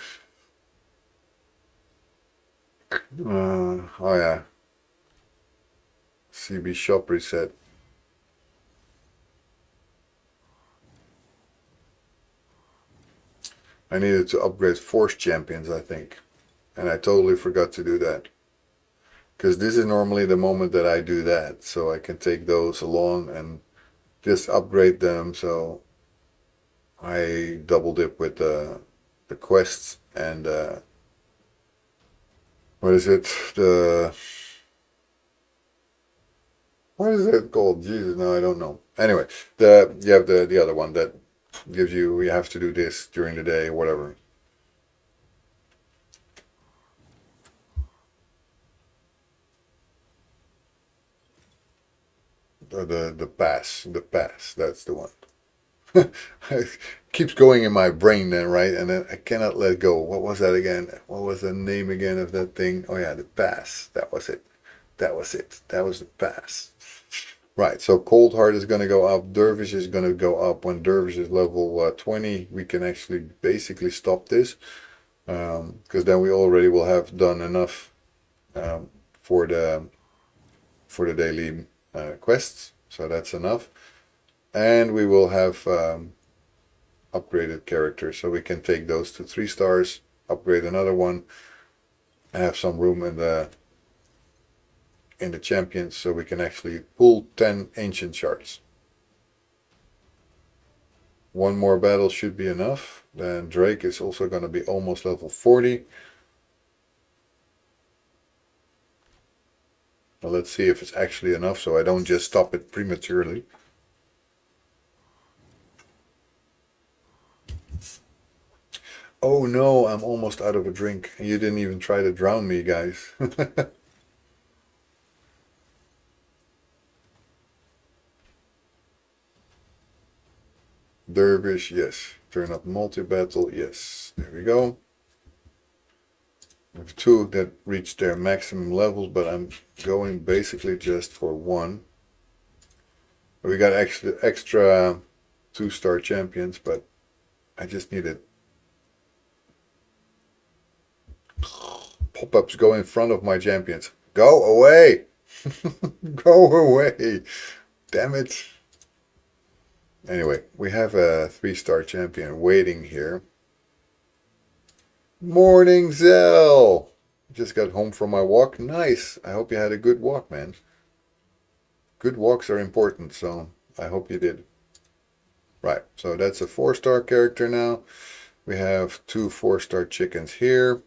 Oh yeah. CB shop reset. I needed to upgrade force champions, I think. And I totally forgot to do that. Because this is normally the moment that I do that. So I can take those along and just upgrade them. So I double dip with the quests and what is it? What is it called? Jesus, no, I don't know. Anyway, you have the other one that gives you have to do this during the day, whatever. The pass, that's the one. It keeps going in my brain then, right? And then I cannot let go. What was that again? What was the name again of that thing? Oh yeah, the pass. That was it. That was it. That was the pass. Right, so Cold Heart is going to go up. Dervish is going to go up. When Dervish is level 20, we can actually basically stop this. Because then we already will have done enough for the daily quests. So that's enough. And we will have upgraded characters. So we can take those to 3 stars, upgrade another one, have some room in the champions, so we can actually pull 10 ancient shards. One more battle should be enough. Then Drake is also going to be almost level 40. Well, let's see if it's actually enough so I don't just stop it prematurely. Oh no, I'm almost out of a drink. You didn't even try to drown me, guys. Dervish, yes. Turn up multi-battle, yes. There we go. We have two that reach their maximum levels, but I'm going basically just for one. We got extra 2-star champions, but I just needed pop-ups go in front of my champions. Go away! Go away! Damn it! Anyway, we have a 3-star champion waiting here. Morning, Zell! Just got home from my walk. Nice. I hope you had a good walk, man. Good walks are important, so I hope you did. Right, so that's a 4-star character now. We have 2 4-star chickens here.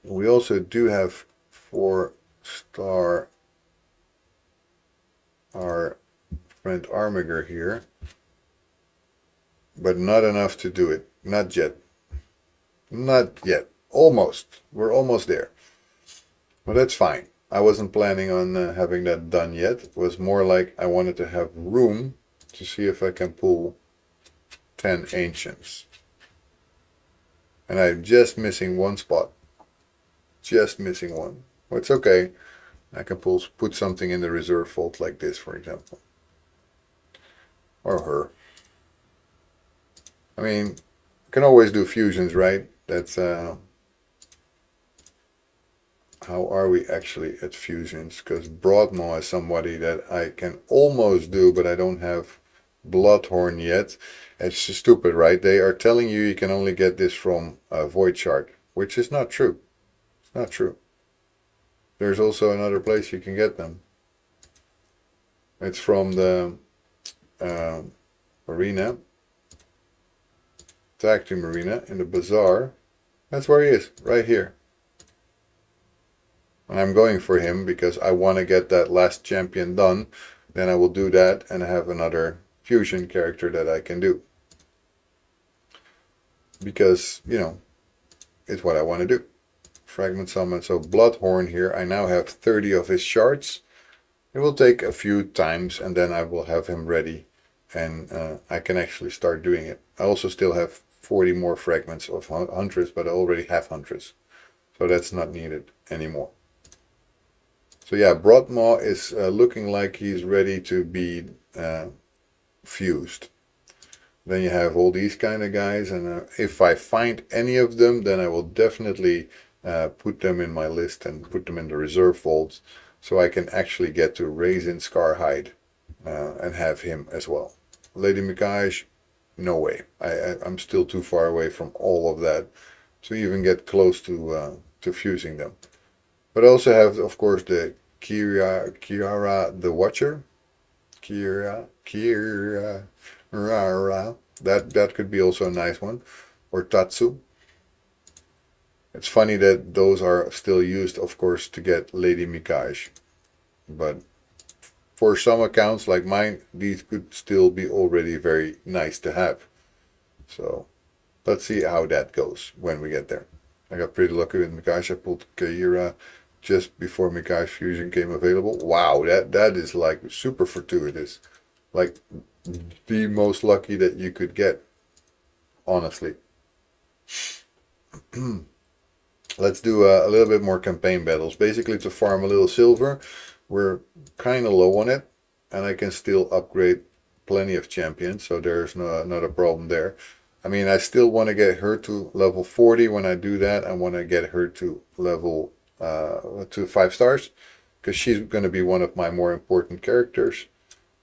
We also do have 4-star our friend Armiger here. But not enough to do it. Not yet. Not yet. Almost. We're almost there. Well, that's fine. I wasn't planning on having that done yet. It was more like I wanted to have room to see if I can pull 10 ancients. And I'm just missing one spot. Just missing one. Well, it's okay. I can put something in the reserve vault like this, for example. Or her. I mean, I can always do fusions, right? That's how are we actually at fusions? Because Broadmaw is somebody that I can almost do, but I don't have Bloodhorn yet. It's stupid, right? They are telling you you can only get this from a Void Shard, which is not true. It's not true. There's also another place you can get them. It's from the arena. Tag Team Arena in the Bazaar. That's where he is, right here. And I'm going for him because I want to get that last champion done. Then I will do that and have another fusion character that I can do. Because, you know, it's what I want to do. Fragment Summon. So Bloodhorn here. I now have 30 of his shards. It will take a few times and then I will have him ready. And I can actually start doing it. I also still have 40 more fragments of Huntress, but I already have Huntress. So that's not needed anymore. So yeah, Broadmaw is looking like he's ready to be fused. Then you have all these kind of guys, and if I find any of them, then I will definitely put them in my list and put them in the reserve vaults, so I can actually get to Raisin Scarhide and have him as well. Lady Mikage, no way. I'm still too far away from all of that to even get close to fusing them. But I also have, of course, the Kiara the Watcher. Kiara. That could be also a nice one. Or Tatsu. It's funny that those are still used, of course, to get Lady Mikage. But for some accounts like mine, these could still be already very nice to have. So let's see how that goes when we get there. I got pretty lucky with Mikage. I pulled Kaira just before Mikage Fusion came available. Wow, that is like super fortuitous. Like the most lucky that you could get, honestly. Let's do a little bit more campaign battles. Basically to farm a little silver. We're kind of low on it. And I can still upgrade plenty of champions. So there's not a problem there. I mean, I still want to get her to level 40. When I do that, I want to get her to level to 5 stars. Because she's going to be one of my more important characters.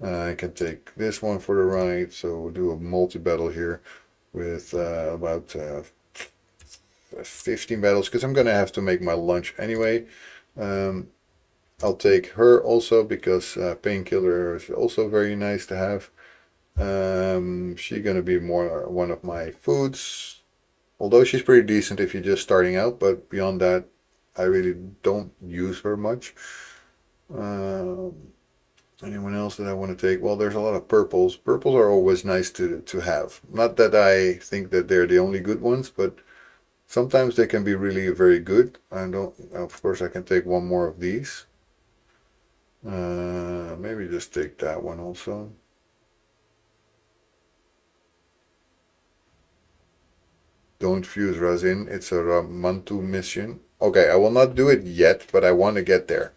I can take this one for the ride. So we'll do a multi-battle here with about 15 battles. Because I'm going to have to make my lunch anyway. I'll take her also because Painkiller is also very nice to have. She's gonna be more one of my foods. Although she's pretty decent if you're just starting out, but beyond that, I really don't use her much. Um, Anyone else that I want to take? Well, there's a lot of purples. Purples are always nice to have. Not that I think that they're the only good ones, but sometimes they can be really very good. I don't. Of course, I can take one more of these. Maybe just take that one also. Don't fuse resin. It's a Mantu mission. Okay, I will not do it yet, but I want to get there.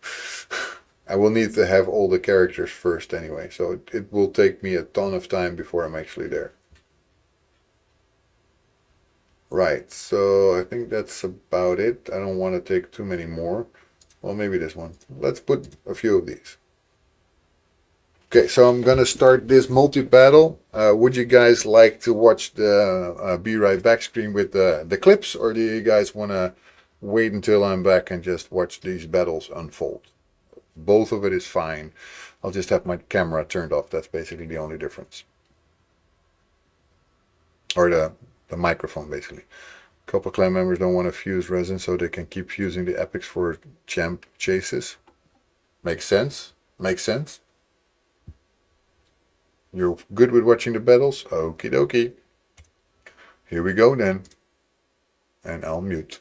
I will need to have all the characters first anyway, so it will take me a ton of time before I'm actually there. Right, so I think that's about it. I don't want to take too many more. Well, maybe this one. Let's put a few of these. Okay, so I'm gonna start this multi-battle. Would you guys like to watch the Be Right Back screen with the clips, or do you guys want to wait until I'm back and just watch these battles unfold? Both of it is fine. I'll just have my camera turned off. That's basically the only difference. Or the microphone, basically. A couple clan members don't want to fuse resin, so they can keep fusing the epics for champ chases. Makes sense. Makes sense. You're good with watching the battles? Okie dokie. Here we go then. And I'll mute.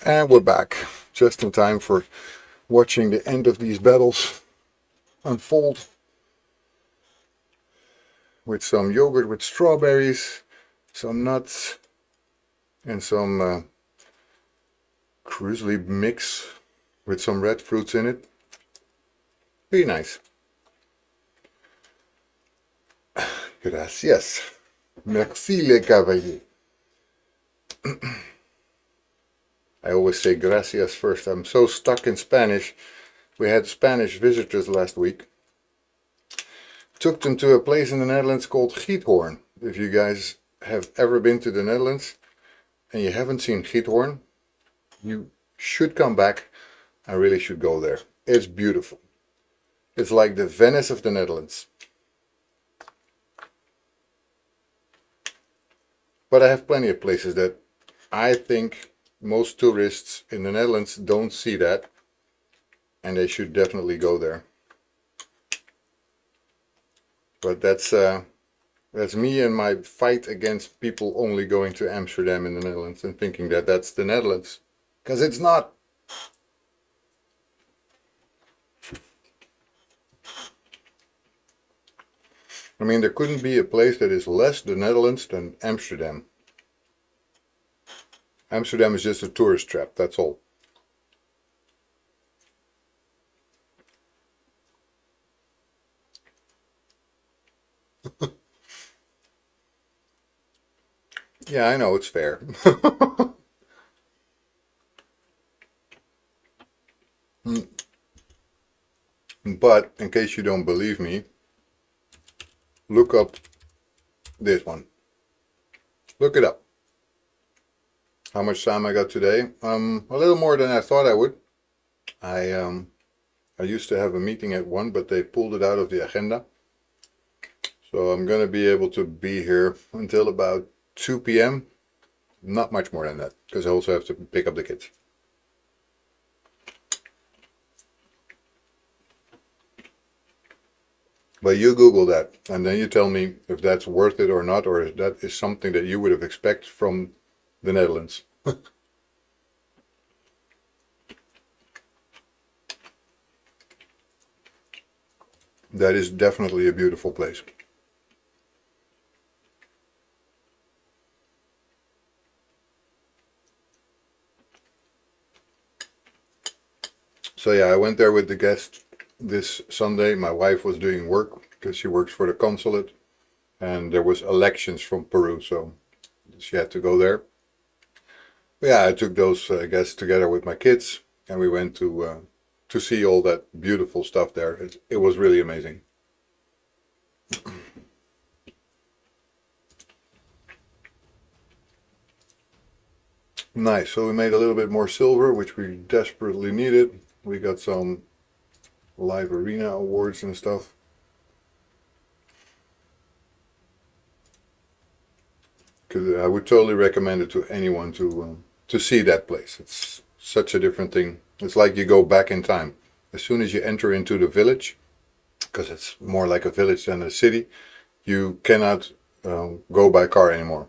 And we're back, just in time for watching the end of these battles unfold. With some yogurt with strawberries, some nuts, and some cruisely mix with some red fruits in it. Pretty nice. Gracias. Merci les cavaliers. I always say gracias first. I'm so stuck in Spanish. We had Spanish visitors last week. Took them to a place in the Netherlands called Giethoorn. If you guys have ever been to the Netherlands and you haven't seen Giethoorn, you should come back. I really should go there. It's beautiful. It's like the Venice of the Netherlands. But I have plenty of places that I think most tourists in the Netherlands don't see that, and they should definitely go there. But that's me and my fight against people only going to Amsterdam in the Netherlands and thinking that that's the Netherlands, because it's not. I mean, there couldn't be a place that is less the Netherlands than Amsterdam. Amsterdam is just a tourist trap, that's all. Yeah, I know, it's fair. But, in case you don't believe me, look up this one. Look it up. How much time I got today? A little more than I thought I would. I used to have a meeting at 1, but they pulled it out of the agenda. So I'm going to be able to be here until about 2 p.m. Not much more than that, because I also have to pick up the kids. But you Google that, and then you tell me if that's worth it or not, or if that is something that you would have expected from the Netherlands. That is definitely a beautiful place. So yeah, I went there with the guest this Sunday. My wife was doing work because she works for the consulate, and there was elections from Peru, so she had to go there. But yeah, I took those guests together with my kids, and we went to see all that beautiful stuff there. It was really amazing. Nice. So we made a little bit more silver, which we desperately needed. We got some live arena awards and stuff. I would totally recommend it to anyone to see that place. It's such a different thing. It's like you go back in time. As soon as you enter into the village, because it's more like a village than a city, you cannot go by car anymore.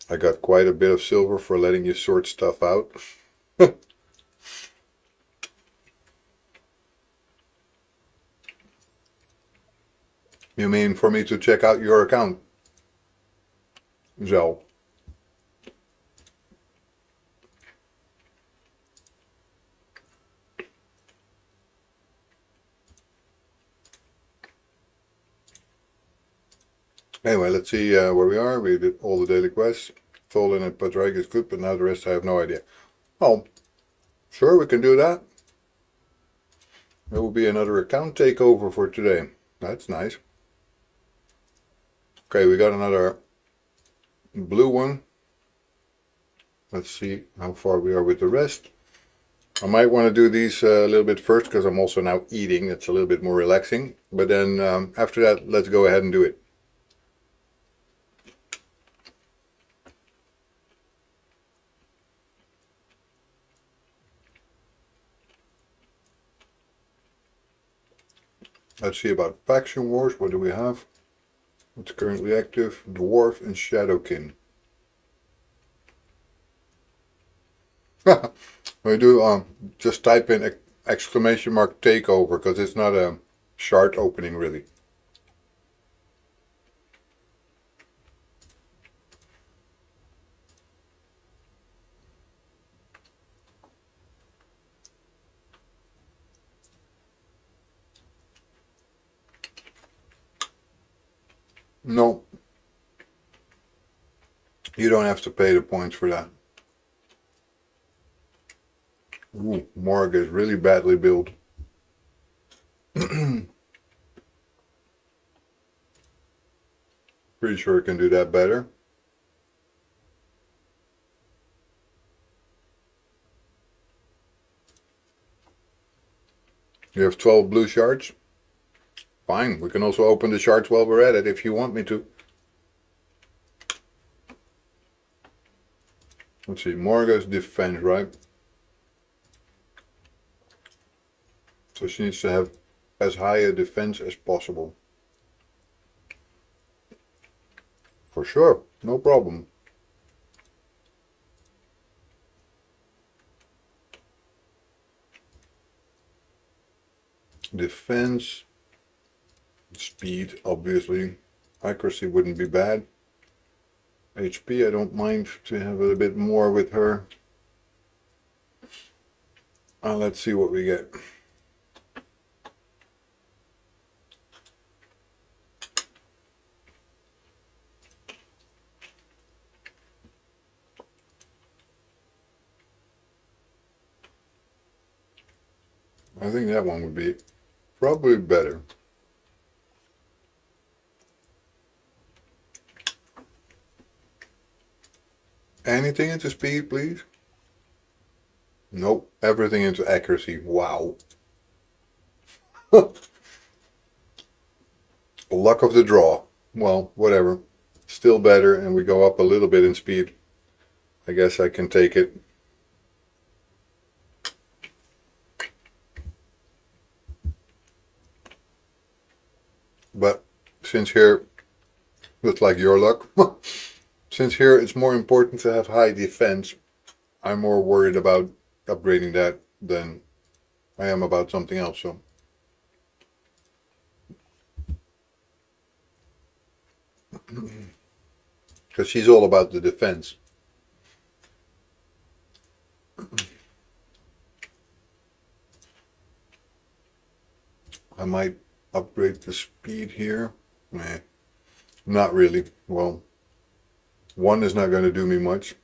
I got quite a bit of silver for letting you sort stuff out. You mean for me to check out your account? Zo. Anyway, let's see where we are. We did all the daily quests. Fallen and Padraig is good, but now the rest I have no idea. Oh, sure, we can do that. There will be another account takeover for today. That's nice. Okay, we got another blue one. Let's see how far we are with the rest. I might want to do these a little bit first because I'm also now eating. It's a little bit more relaxing. But then after that, let's go ahead and do it. Let's see about faction wars. What do we have? What's currently active? Dwarf and Shadowkin. We do just type in exclamation mark takeover because it's not a shard opening really. No, you don't have to pay the points for that. Ooh, Morg is really badly built. Pretty sure it can do that better. You have 12 blue shards. Fine, we can also open the shards while we're at it if you want me to. Let's see, Morga's defense, right? So she needs to have as high a defense as possible. For sure, no problem. Defense, speed, obviously. Accuracy wouldn't be bad. HP, I don't mind to have a bit more with her. Let's see what we get. I think that one would be probably better. Anything into speed, please? Nope, everything into accuracy. Wow. Luck of the draw. Well, whatever. Still better, and we go up a little bit in speed. I guess I can take it. But since here, looks like your luck. Since here it's more important to have high defense, I'm more worried about upgrading that than I am about something else. So because she's all about the defense. I might upgrade the speed here. Nah, not really. Well, one is not going to do me much.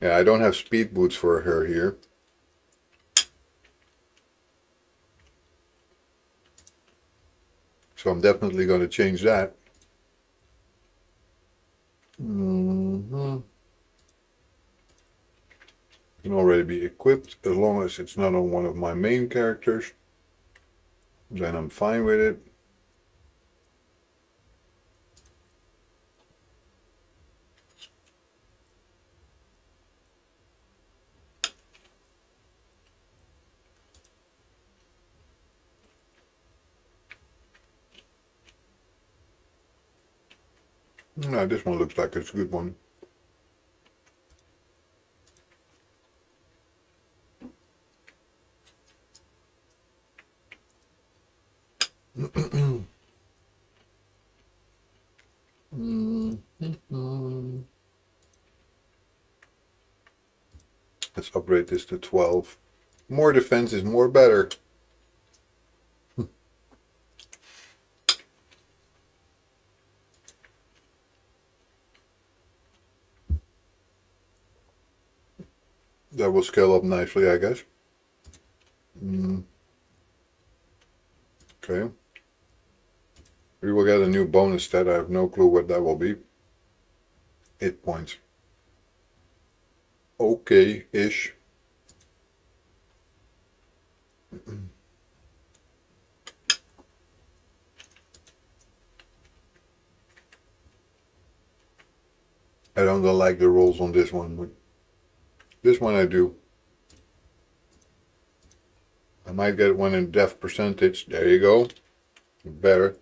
Yeah, I don't have speed boots for her here. So I'm definitely going to change that. Can already be equipped as long as it's not on one of my main characters. Then I'm fine with it. No, this one looks like it's a good one. Let's upgrade this to 12. More defense is more better. That will scale up nicely, I guess. Okay. We will get a new bonus stat. I have no clue what that will be. 8 points. Okay-ish. I don't like the rolls on this one, but this one I do. I might get one in def percentage. There you go. Better.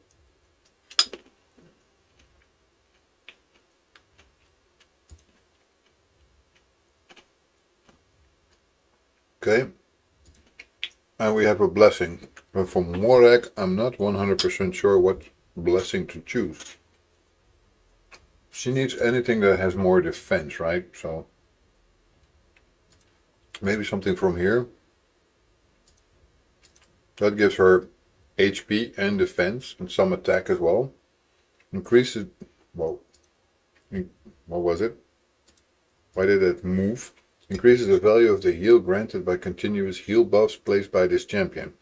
Okay. And we have a blessing. But for Morag, I'm not 100% sure what blessing to choose. She needs anything that has more defense, right? So maybe something from here. That gives her HP and defense and some attack as well. Increases, well, what was it? Why did it move? Increases the value of the heal granted by continuous heal buffs placed by this champion.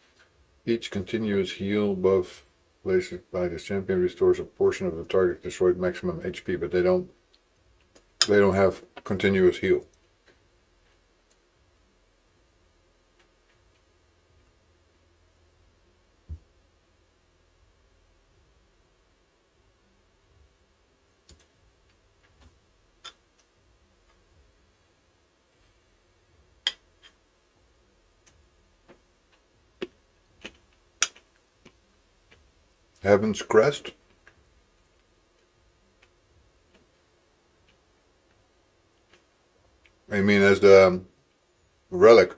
Each continuous heal buff placed by this champion restores a portion of the target destroyed maximum HP, but they don't have continuous heal. Heaven's Crest. I mean, as the relic?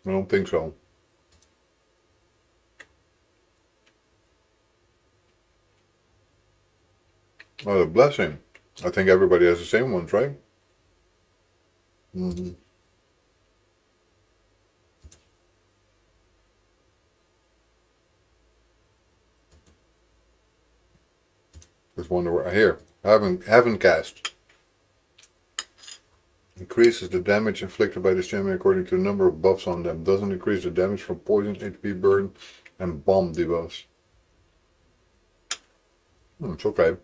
I don't think so. Oh, the blessing. I think everybody has the same ones, right? Mm-hmm. Just wonder where here. Haven't cast. Increases the damage inflicted by this champion according to the number of buffs on them. Doesn't increase the damage from poison, HP burn, and bomb debuffs. It's okay.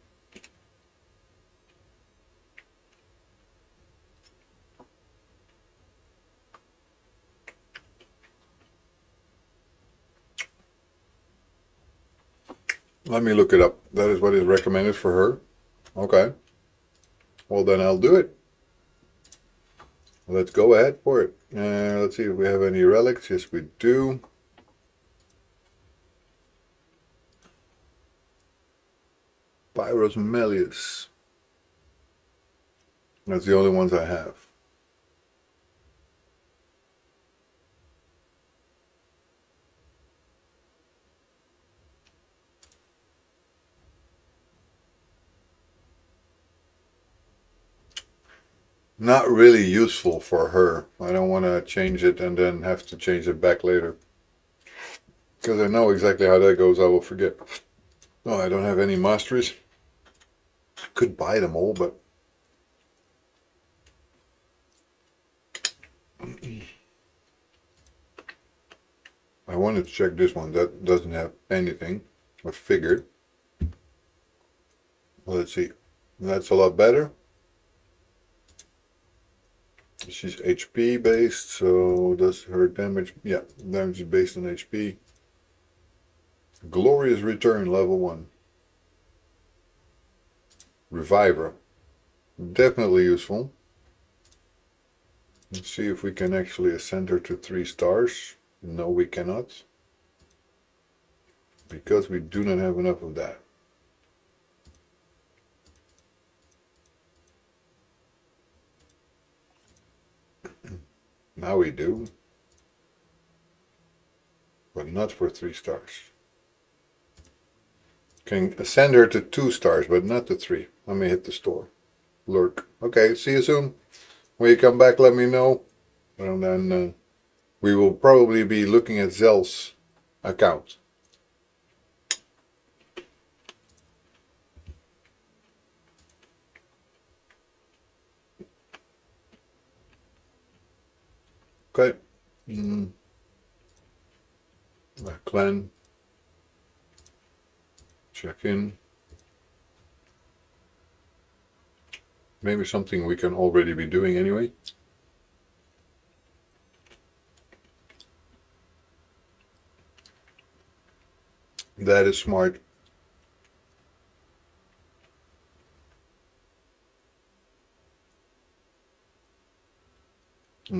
Let me look it up. That is what is recommended for her. Okay. Well, then I'll do it. Let's go ahead for it. Let's see if we have any relics. Yes, we do. Pyros Melius. That's the only ones I have. Not really useful for her. I don't want to change it and then have to change it back later. Because I know exactly how that goes, I will forget. Oh, I don't have any masteries. Could buy them all, but... I wanted to check this one. That doesn't have anything. I figured. Well, let's see. That's a lot better. She's HP based, so does her damage. Yeah, damage is based on HP. Glorious Return, level 1. Reviver. Definitely useful. Let's see if we can actually ascend her to 3 stars. No, we cannot. Because we do not have enough of that. Now we do. But not for 3 stars. Can ascend her to 2 stars, but not to 3. Let me hit the store. Lurk. Okay, see you soon. When you come back, let me know. And then we will probably be looking at Zell's account. Okay. Clan. Check in. Maybe something we can already be doing anyway. That is smart.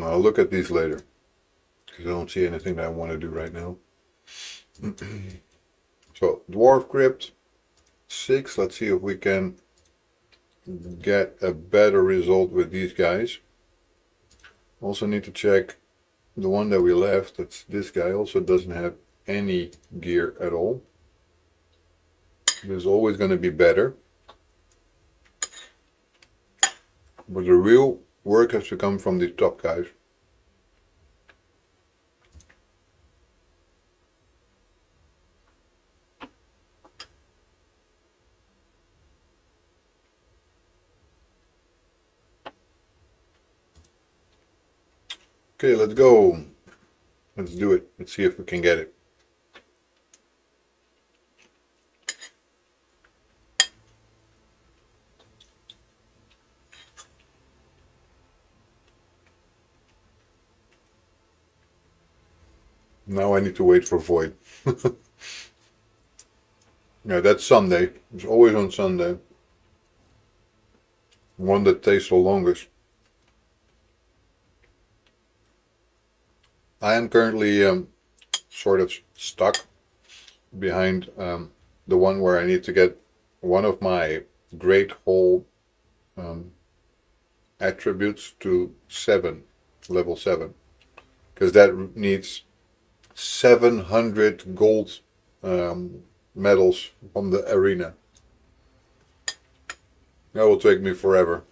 I'll look at these later. Because I don't see anything that I want to do right now. So, Dwarf Crypt. 6. Let's see if we can get a better result with these guys. Also need to check the one that we left, that's this guy, also doesn't have any gear at all. There's always going to be better. But the real work has to come from the top guys. Okay, let's go. Let's do it. Let's see if we can get it. Now I need to wait for Void. Yeah, that's Sunday. It's always on Sunday. One that takes the longest. I am currently sort of stuck behind the one where I need to get one of my great hole attributes to 7, level 7. Because that needs 700 gold medals from the arena. That will take me forever.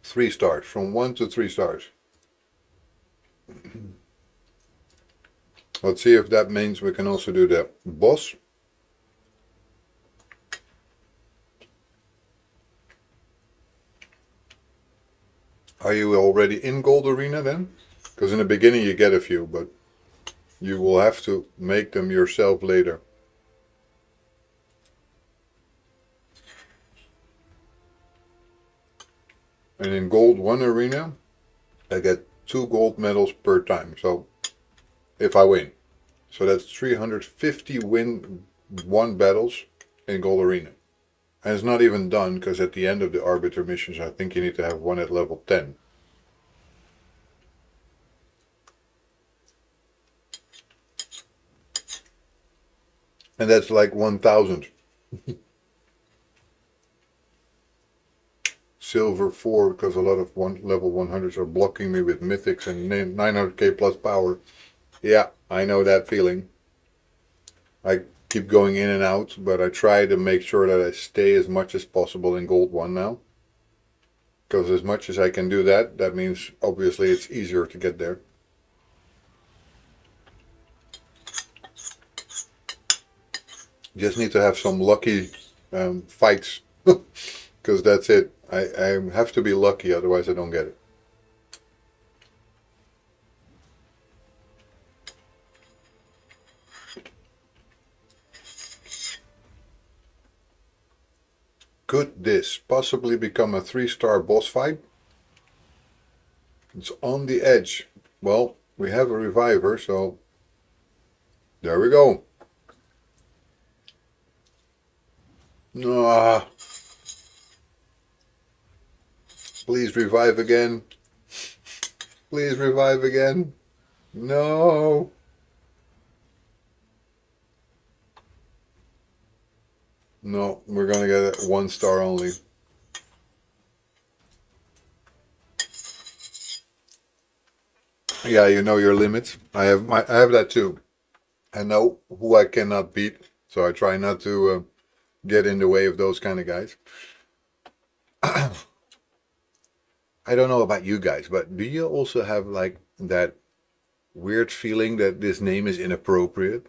Three stars, from 1 to 3 stars. Let's see if that means we can also do the boss. Are you already in Gold Arena then? Because in the beginning you get a few, but you will have to make them yourself later. And in Gold 1 Arena, I get 2 gold medals per time. So, if I win. So that's 350 win 1 battles in Gold Arena. And it's not even done, because at the end of the Arbiter missions, I think you need to have one at level 10. And that's like 1,000. Silver 4, because a lot of level 100s are blocking me with mythics and 900k plus power. Yeah, I know that feeling. I keep going in and out, but I try to make sure that I stay as much as possible in Gold 1 now. Because as much as I can do that, that means obviously it's easier to get there. Just need to have some lucky fights. Because that's it. I have to be lucky, otherwise I don't get it. Could this possibly become a 3-star boss fight? It's on the edge. Well, we have a reviver, so there we go. Ah, please revive again. Please revive again. No. No, we're gonna get 1 star only. Yeah, you know your limits. I have that too. I know who I cannot beat, so I try not to get in the way of those kind of guys. I don't know about you guys, but do you also have like that weird feeling that this name is inappropriate?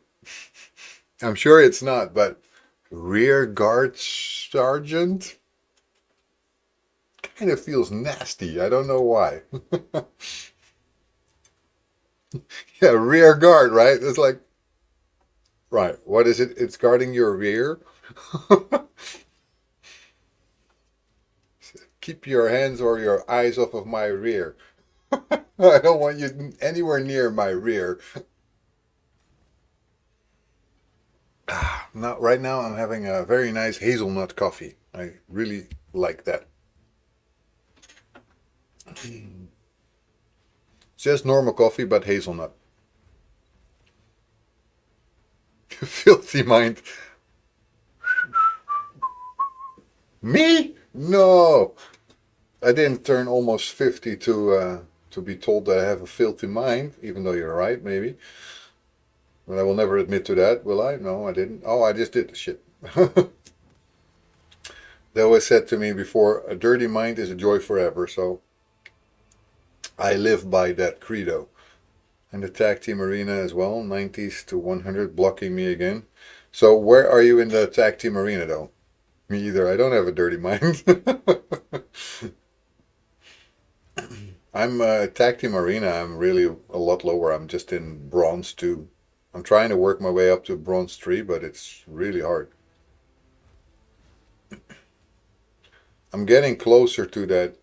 I'm sure it's not, but Rear Guard Sergeant kind of feels nasty. I don't know why. Yeah, rear guard, right? It's like, right, what is it? It's guarding your rear? Keep your hands or your eyes off of my rear. I don't want you anywhere near my rear. Now, right now I'm having a very nice hazelnut coffee. I really like that. Just normal coffee, but hazelnut. Filthy mind. Me? No. I didn't turn almost 50 to be told that I have a filthy mind, even though you're right, maybe. But I will never admit to that, will I? No, I didn't. Oh, I just did the shit. They always said to me before, a dirty mind is a joy forever, so I live by that credo. And the tag team arena as well, 90s to 100, blocking me again. So where are you in the tag team arena though? Me either. I don't have a dirty mind. I'm tag team arena. I'm really a lot lower. I'm just in bronze 2. I'm trying to work my way up to bronze 3, but it's really hard. I'm getting closer to that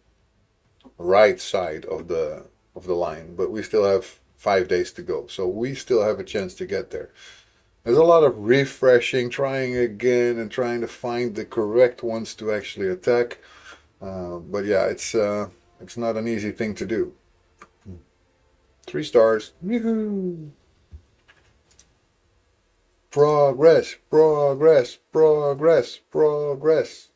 right side of the line, but we still have 5 days to go, so we still have a chance to get there. There's a lot of refreshing, trying again, and trying to find the correct ones to actually attack. But yeah, it's not an easy thing to do. 3 stars. Yoo-hoo. Progress, progress, progress, progress.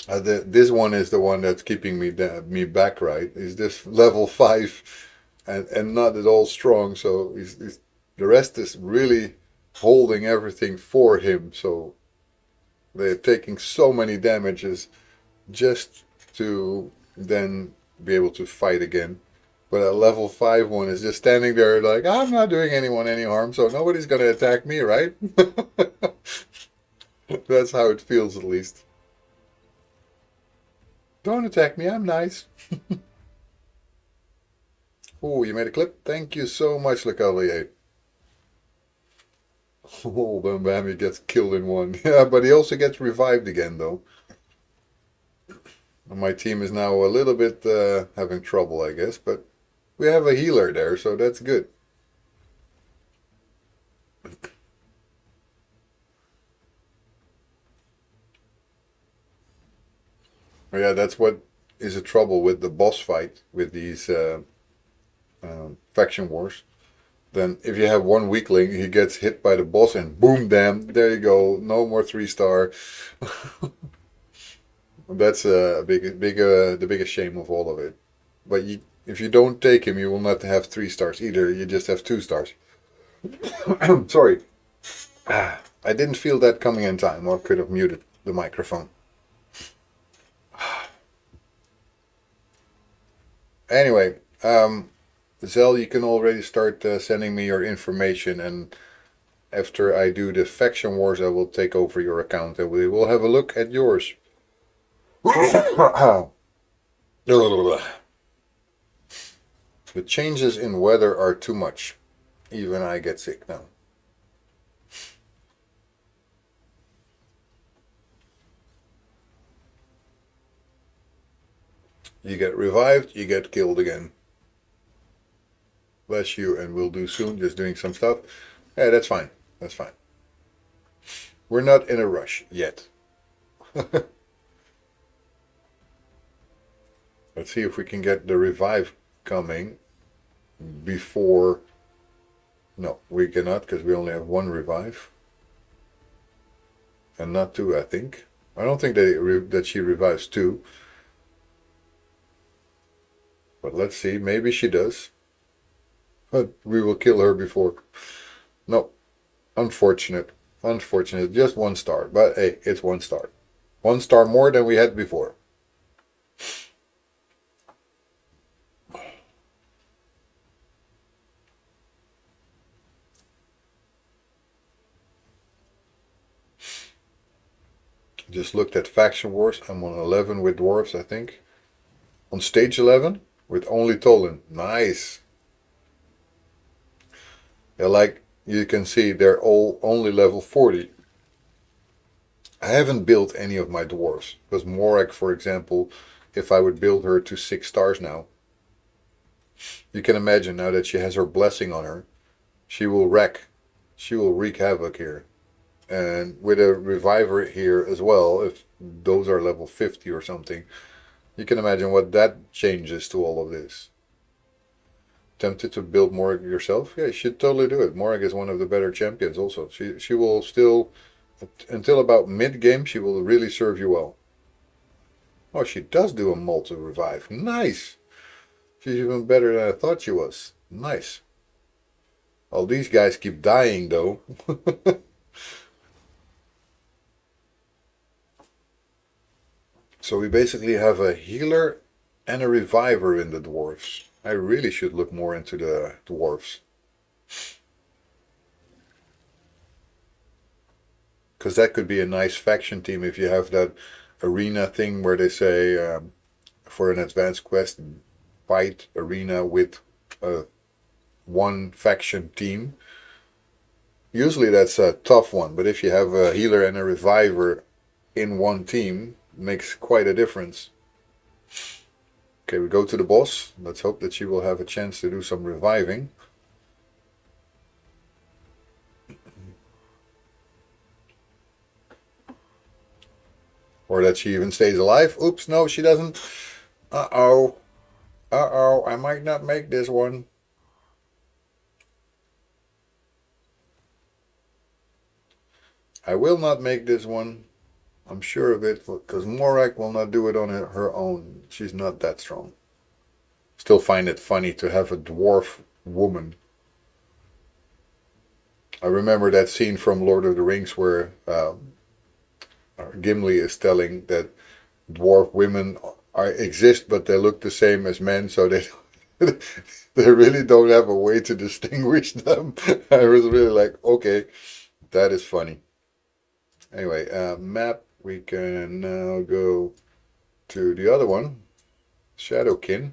This one is the one that's keeping me back, right? Is this level 5 and not at all strong, so the rest is really holding everything for him, so they're taking so many damages just to then be able to fight again. But a level 5 one is just standing there like, I'm not doing anyone any harm, so nobody's gonna attack me, right? That's how it feels, at least. Don't attack me, I'm nice. Oh, you made a clip? Thank you so much, Le Cavalier. Oh, then bam, he gets killed in one. Yeah, but he also gets revived again, though. And my team is now a little bit having trouble, I guess, but we have a healer there, so that's good. Yeah, that's what is the trouble with the boss fight with these faction wars. Then if you have one weakling, he gets hit by the boss and boom, damn, there you go, no more 3-star. That's the biggest shame of all of it. But if you don't take him, you will not have 3 stars either. You just have 2 stars. Sorry, I didn't feel that coming in time, or could have muted the microphone. Anyway, Zell, you can already start sending me your information, and after I do the faction wars, I will take over your account and we will have a look at yours. The changes in weather are too much. Even I get sick now. You get revived, you get killed again. Bless you, and we'll do soon, just doing some stuff. Yeah, that's fine. That's fine. We're not in a rush yet. Let's see if we can get the revive coming before... No, we cannot, because we only have 1 revive. And not 2, I think. I don't think that she revives 2. But let's see, maybe she does. But we will kill her before. No, unfortunate. Unfortunate, just 1 star. But hey, it's 1 star. 1 star more than we had before. Just looked at faction wars. I'm on 11 with dwarves, I think. On stage 11 with only Tolan. Nice. Yeah, like you can see, they're all only level 40. I haven't built any of my dwarves, because Morag, for example, if I would build her to 6 stars now, you can imagine now that she has her blessing on her, she will wreak havoc here. And with a reviver here as well, if those are level 50 or something, you can imagine what that changes to all of this. Tempted to build Morag yourself? Yeah, you should totally do it. Morag is one of the better champions also. She will still Until about mid-game, she will really serve you well. Oh, she does do a multi-revive. Nice. She's even better than I thought she was. Nice. All these guys keep dying, though. So we basically have a healer and a reviver in the dwarves. I really should look more into the dwarves. Because that could be a nice faction team if you have that arena thing where they say for an advanced quest, fight arena with one faction team. Usually that's a tough one, but if you have a healer and a reviver in one team, it makes quite a difference. Okay, we go to the boss. Let's hope that she will have a chance to do some reviving. Or that she even stays alive. Oops, no, she doesn't. Uh-oh. Uh-oh, I might not make this one. I will not make this one. I'm sure of it, because Morak will not do it on her own. She's not that strong. Still find it funny to have a dwarf woman. I remember that scene from Lord of the Rings where Gimli is telling that dwarf women exist, but they look the same as men, so they they really don't have a way to distinguish them. I was really like, okay, that is funny. Anyway, map. We can now go to the other one, Shadowkin.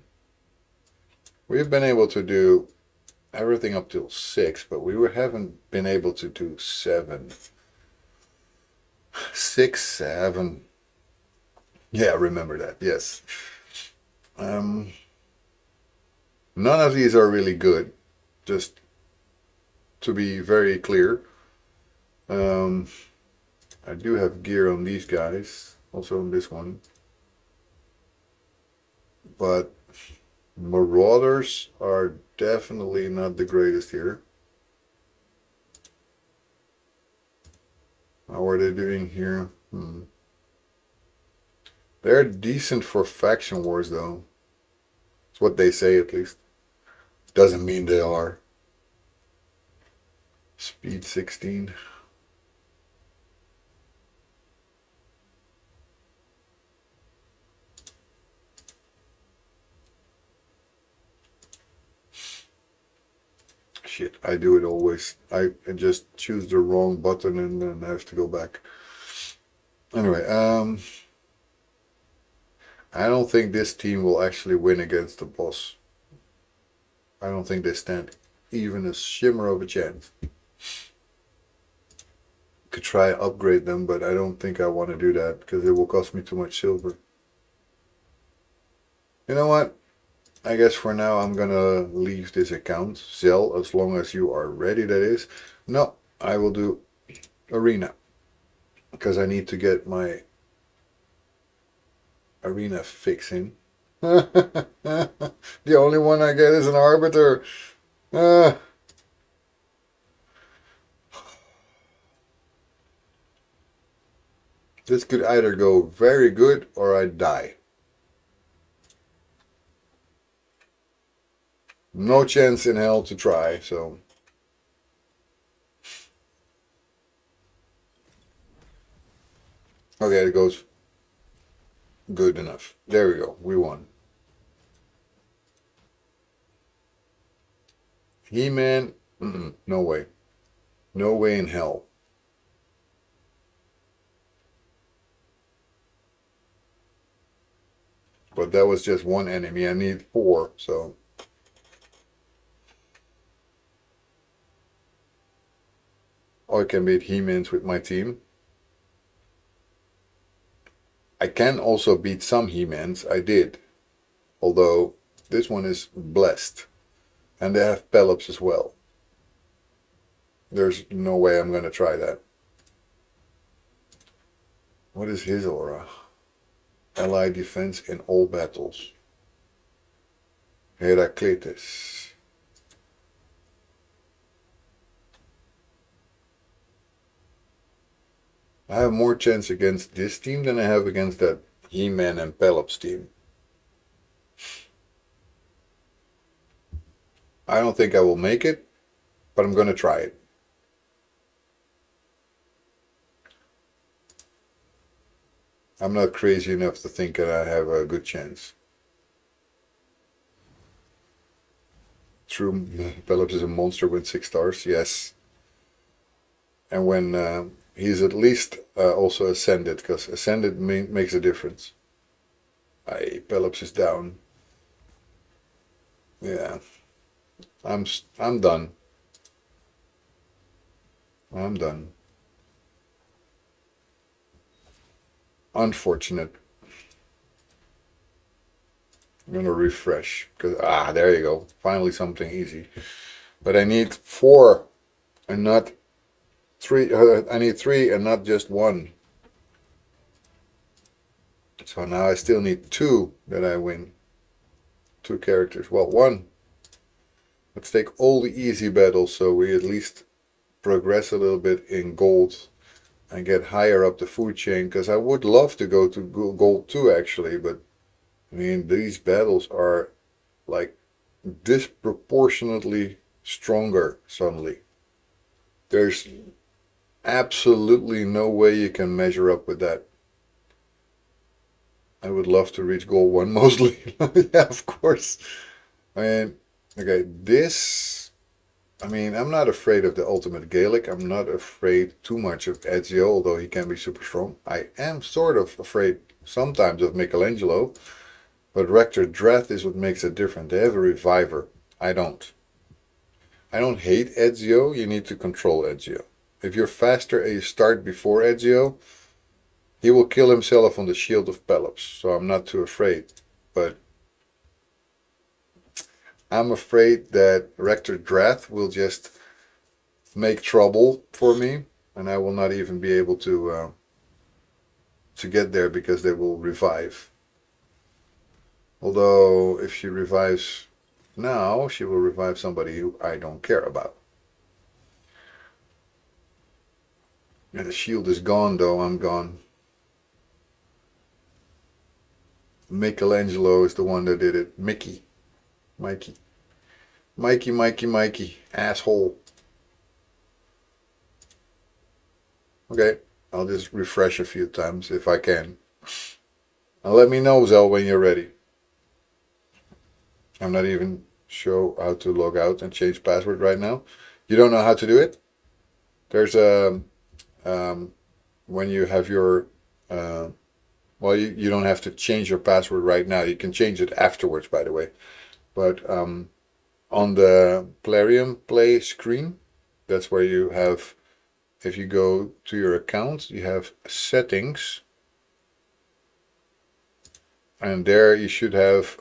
We've been able to do everything up till 6, but haven't been able to do 7. 6, 7. Yeah, remember that. Yes. None of these are really good. Just to be very clear. I do have gear on these guys. Also on this one. But Marauders are definitely not the greatest here. How are they doing here? They're decent for faction wars, though. It's what they say, at least. Doesn't mean they are. Speed 16. Shit, I do it always. I just choose the wrong button and then I have to go back. Anyway, I don't think this team will actually win against the boss. I don't think they stand even a shimmer of a chance. Could try upgrade them, but I don't think I want to do that because it will cost me too much silver. You know what? I guess for now I'm gonna leave this account, Zell, as long as you are ready, that is. No, I will do arena because I need to get my arena fixing. The only one I get is an arbiter. This could either go very good or I die. No chance in hell to try, so. Okay, it goes good enough. There we go. We won. He-Man, no way. No way in hell. But that was just one enemy. I need 4, so. I can beat He-Mans with my team. I can also beat some He-Mans. I did. Although, this one is blessed. And they have Pelops as well. There's no way I'm going to try that. What is his aura? Allied defense in all battles. Heraclitus. I have more chance against this team than I have against that He-Man and Pelops team. I don't think I will make it, but I'm gonna try it. I'm not crazy enough to think that I have a good chance. True, Pelops is a monster with 6 stars, yes. And when he's at least also ascended, because ascended makes a difference. Pelops is down. Yeah, I'm done. I'm done. Unfortunate. I'm gonna refresh because there you go. Finally something easy. But I need 4 and not 3. I need 3 and not just 1. So now I still need 2 that I win. 2 characters. Well, 1. Let's take all the easy battles so we at least progress a little bit in gold and get higher up the food chain, because I would love to go to gold 2 actually, but I mean these battles are like disproportionately stronger suddenly. There's absolutely no way you can measure up with that. I would love to reach goal 1 mostly. Yeah, of course. I mean, okay, I mean, I'm not afraid of the Ultimate Gaelic. I'm not afraid too much of Ezio, although he can be super strong. I am sort of afraid sometimes of Michelangelo, but Rector Dreth is what makes it different. They have a reviver. I don't. I don't hate Ezio. You need to control Ezio. If you're faster and you start before Ezio, he will kill himself on the shield of Pelops, so I'm not too afraid. But I'm afraid that Rector Dreth will just make trouble for me, and I will not even be able to get there because they will revive. Although if she revives now, she will revive somebody who I don't care about. And the shield is gone, though. I'm gone. Michelangelo is the one that did it. Mikey. Mikey. Mikey. Asshole. Okay. I'll just refresh a few times if I can. Now let me know, Zell, when you're ready. I'm not even sure how to log out and change password right now. You don't know how to do it? There's a... when you have your... well, you don't have to change your password right now. You can change it afterwards, by the way. But on the Plarium Play screen, that's where you have, if you go to your account, you have settings. And there you should have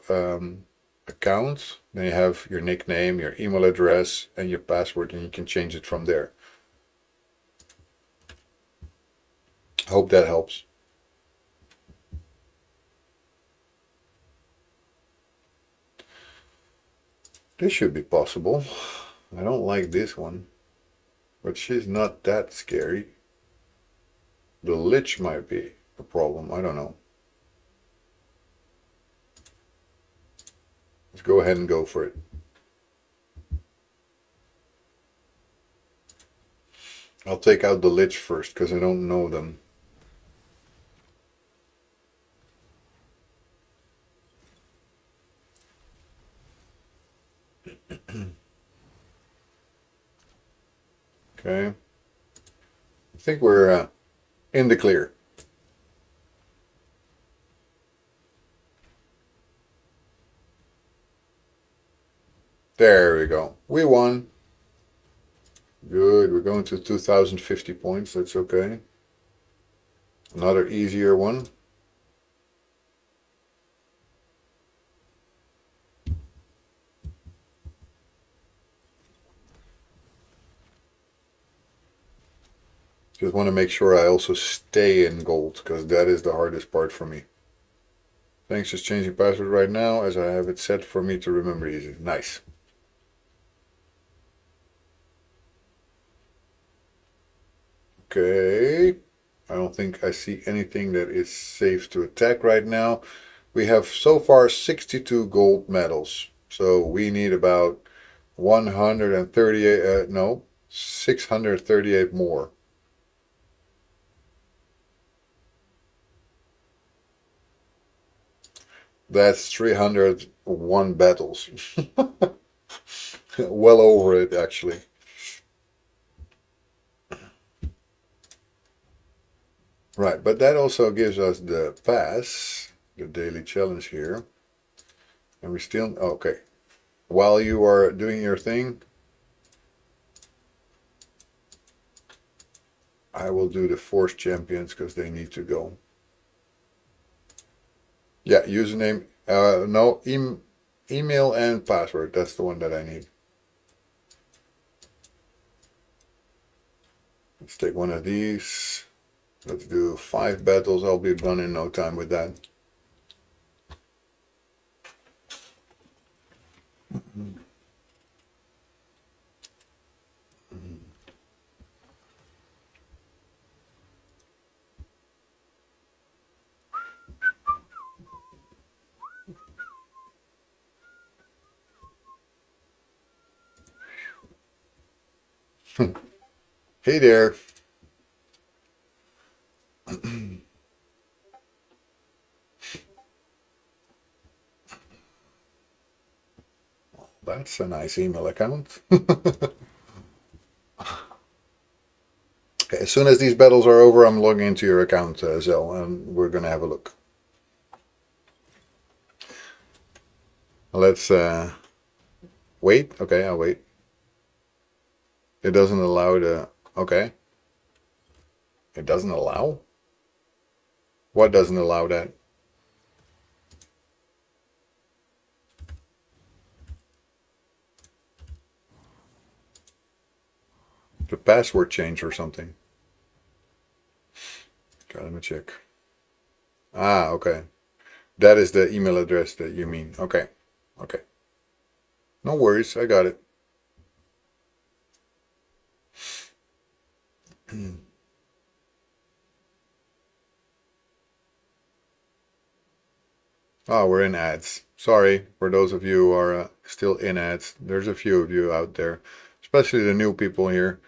account. Then you have your nickname, your email address, and your password, and you can change it from there. Hope that helps. This should be possible. I don't like this one, but she's not that scary. The Lich might be a problem. I don't know. Let's go ahead and go for it. I'll take out the Lich first because I don't know them. Okay. I think we're in the clear. There we go. We won. Good. We're going to 2,050 points. That's okay. Another easier one. Just want to make sure I also stay in gold, because that is the hardest part for me. Thanks, just changing password right now as I have it set for me to remember easy. Nice. Okay. I don't think I see anything that is safe to attack right now. We have so far 62 gold medals. So we need about 138, no, 638 more. That's 301 battles. Well over it, actually. Right, but that also gives us the pass, the daily challenge here. And we still, okay. While you are doing your thing, I will do the Force Champions because they need to go. Yeah, username, no, email and password. That's the one that I need. Let's take one of these. Let's do 5 battles. I'll be done in no time with that. Hey there. That's a nice email account. Okay, as soon as these battles are over, I'm logging into your account, Zell, and we're gonna have a look. Let's wait. Okay, I'll wait. It doesn't allow the. Okay. It doesn't allow? What doesn't allow that? The password change or something. Okay, let me check. Ah, okay. That is the email address that you mean. Okay. Okay. No worries, I got it. Oh, we're in ads. Sorry for those of you who are still in ads. There's a few of you out there, especially the new people here.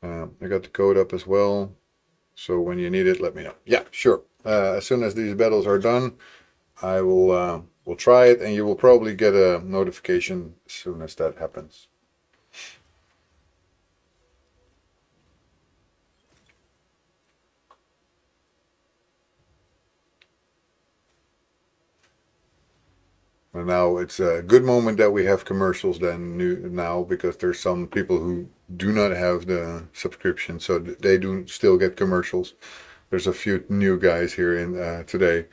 I got the code up as well. So when you need it, let me know. Yeah, sure. As soon as these battles are done, I will try it, and you will probably get a notification as soon as that happens. And now it's a good moment that we have commercials then now, because there's some people who do not have the subscription, so they do still get commercials. There's a few new guys here in today.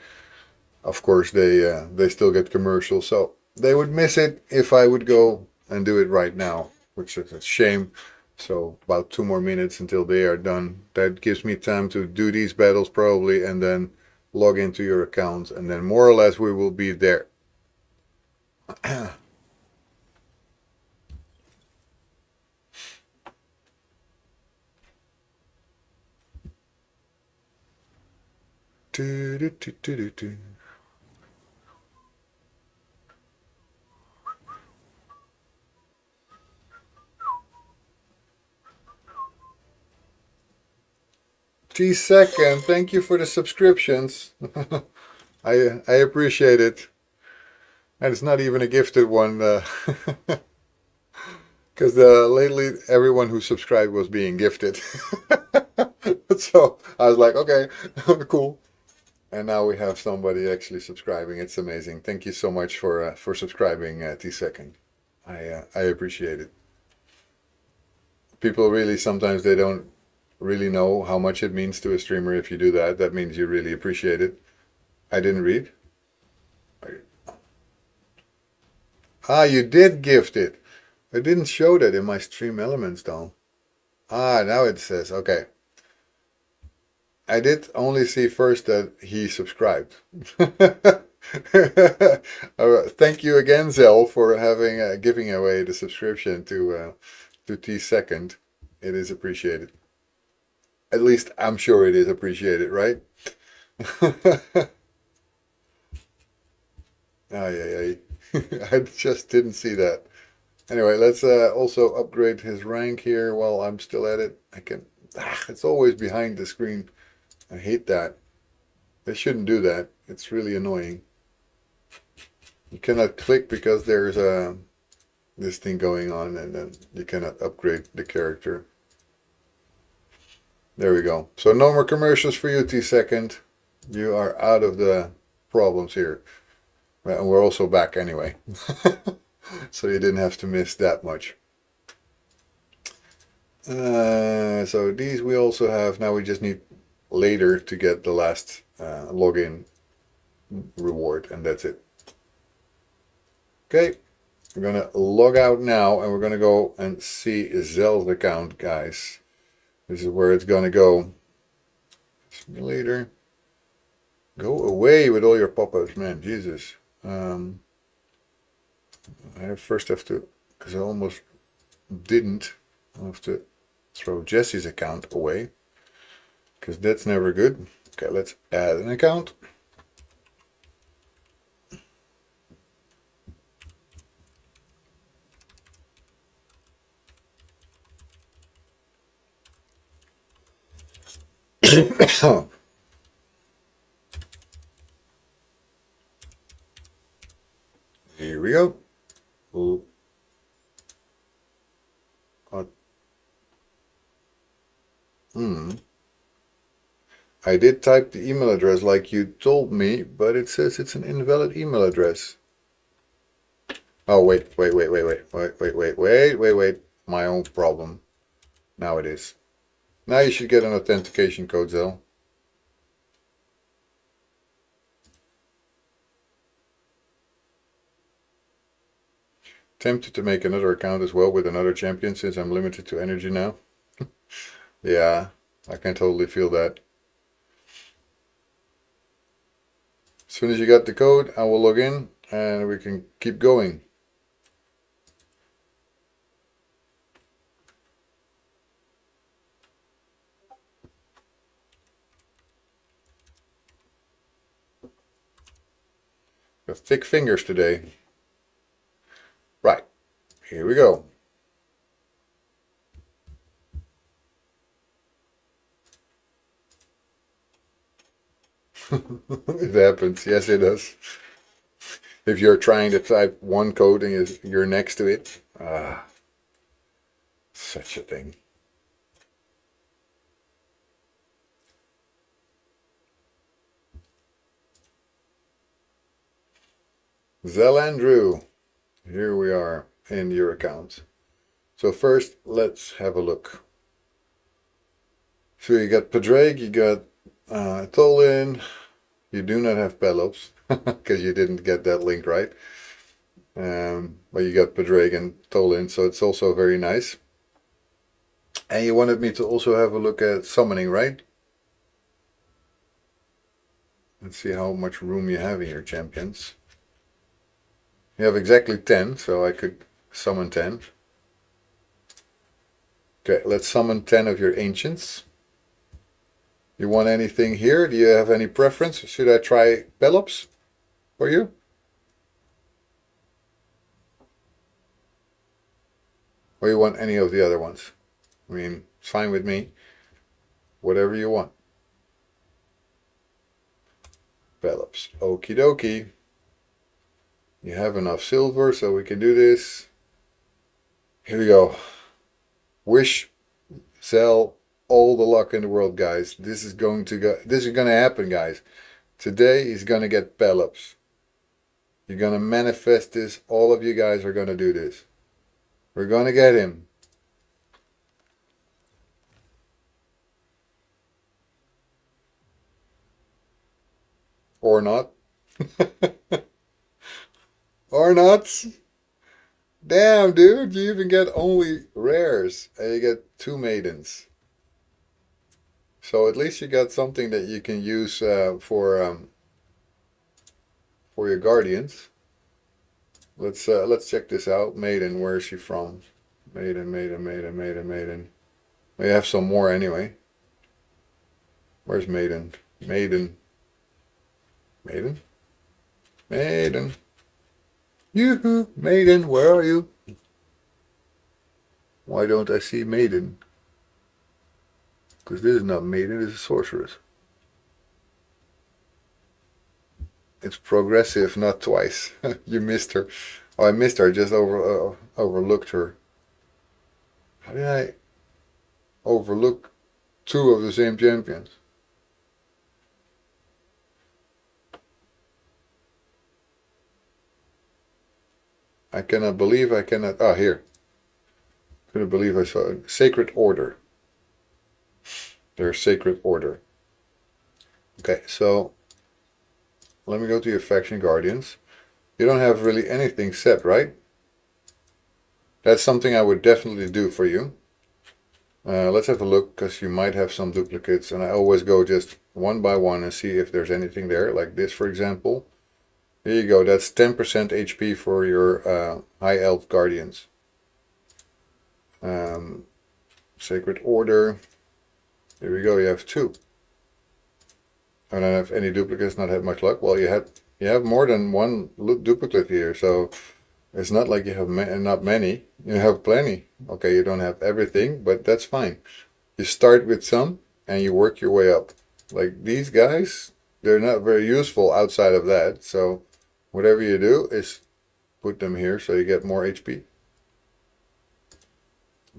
Of course, they still get commercials, so they would miss it if I would go and do it right now, which is a shame. So about 2 more minutes until they are done. That gives me time to do these battles probably, and then log into your account, and then more or less we will be there. Do, do, do, do, do, do. T-Second, thank you for the subscriptions. I appreciate it. And it's not even a gifted one, because lately everyone who subscribed was being gifted. So I was like, okay, cool. And now we have somebody actually subscribing. It's amazing. Thank you so much for subscribing, T-Second. I appreciate it. People really sometimes they don't really know how much it means to a streamer. If you do that, that means you really appreciate it. I didn't read. Ah, you did gift it. I didn't show that in my stream elements though. Ah, now it says, okay. I did only see first that he subscribed. Thank you again, Zell, for having giving away the subscription to T-Second. It is appreciated. At least I'm sure it is appreciated, right? Ay, ay, ay. I just didn't see that. Anyway, let's also upgrade his rank here while I'm still at it. I can. It's always behind the screen. I hate that. They shouldn't do that. It's really annoying. You cannot click because there's this thing going on, and then you cannot upgrade the character. There we go. So no more commercials for you, T-Second. You are out of the problems here. And we're also back anyway. So you didn't have to miss that much. So these we also have. Now we just need later to get the last login reward, and that's it. Okay, we're gonna log out now, and we're gonna go and see Zell's account, guys. This is where it's gonna go. Simulator. Go away with all your pop-ups, man. Jesus. I first have to, because I almost didn't, I have to throw Jesse's account away, because that's never good. Okay, let's add an account. Here we go. I did type the email address like you told me, but it says it's an invalid email address. Oh, wait. My own problem. Now it is. Now you should get an authentication code, Zell. Tempted to make another account as well with another champion since I'm limited to energy now. Yeah, I can totally feel that. As soon as you got the code, I will log in and we can keep going. Got thick fingers today. Right, here we go. It happens, yes it does. If you're trying to type one code and you're next to it, such a thing. Zell Andrew, here we are in your account. So first, let's have a look. So you got Padraig, you got Tolin. You do not have Pelops because you didn't get that link right. But you got Padraig and Tolin, so it's also very nice. And you wanted me to also have a look at summoning, right? Let's see how much room you have in your champions. You have exactly 10, so I could summon 10. Okay, let's summon 10 of your ancients. You want anything here? Do you have any preference? Should I try Pelops for you? Or you want any of the other ones? I mean, it's fine with me. Whatever you want. Pelops. Okie dokie. You have enough silver, so we can do this. Here we go. Wish, sell, all the luck in the world, guys. This is going to happen, guys. Today he's going to get Pelops. You're going to manifest this. All of you guys are going to do this. We're going to get him. Or not. Or not. Damn, dude. You even get only rares. And you get 2 maidens. So at least you got something that you can use for your guardians. Let's check this out. Maiden, where is she from? Maiden. We have some more anyway. Where's Maiden? Maiden. Maiden? Maiden. Yoo-hoo! Maiden, where are you? Why don't I see Maiden? Because this is not Maiden, this is Sorceress. It's progressive, not twice. You missed her. Oh, I missed her. I just overlooked her. How did I overlook two of the same champions? I cannot believe I cannot. Ah, here. Couldn't believe I saw it. Sacred Order. Their Sacred Order. Okay, so let me go to your Faction Guardians. You don't have really anything set, right? That's something I would definitely do for you. Let's have a look, because you might have some duplicates, and I always go just one by one and see if there's anything there, like this for example. Here you go, that's 10% HP for your High Elf Guardians. Sacred Order. Here we go, you have two. I don't have any duplicates, not had much luck. Well, you have more than one duplicate here, so it's not like you have not many. You have plenty. Okay, you don't have everything, but that's fine. You start with some and you work your way up. Like these guys, they're not very useful outside of that. So whatever you do is put them here so you get more HP.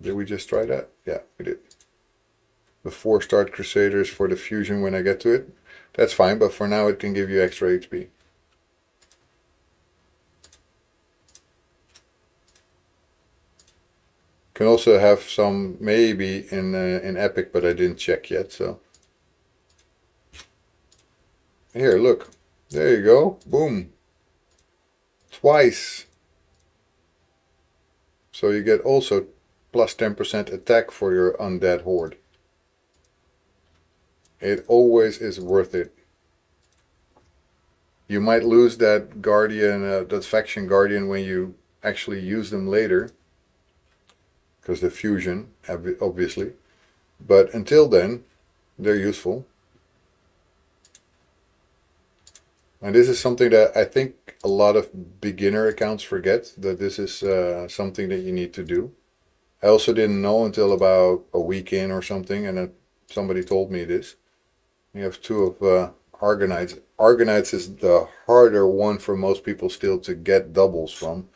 Did we just try that? Yeah, we did. The 4-star Crusaders for the fusion when I get to it. That's fine, but for now it can give you extra HP. Can also have some maybe in Epic, but I didn't check yet. So here, look, there you go, boom, twice. So you get also plus 10% attack for your undead horde. It always is worth it. You might lose that guardian, that faction guardian, when you actually use them later, because the fusion, obviously. But until then, they're useful. And this is something that I think a lot of beginner accounts forget, that this is something that you need to do. I also didn't know until about a week in or something, and then somebody told me this. You have two of Argonites. Argonites is the harder one for most people still to get doubles from.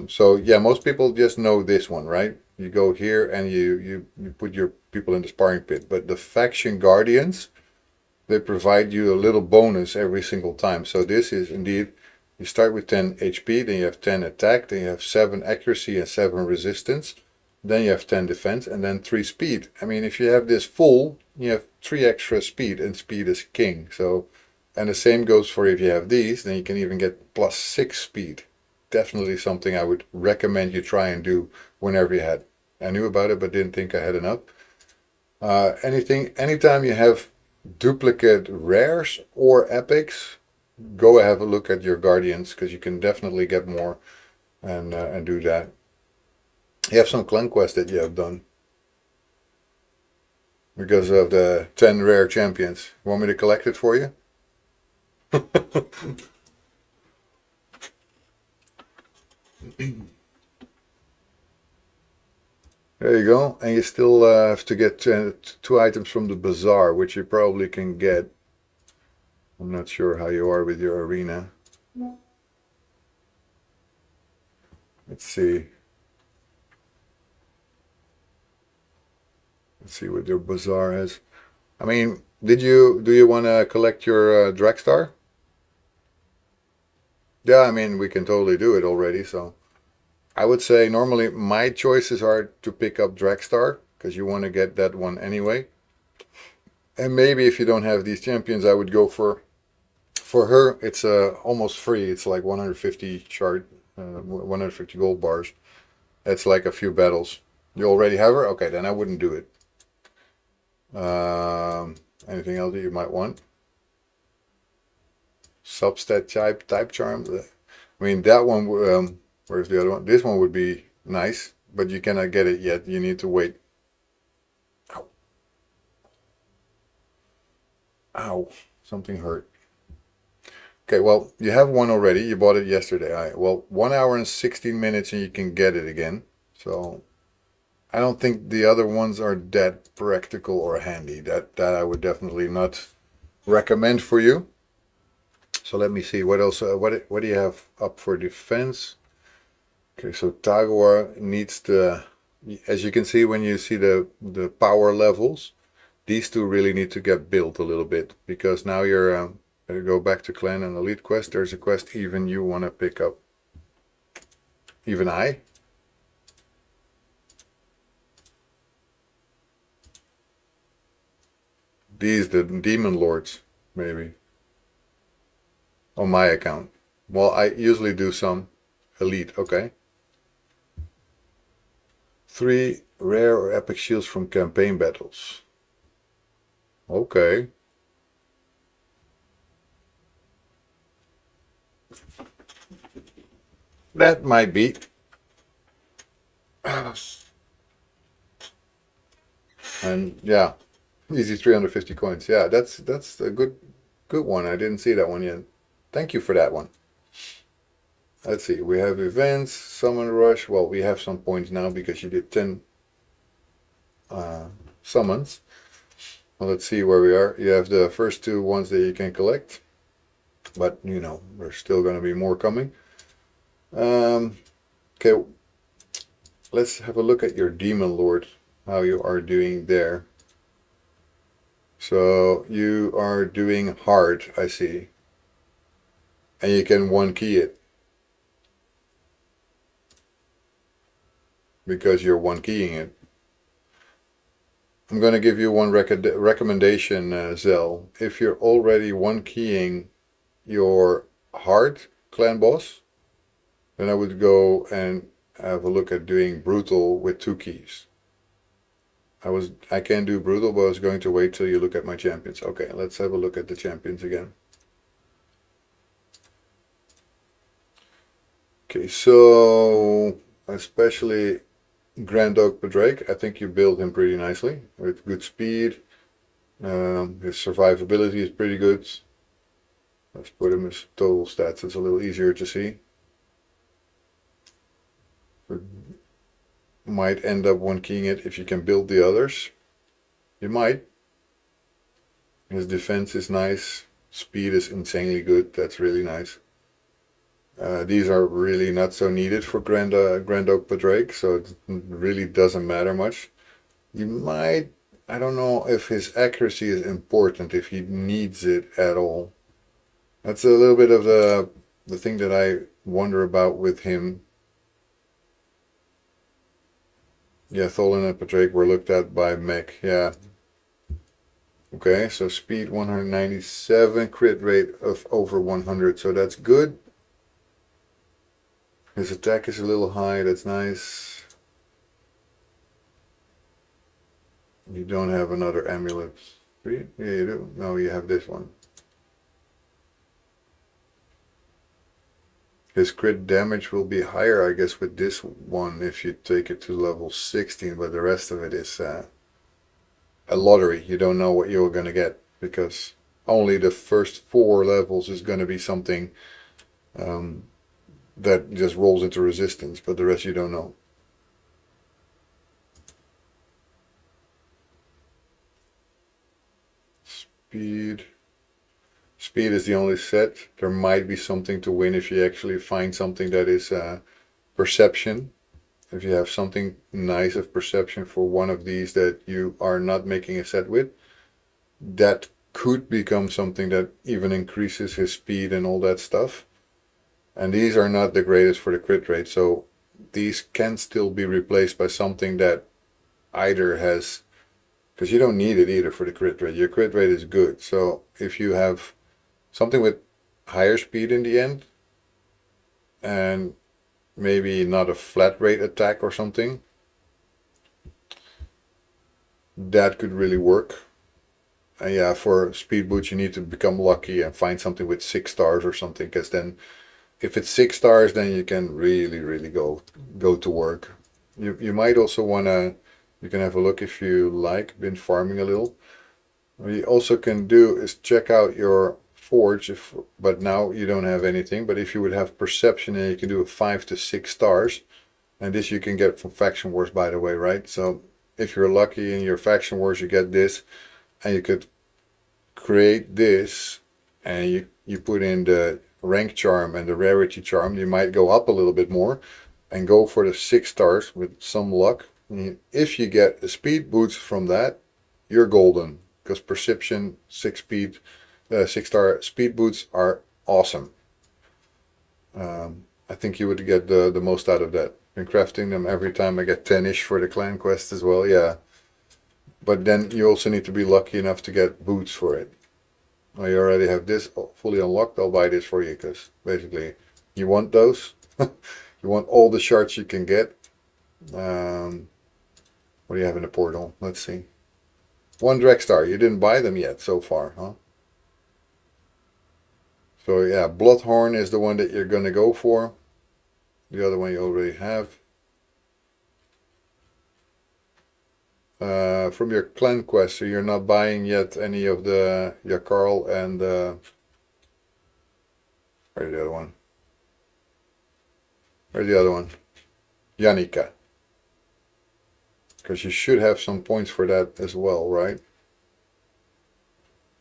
So yeah, most people just know this one, right? You go here and you put your people in the sparring pit. But the faction guardians, they provide you a little bonus every single time. So this is indeed, you start with 10 HP, then you have 10 attack, then you have 7 accuracy and 7 resistance. Then you have 10 defense and then 3 speed. I mean, if you have this full, you have 3 extra speed, and speed is king. So, and the same goes for if you have these, then you can even get plus 6 speed. Definitely something I would recommend you try and do whenever you had. I knew about it, but didn't think I had enough. Anytime you have duplicate rares or epics, go have a look at your guardians, because you can definitely get more and do that. You have some clan quests that you have done because of the 10 rare champions. You want me to collect it for you? There you go. And you still have to get 2 items from the bazaar, which you probably can get. I'm not sure how you are with your arena. Let's see. Let's see what your bazaar has. I mean, do you want to collect your Dragstar? Yeah, I mean, we can totally do it already. So I would say normally my choices are to pick up Dragstar, because you want to get that one anyway. And maybe if you don't have these champions, I would go for her. It's almost free. It's like 150 shard, 150 gold bars. That's like a few battles. You already have her? Okay, then I wouldn't do it. Anything else that you might want? Substat type charm. I mean, that one, where's the other one? This one would be nice, but you cannot get it yet. You need to wait. Ow. Ow, something hurt. Okay, well, you have one already. You bought it yesterday. All right, well, 1 hour and 16 minutes and you can get it again. So I don't think the other ones are that practical or handy. That I would definitely not recommend for you. So let me see what else. What do you have up for defense? Okay, so Tagua needs the. As you can see when you see the power levels, these two really need to get built a little bit because now you're. Go back to clan and elite quest. There's a quest even you want to pick up. Even I. These the demon lords maybe on my account. Well, I usually do some elite. Okay. 3 rare or epic shields from campaign battles. Okay. That might be. And yeah, easy 350 coins. Yeah, that's a good one. I didn't see that one yet. Thank you for that one. Let's see. We have events, summon rush. Well, we have some points now because you did 10 summons. Well, let's see where we are. You have the first two ones that you can collect, but you know there's still going to be more coming. Okay, let's have a look at your demon lord. How you are doing there. So you are doing hard, I see, and you can one key it because you're one keying it. I'm going to give you one recommendation, Zell. If you're already one keying your hard clan boss, then I would go and have a look at doing brutal with 2 keys. I can do brutal, but I was going to wait till you look at my champions. Okay, let's have a look at the champions again. Okay, so especially Grand Oak Padrake, I think you build him pretty nicely with good speed. His survivability is pretty good. Let's put him as total stats. It's a little easier to see. Might end up one keying it if you can build the others. You might. His defense is nice. Speed is insanely good. That's really nice. These are really not so needed for Grand Oak Padrake, so it really doesn't matter much. You might, I don't know if his accuracy is important, if he needs it at all. That's a little bit of the thing that I wonder about with him. Yeah, Tholen and Padrake were looked at by Mech. Yeah. Okay, so speed 197, crit rate of over 100, so that's good. His attack is a little high, that's nice. You don't have another amulet. Yeah, you do. No, you have this one. His crit damage will be higher, I guess, with this one if you take it to level 16, but the rest of it is a lottery. You don't know what you're going to get because only the first 4 levels is going to be something that just rolls into resistance, but the rest you don't know. Speed. Speed is the only set. There might be something to win if you actually find something that is perception. If you have something nice of perception for one of these that you are not making a set with, that could become something that even increases his speed and all that stuff. And these are not the greatest for the crit rate, so these can still be replaced by something that either has, because you don't need it either for the crit rate. Your crit rate is good, so if you have something with higher speed in the end, and maybe not a flat rate attack or something, that could really work. And yeah, for speed boots you need to become lucky and find something with 6 stars or something, because then if it's 6 stars then you can really go to work. You might also want to, you can have a look if you like, been farming a little. What you also can do is check out your forge, but now you don't have anything. But if you would have perception, and you can do a 5 to 6 stars, and this you can get from Faction Wars, by the way, right? So if you're lucky in your Faction Wars, you get this, and you could create this, and you put in the rank charm and the rarity charm. You might go up a little bit more and go for the 6 stars with some luck. And if you get a speed boost from that, you're golden, because perception 6-star speed boots are awesome. I think you would get the most out of that. Been crafting them every time. I get 10-ish for the clan quest as well, yeah. But then you also need to be lucky enough to get boots for it. Well, you already have this fully unlocked. I'll buy this for you, because basically you want those. You want all the shards you can get. What do you have in the portal? Let's see. 1 Dragstar. You didn't buy them yet so far, huh? So yeah, Bloodhorn is the one that you're going to go for. The other one you already have. From your clan quest, so you're not buying yet any of the Yakarl and where's the other one? Where's the other one? Yannicka. Because you should have some points for that as well, right?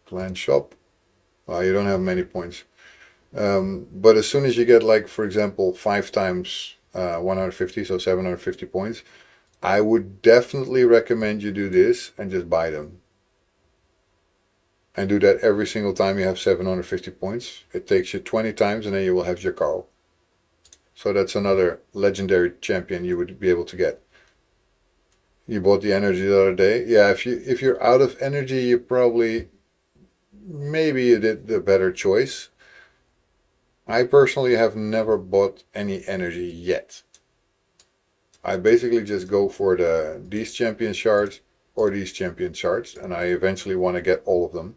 Clan shop. You don't have many points. But as soon as you get, like, for example, 5 times 150, so 750 points, I would definitely recommend you do this and just buy them. And do that every single time you have 750 points. It takes you 20 times and then you will have your Carl. So that's another legendary champion you would be able to get. You bought the energy the other day. Yeah, if you're out of energy, you probably, maybe you did the better choice. I personally have never bought any energy yet. I basically just go for these champion shards or these champion shards, and I eventually want to get all of them.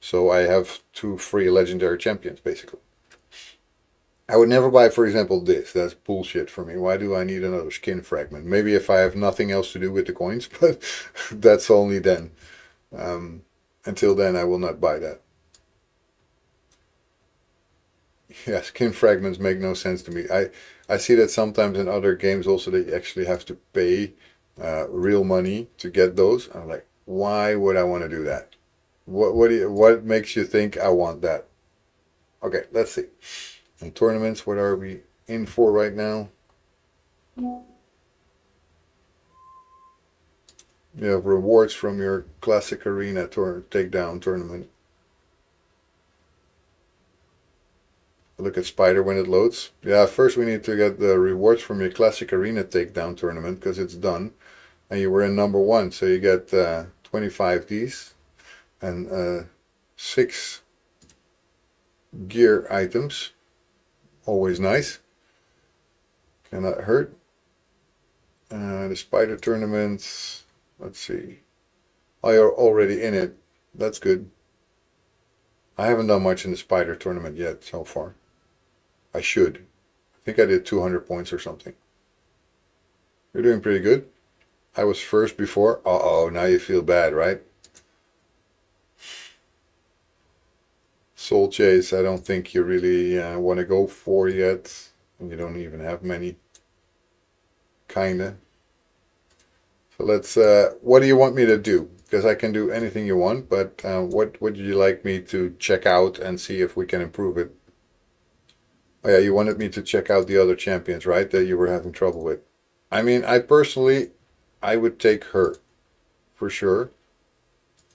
So I have 2 free legendary champions, basically. I would never buy, for example, this. That's bullshit for me. Why do I need another skin fragment? Maybe if I have nothing else to do with the coins, but that's only then. Until then, I will not buy that. Yeah, skin fragments make no sense to me. I see that sometimes in other games also that you actually have to pay real money to get those. I'm like, why would I want to do that? What makes you think I want that? Okay, let's see. In tournaments, what are we in for right now? You have rewards from your classic arena takedown tournament. Look at Spider when it loads. Yeah, first we need to get the rewards from your classic arena takedown tournament, because it's done. And you were in number 1, so you get 25 Ds and 6 gear items. Always nice. Cannot hurt. The Spider tournament, let's see. Oh, you're already in it. That's good. I haven't done much in the Spider tournament yet so far. I should. I think I did 200 points or something. You're doing pretty good. I was first before. Uh-oh, now you feel bad, right? Soul Chase, I don't think you really want to go for yet. And you don't even have many. Kinda. So let's, what do you want me to do? Because I can do anything you want, but what would you like me to check out and see if we can improve it? Oh yeah, you wanted me to check out the other champions, right? That you were having trouble with. I mean, I would take her, for sure.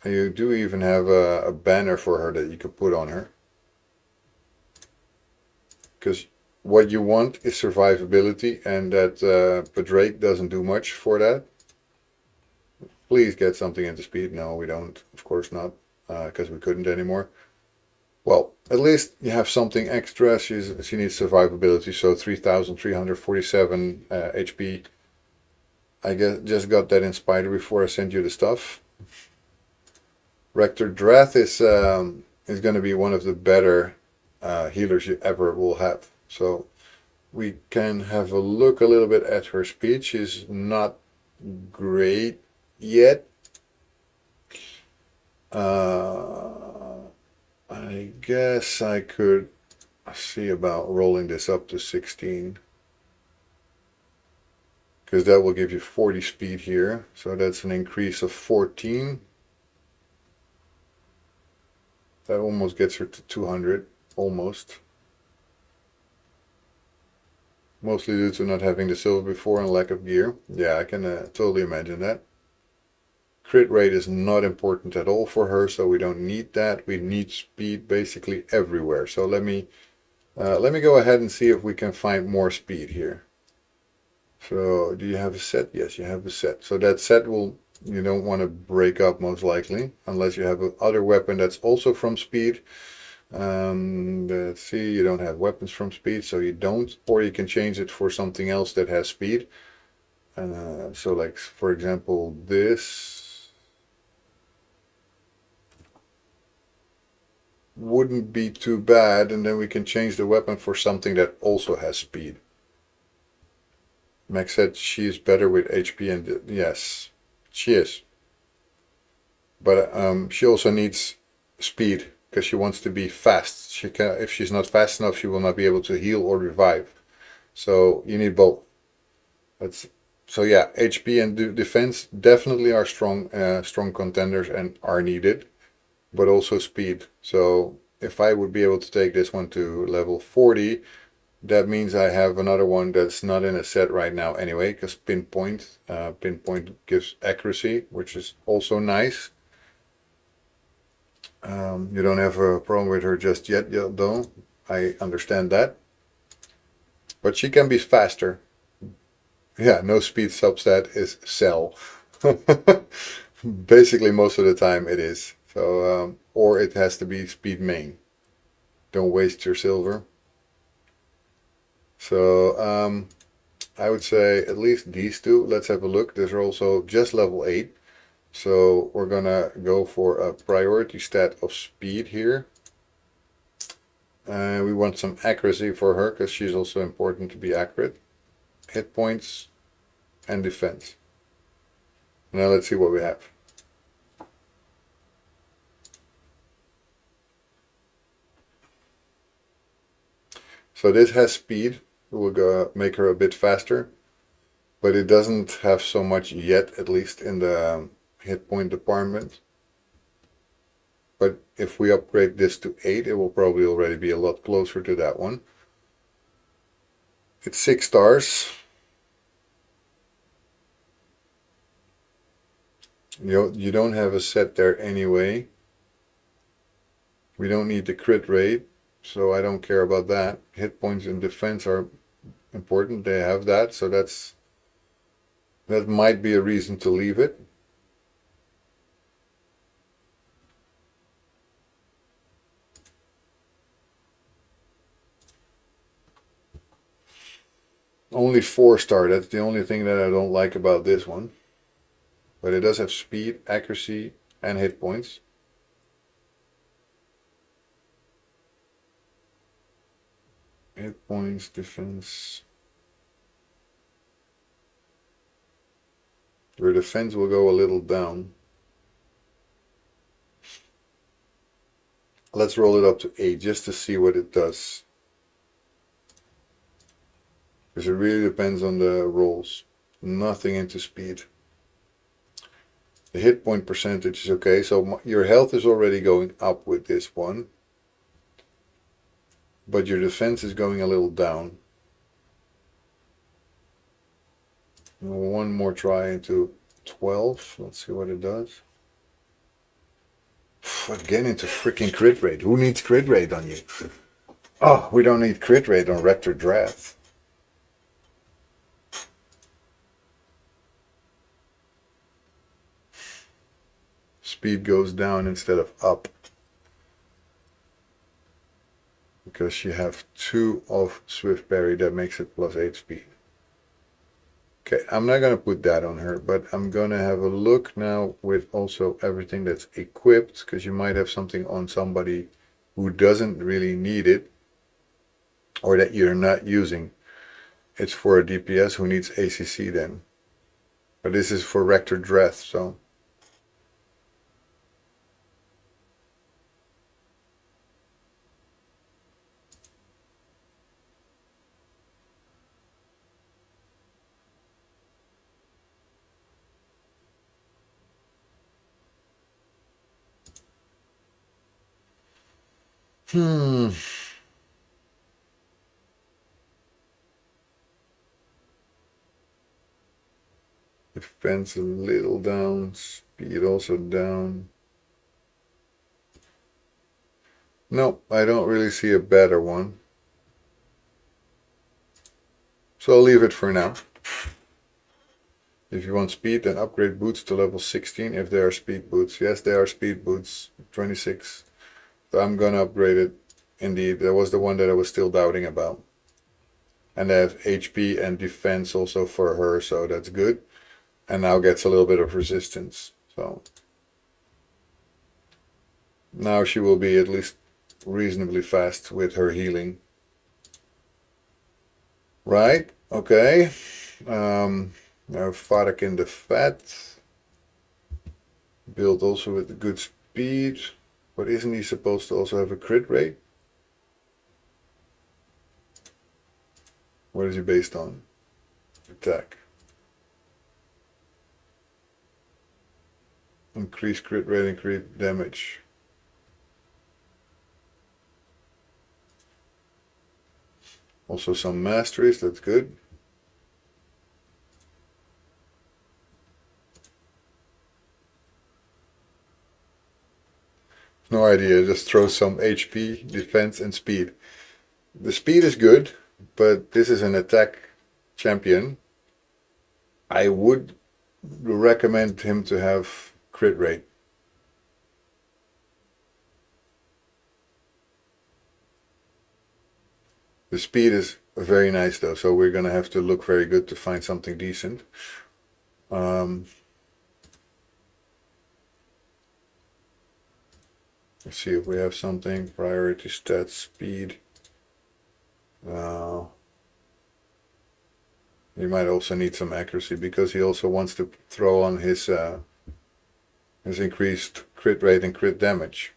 And you do even have a banner for her that you could put on her. Because what you want is survivability, and that Padrake doesn't do much for that. Please get something into speed. No, we don't. Of course not, because we couldn't anymore. Well, at least you have something extra. She needs survivability, so 3,347 HP. I just got that in Spider before I sent you the stuff. Rector Drath is going to be one of the better healers you ever will have. So we can have a look a little bit at her speed. She's not great yet. I guess I could see about rolling this up to 16. Because that will give you 40 speed here. So that's an increase of 14. That almost gets her to 200. Almost. Mostly due to not having the silver before and lack of gear. Yeah, I can totally imagine that. Crit rate is not important at all for her, so we don't need that. We need speed basically everywhere. So let me go ahead and see if we can find more speed here. So do you have a set? Yes, you have a set. So that set will, you don't want to break up most likely, unless you have another weapon that's also from speed. Let's see, you don't have weapons from speed, so you don't, or you can change it for something else that has speed. So like, for example, this wouldn't be too bad, and then we can change the weapon for something that also has speed. Max said she's better with HP, and yes, she is. But she also needs speed because she wants to be fast. She can, if she's not fast enough, she will not be able to heal or revive. So you need both. So yeah, HP and defense definitely are strong contenders and are needed, but also speed. So if I would be able to take this one to level 40, that means I have another one that's not in a set right now anyway, because pinpoint gives accuracy, which is also nice. You don't have a problem with her just yet, though. I understand that. But she can be faster. Yeah, no speed substat is cell. Basically, most of the time it is. So, or it has to be speed main. Don't waste your silver. So, I would say at least these two. Let's have a look. These are also just level 8. So we're gonna go for a priority stat of speed here. We want some accuracy for her because she's also important to be accurate. Hit points and defense. Now let's see what we have. So this has speed. We'll go make her a bit faster, but it doesn't have so much yet, at least in the hit point department. But if we upgrade this to 8, it will probably already be a lot closer to that one. It's 6 stars. You don't have a set there anyway. We don't need the crit rate, so I don't care about that. Hit points and defense are important. They have that, so that might be a reason to leave it. Only 4-star. That's the only thing that I don't like about this one. But it does have speed, accuracy, and hit points. Hit points, defense. Your defense will go a little down. Let's roll it up to 8 just to see what it does. Because it really depends on the rolls. Nothing into speed. The hit point percentage is okay, so your health is already going up with this one. But your defense is going a little down. One more try into 12. Let's see what it does. Again into freaking crit rate. Who needs crit rate on you? Oh, we don't need crit rate on Rector Draft. Speed goes down instead of up. Because you have 2 of Swift Berry, that makes it plus 8 speed. Okay, I'm not going to put that on her, but I'm going to have a look now with also everything that's equipped, because you might have something on somebody who doesn't really need it, or that you're not using. It's for a DPS who needs ACC then. But this is for Rector Dreth, so. Hmm. Defense a little down, speed also down. No, I don't really see a better one. So I'll leave it for now. If you want speed, then upgrade boots to level 16 if they are speed boots. Yes, they are speed boots, 26. So I'm gonna upgrade it. Indeed, that was the one that I was still doubting about. And they have HP and defense also for her, so that's good. And now gets a little bit of resistance. So now she will be at least reasonably fast with her healing. Right, okay. Now Farak in the fat. Build also with good speed. But isn't he supposed to also have a crit rate? What is he based on? Attack. Increase crit rate, increase damage. Also some masteries, that's good. No idea, just throw some HP, defense and speed. The speed is good, but this is an attack champion. I would recommend him to have crit rate. The speed is very nice though, so we're gonna have to look very good to find something decent. Let's see if we have something. Priority stats, speed. He might also need some accuracy because he also wants to throw on his increased crit rate and crit damage.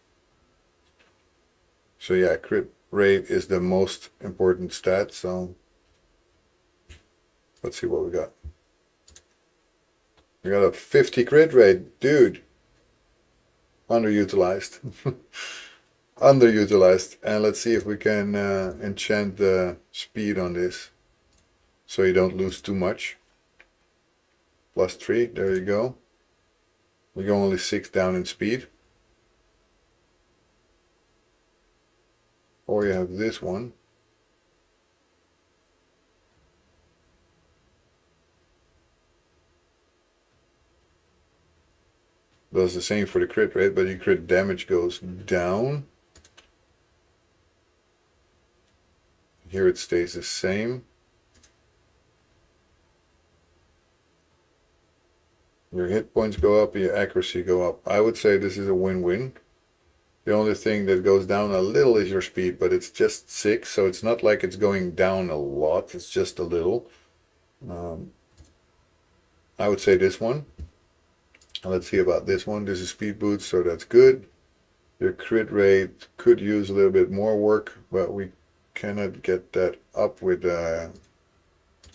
So yeah, crit rate is the most important stat. So let's see what we got. We got a 50 crit rate, dude. Underutilized. Underutilized. And let's see if we can enchant the speed on this so you don't lose too much. +3, there you go. We go only 6 down in speed. Or you have this one. Does the same for the crit rate, but your crit damage goes down. Here it stays the same. Your hit points go up, your accuracy go up. I would say this is a win-win. The only thing that goes down a little is your speed, but it's just 6, so it's not like it's going down a lot. It's just a little. I would say this one. Let's see about this one. This is speed boots, so that's good. Your crit rate could use a little bit more work, but we cannot get that up with an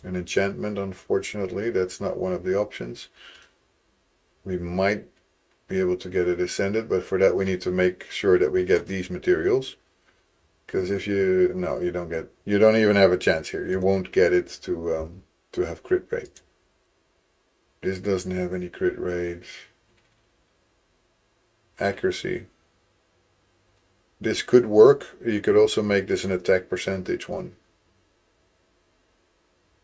enchantment, unfortunately. That's not one of the options. We might be able to get it ascended, but for that we need to make sure that we get these materials. Because if you, no, you don't even have a chance here. You won't get it to have crit rate. This doesn't have any crit rate. Accuracy. This could work. You could also make this an attack percentage one.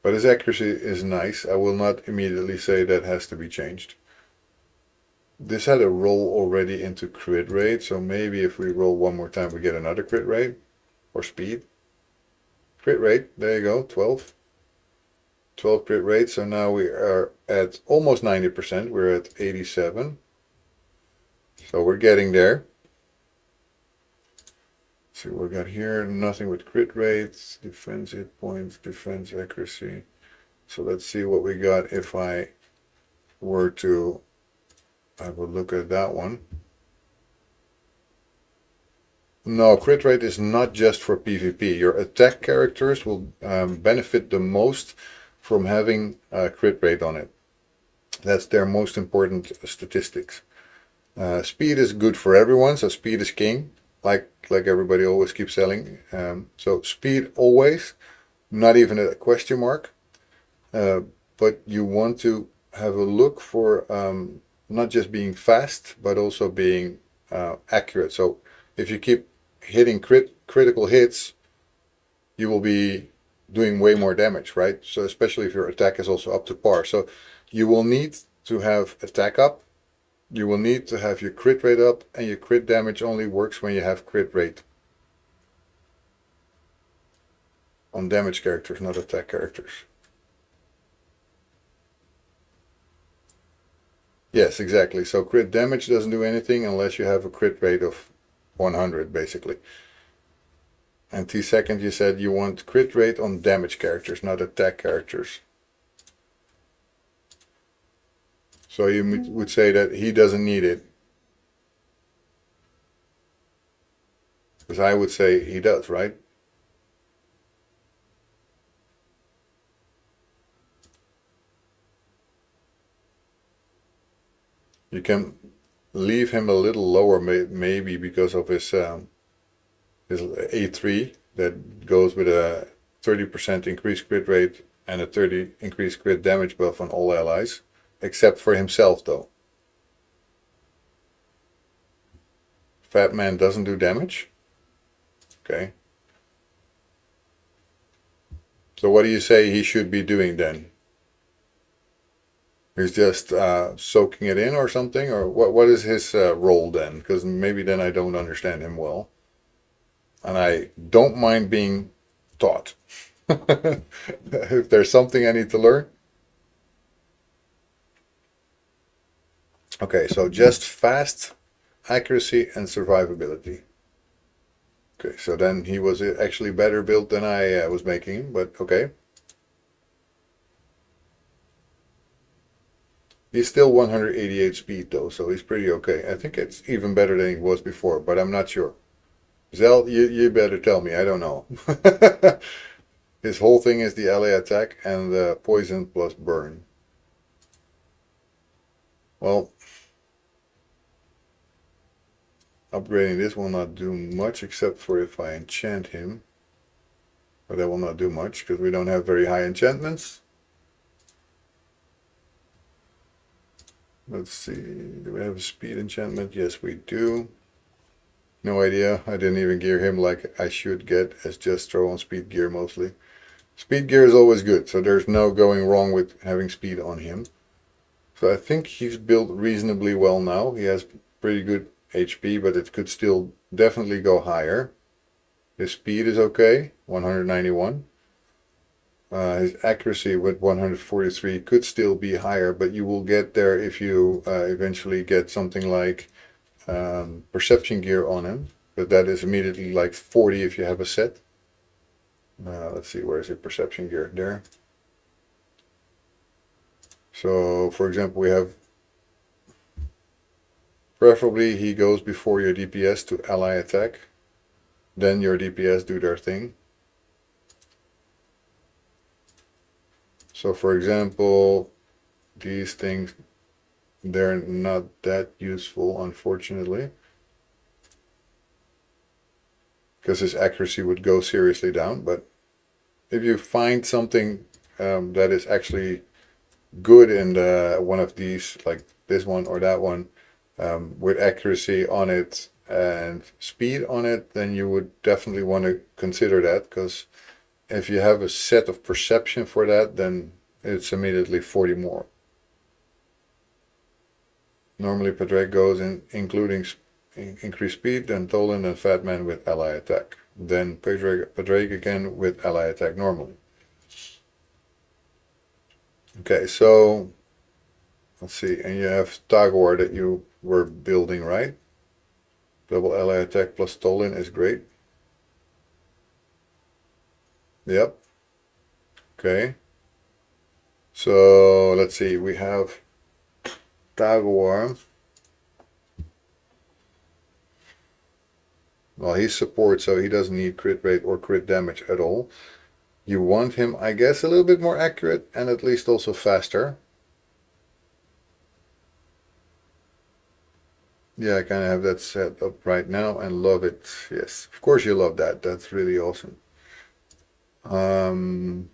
But his accuracy is nice. I will not immediately say that has to be changed. This had a roll already into crit rate, so maybe if we roll one more time we get another crit rate. Or speed. Crit rate, there you go, 12. 12 crit rate, so now we are at almost 90%. We're at 87. So we're getting there. Let's see what we got here. Nothing with crit rates, defense hit points, defense accuracy. So let's see what we got if I were to have a look at that one. No, crit rate is not just for PvP. Your attack characters will benefit the most from having a crit rate on it. That's their most important statistics. Speed is good for everyone, so speed is king. like everybody always keeps selling. So speed always, not even a question mark. Uh, but you want to have a look for not just being fast, but also being accurate. So if you keep hitting critical hits, you will be doing way more damage, right? So especially if your attack is also up to par. So you will need to have attack up. You will need to have your crit rate up, and your crit damage only works when you have crit rate on damage characters, not attack characters. Yes, exactly. So crit damage doesn't do anything unless you have a crit rate of 100, basically. And T-second, you said you want crit rate on damage characters, not attack characters. So you would say that he doesn't need it. Because I would say he does, right? You can leave him a little lower, maybe because of his A3 that goes with a 30% increased crit rate and a 30 increased crit damage buff on all allies, except for himself though. Fat Man doesn't do damage. Okay. So what do you say he should be doing then? He's just soaking it in or something? Or what is his role then? Because maybe then I don't understand him well. And I don't mind being taught. If there's something I need to learn. Okay, so just fast, accuracy, and survivability. Okay, so then he was actually better built than I was making him, but okay. He's still 188 speed though, so he's pretty okay. I think it's even better than he was before, but I'm not sure. Zell, you better tell me, I don't know. His whole thing is the ally attack and the poison plus burn. Well, upgrading this will not do much except for if I enchant him. But that will not do much because we don't have very high enchantments. Let's see, do we have a speed enchantment? Yes, we do. No idea. I didn't even gear him like I should get, as just throw on speed gear mostly. Speed gear is always good, so there's no going wrong with having speed on him. So I think he's built reasonably well now. He has pretty good HP, but it could still definitely go higher. His speed is okay, 191. His accuracy with 143 could still be higher, but you will get there if you eventually get something like perception gear on him. But that is immediately like 40 if you have a set. Let's see, where is your perception gear? There. So, for example, we have preferably he goes before your DPS to ally attack. Then your DPS do their thing. So for example, these things, they're not that useful, unfortunately, because his accuracy would go seriously down. But if you find something that is actually good in one of these, like this one or that one, with accuracy on it and speed on it, then you would definitely want to consider that, because if you have a set of perception for that, then it's immediately 40 more. Normally Padraig goes in, including increased speed, then Toland, then Fat Man with ally attack. Then Padraig again with ally attack normally. Okay, so let's see, and you have Tagor that you were building, right? Double ally attack plus Toland is great. Yep. Okay. So let's see, we have Tagor. Well, he's support, so he doesn't need crit rate or crit damage at all. You want him, I guess, a little bit more accurate and at least also faster. Yeah, I kind of have that set up right now and love it. Yes, of course you love that. That's really awesome. Um,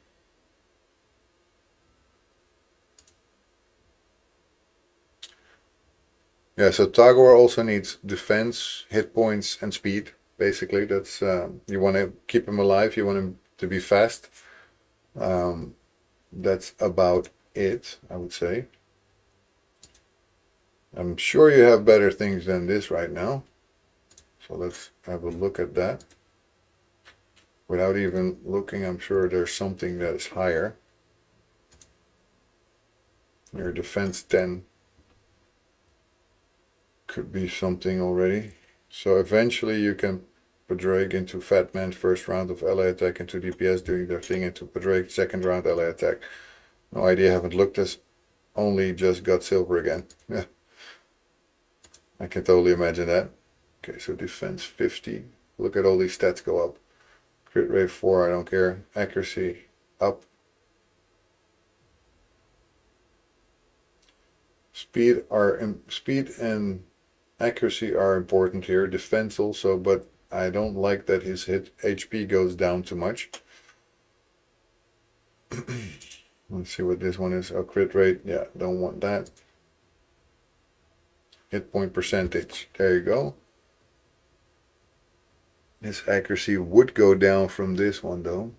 yeah, so Tagore also needs defense, hit points, and speed. Basically, that's you want to keep him alive. You want him to be fast. Um, that's about it, I would say. I'm sure you have better things than this right now. So let's have a look at that. Without even looking, I'm sure there's something that is higher. Your defense 10 could be something already. So eventually you can put Drake into Fat Man's first round of LA attack into DPS doing their thing into Drake second round LA attack. No idea, haven't looked, as only just got silver again. Yeah, I can totally imagine that. Okay, so defense 50. Look at all these stats go up. Crit rate 4, I don't care. Accuracy up. Speed and accuracy are important here. Defense also, but I don't like that his hit HP goes down too much. Let's see what this one is. Oh, crit rate. Yeah, don't want that. Hit point percentage. There you go. His accuracy would go down from this one though.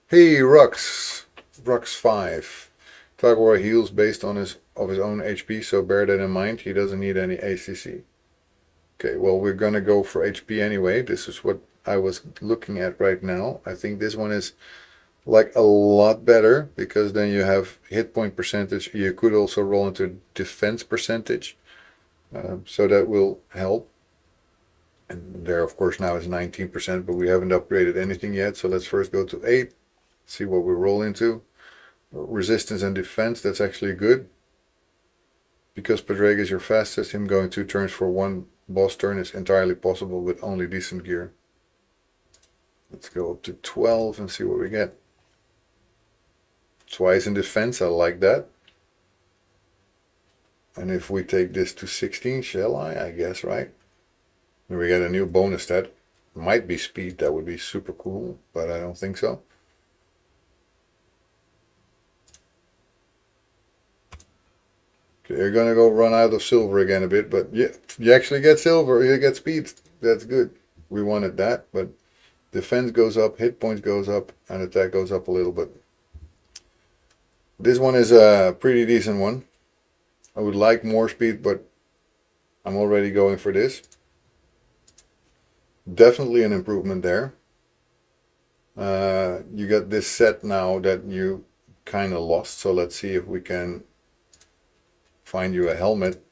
Hey, Rux. Rux 5. Tagore heals based on his own HP, so bear that in mind. He doesn't need any ACC. Okay, well, we're gonna go for HP anyway. This is what I was looking at right now. I think this one is like a lot better because then you have hit point percentage. You could also roll into defense percentage, so that will help. And there, of course, now is 19%, but we haven't upgraded anything yet. So let's first go to 8, see what we roll into. Resistance and defense, that's actually good. Because Padraig is your fastest, him going 2 turns for 1 boss turn is entirely possible with only decent gear. Let's go up to 12 and see what we get. Twice in defense, I like that. And if we take this to 16, shall I guess, right? And we get a new bonus stat. Might be speed, that would be super cool, but I don't think so. Okay, you're gonna go run out of silver again a bit, but yeah, you actually get silver, you get speed. That's good. We wanted that, but defense goes up, hit points goes up, and attack goes up a little bit. This one is a pretty decent one. I would like more speed, but I'm already going for this. Definitely an improvement there. You got this set now that you kind of lost, so let's see if we can find you a helmet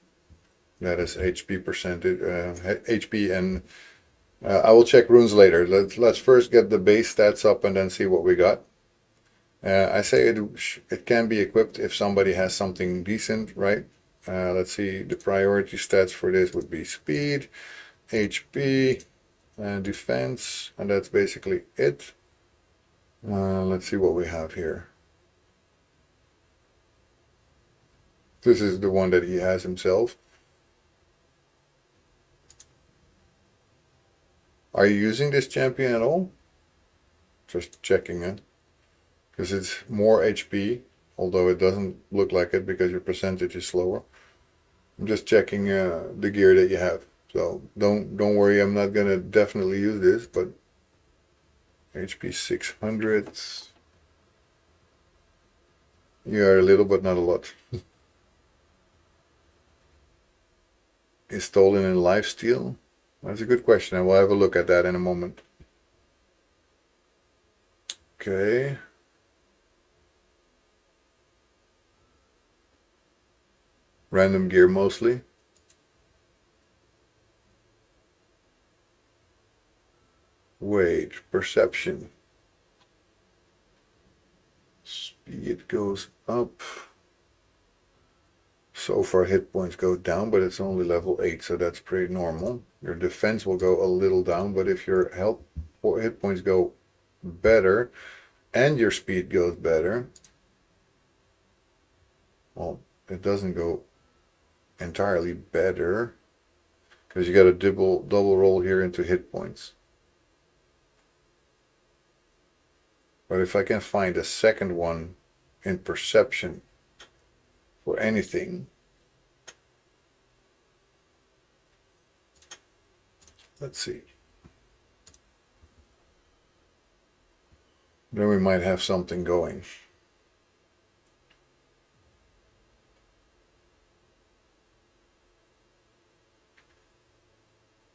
that is HP percentage, HP, and I will check runes later. Let's first get the base stats up and then see what we got. I say it can be equipped if somebody has something decent, right? Let's see, the priority stats for this would be speed, HP, and defense, and that's basically it. Let's see what we have here. This is the one that he has himself. Are you using this champion at all? Just checking it. Because it's more HP, although it doesn't look like it because your percentage is slower. I'm just checking the gear that you have. So don't worry, I'm not gonna definitely use this, but HP 600. You are a little, but not a lot. Is stolen in lifesteal? That's a good question. I will have a look at that in a moment. Okay. Random gear mostly. Wait, perception. Speed goes up. So far hit points go down, but it's only level 8, so that's pretty normal. Your defense will go a little down, but if your health or hit points go better, and your speed goes better. Well, it doesn't go entirely better because you got a double roll here into hit points. But if I can find a second one in perception for anything, let's see. Then we might have something going.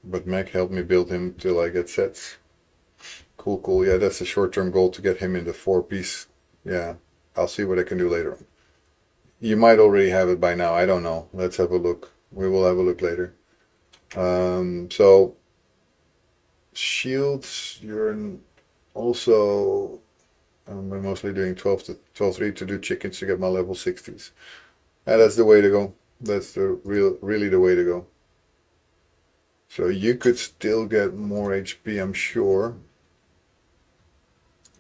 But Mac helped me build him till I get sets. Cool, cool. Yeah, that's a short-term goal to get him in the 4-piece. Yeah, I'll see what I can do later on. You might already have it by now. I don't know. Let's have a look. We will have a look later. So shields, you're also I'm mostly doing 12-3 to do chickens to get my level 60s. And that's the way to go. That's the really the way to go. So you could still get more HP, I'm sure.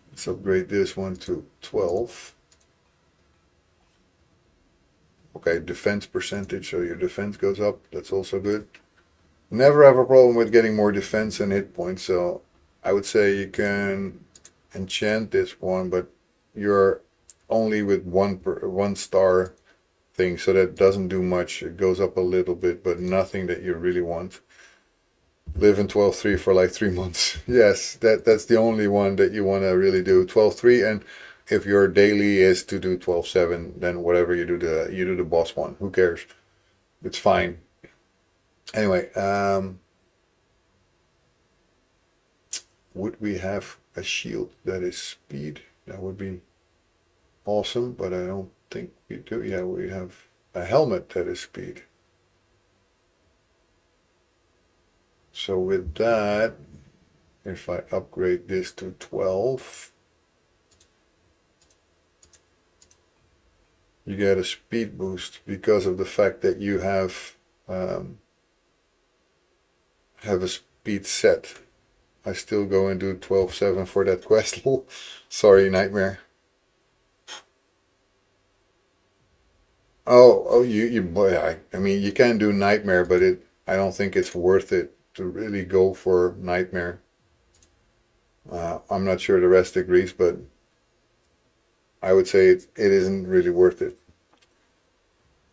Let's upgrade this one to 12. Okay, defense percentage, so your defense goes up. That's also good. Never have a problem with getting more defense and hit points, so I would say you can enchant this one, but you're only with one star thing, so that doesn't do much. It goes up a little bit, but nothing that you really want. Live in 12-3 for like 3 months. Yes, that's the only one that you want to really do. 12-3, and if your daily is to do 12-7, then whatever you do the boss one. Who cares? It's fine. Anyway, would we have a shield that is speed? That would be awesome, but I don't think we do. Yeah, we have a helmet that is speed. So with that, if I upgrade this to 12, you get a speed boost because of the fact that you have a speed set. I still go and do 12-7 for that quest. Sorry, Nightmare. Oh, boy, I mean, you can do Nightmare, but I don't think it's worth it to really go for Nightmare. I'm not sure the rest agrees, but I would say it isn't really worth it.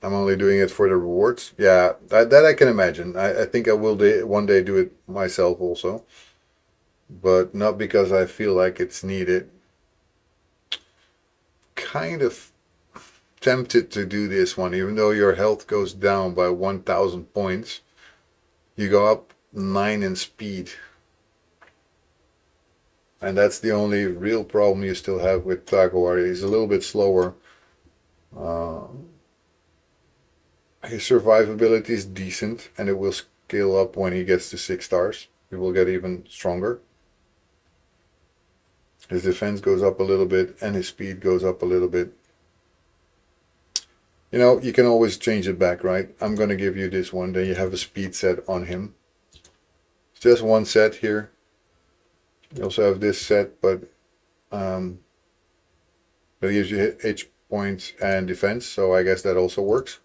I'm only doing it for the rewards. Yeah, that I can imagine. I think I will one day do it myself also, but not because I feel like it's needed. Kind of tempted to do this one, even though your health goes down by 1,000 points. You go up 9 in speed. And that's the only real problem you still have with Taguari. He's a little bit slower. His survivability is decent, and it will scale up when he gets to 6 stars. He will get even stronger. His defense goes up a little bit, and his speed goes up a little bit. You know, you can always change it back, right? I'm going to give you this one. Then you have a speed set on him. It's just one set here. You also have this set, but that gives you H points and defense. So I guess that also works.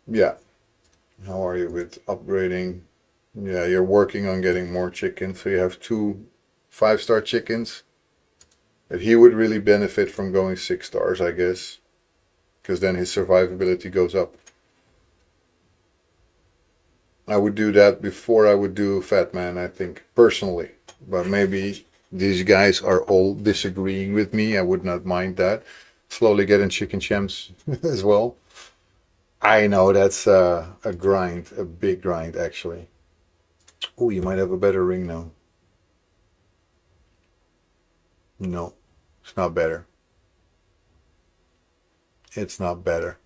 Yeah. How are you with upgrading? Yeah, you're working on getting more chickens. So you have 2 5-star chickens. But he would really benefit from going 6 stars, I guess. Because then his survivability goes up. I would do that before I would do Fat Man, I think, personally. But maybe these guys are all disagreeing with me. I would not mind that. Slowly getting chicken gems as well. I know that's a grind, a big grind, actually. Oh, you might have a better ring now. No, it's not better. It's not better.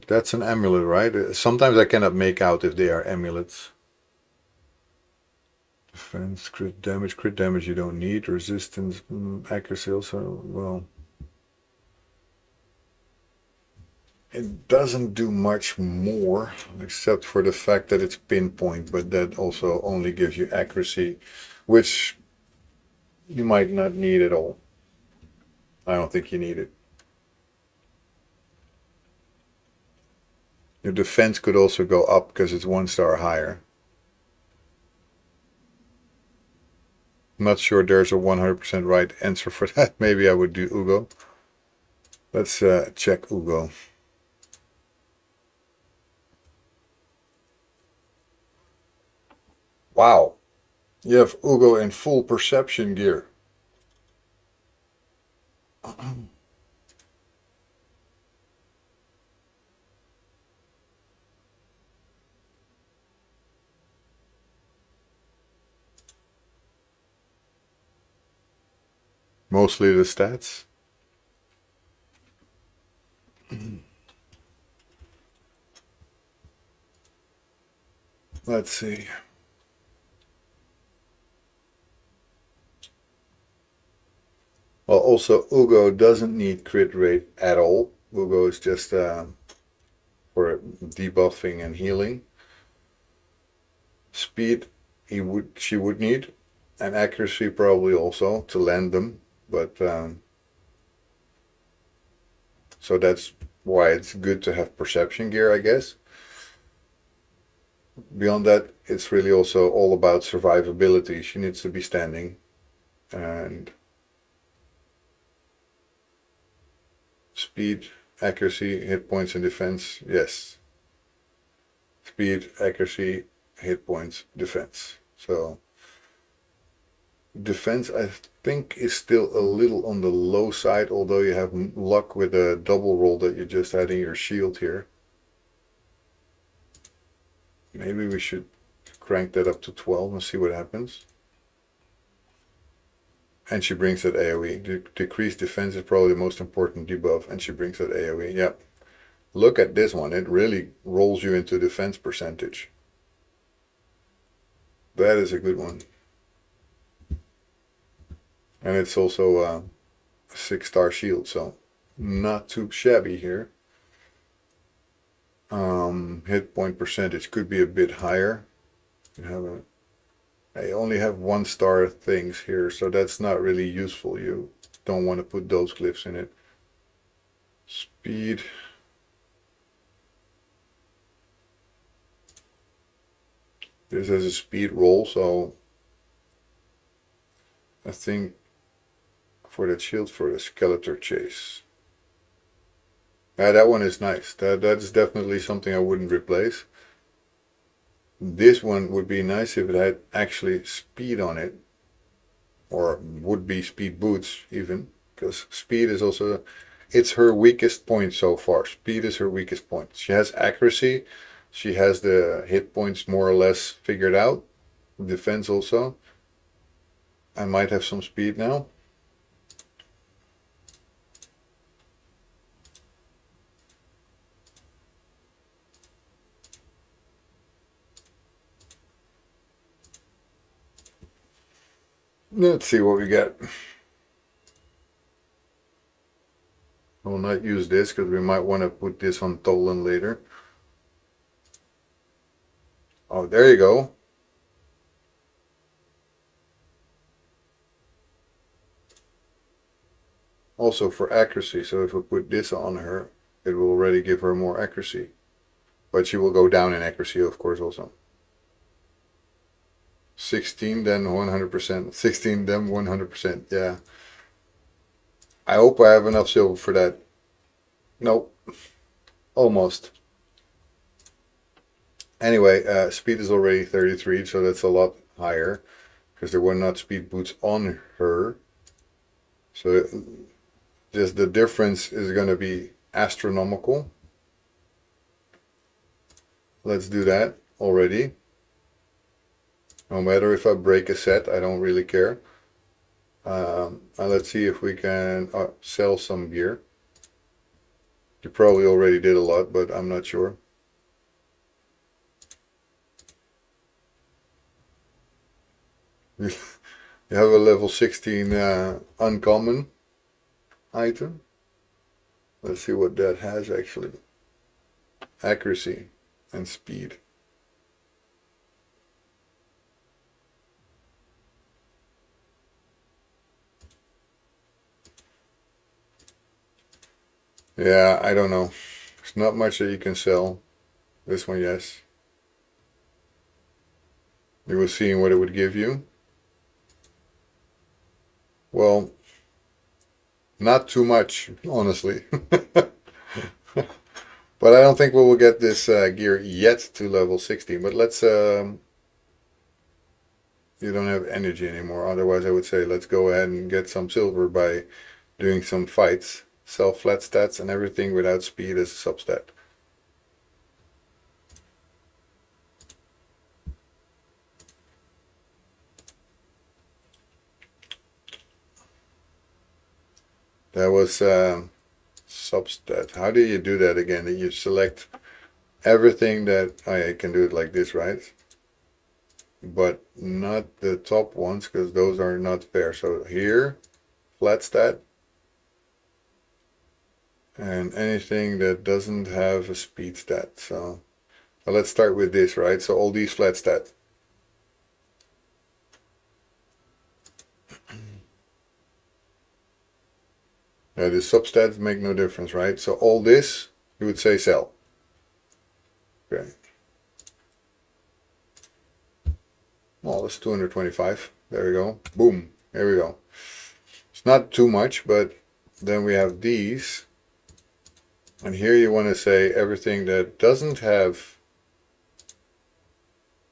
That's an amulet, right? Sometimes I cannot make out if they are amulets. Defense, crit damage you don't need. Resistance, accuracy also, well. It doesn't do much more, except for the fact that it's pinpoint, but that also only gives you accuracy, which you might not need at all. I don't think you need it. Your defense could also go up because it's 1 star higher. I'm not sure there's a 100% right answer for that. Maybe I would do Ugo. Let's check Ugo. Wow. You have Ugo in full perception gear. Mostly the stats. Let's see. Well, also Ugo doesn't need crit rate at all. Ugo is just for debuffing and healing. Speed she would need, and accuracy probably also to land them, but so that's why it's good to have perception gear, I guess. Beyond that, it's really also all about survivability. She needs to be standing, and speed, accuracy, hit points, and defense. Yes, speed, accuracy, hit points, defense. So defense, I think, is still a little on the low side, although you have luck with a double roll that you just had in your shield here. Maybe we should crank that up to 12 and see what happens. And she brings that AoE. Decreased defense is probably the most important debuff, and she brings that AoE. Yep. Look at this one. It really rolls you into defense percentage. That is a good one. And it's also a 6-star shield, so not too shabby here. Hit point percentage could be a bit higher. I only have 1-star things here, so that's not really useful. You don't want to put those glyphs in it. Speed. This is a speed roll, so I think for that shield for the Skeletor chase. Yeah, that one is nice. That's definitely something I wouldn't replace. This one would be nice if it had actually speed on it, or would be speed boots even, because speed is also, it's her weakest point so far. Speed is her weakest point. She has accuracy, she has the hit points more or less figured out, defense also. I might have some speed now. Let's see what we got. I will not use this because we might want to put this on Tolan later. Oh, there you go. Also for accuracy, so if we put this on her, it will already give her more accuracy. But she will go down in accuracy, of course, also. 16, then 100%. 16, then 100%. Yeah. I hope I have enough silver for that. Nope. Almost. Anyway, speed is already 33, so that's a lot higher, because there were not speed boots on her. So just the difference is going to be astronomical. Let's do that already. No matter if I break a set, I don't really care. Let's see if we can sell some gear. You probably already did a lot, but I'm not sure. You have a level 16 uncommon item. Let's see what that has actually. Accuracy and speed. Yeah, I don't know. There's not much that you can sell. This one, yes. You were seeing what it would give you. Well, not too much, honestly. But I don't think we will get this gear yet to level 16. But let's, you don't have energy anymore. Otherwise, I would say let's go ahead and get some silver by doing some fights. Sell flat stats and everything without speed as a substat. That was substat. How do you do that again? You select everything that I can do it like this, right? But not the top ones because those are not fair. So here, flat stat, and anything that doesn't have a speed stat. So let's start with this, right? So all these flat stat. Yeah, the substats make no difference, right? So all this, you would say sell. Okay. Well, that's 225. There we go. Boom. There we go. It's not too much, but then we have these. And here you want to say everything that doesn't have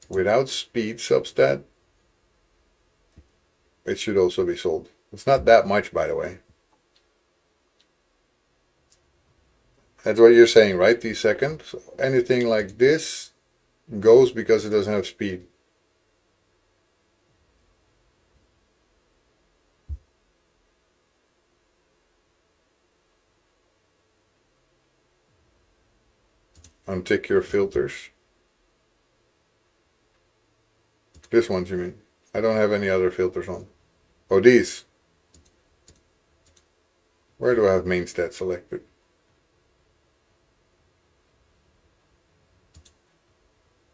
without speed substat, it should also be sold. It's not that much, by the way. That's what you're saying, right? The second. So anything like this goes because it doesn't have speed. Untick your filters. This one, you mean? I don't have any other filters on. Oh, these. Where do I have main stat selected?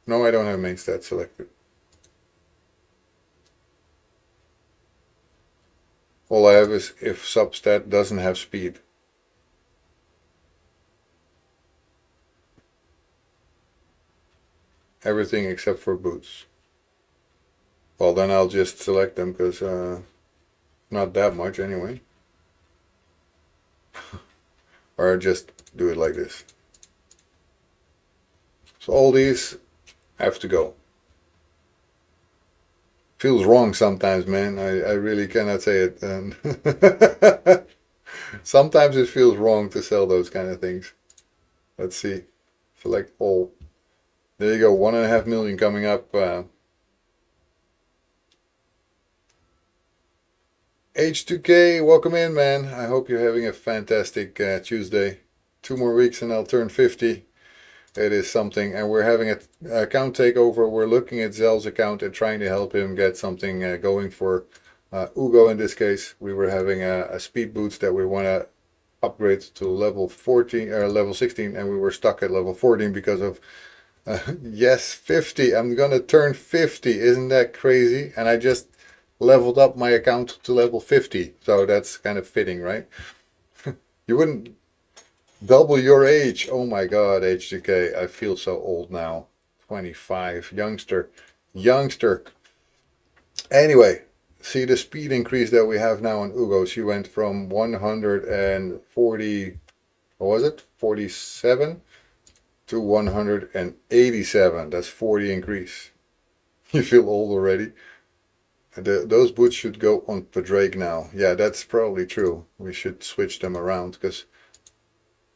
No, I don't have main stat selected. All I have is if substat doesn't have speed. Everything except for boots. Well, then I'll just select them because not that much anyway. Or just do it like this. So all these have to go. Feels wrong sometimes, man. I really cannot say it. And sometimes it feels wrong to sell those kind of things. Let's see. Select all. There you go. 1.5 million coming up. H2K, welcome in, man. I hope you're having a fantastic Tuesday. 2 more weeks and I'll turn 50. It is something, and we're having an account takeover. We're looking at Zell's account and trying to help him get something going for Ugo. In this case, we were having a speed boots that we want to upgrade to level 14 or level 16, and we were stuck at level 14 because of yes, 50. I'm gonna turn 50. Isn't that crazy? And I just leveled up my account to level 50, so that's kind of fitting, right? You wouldn't double your age. Oh my god, H2K. I feel so old now. 25. Youngster. Youngster. Anyway, see the speed increase that we have now on Ugo. She went from 140, what was it? 47 to 187. That's 40 increase. You feel old already? Those boots should go on Padraig now. Yeah, that's probably true. We should switch them around because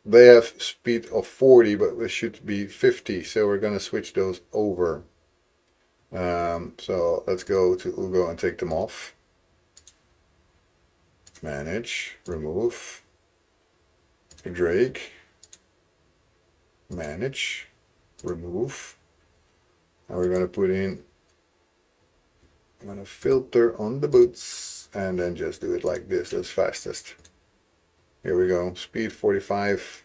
they have speed of 40, but it should be 50. So we're going to switch those over. So let's go to Ugo and take them off. Manage, remove, Drake, manage, remove. And we're going to put in I'm gonna filter on the boots and then just do it like this. That's fastest. Here we go. Speed 45.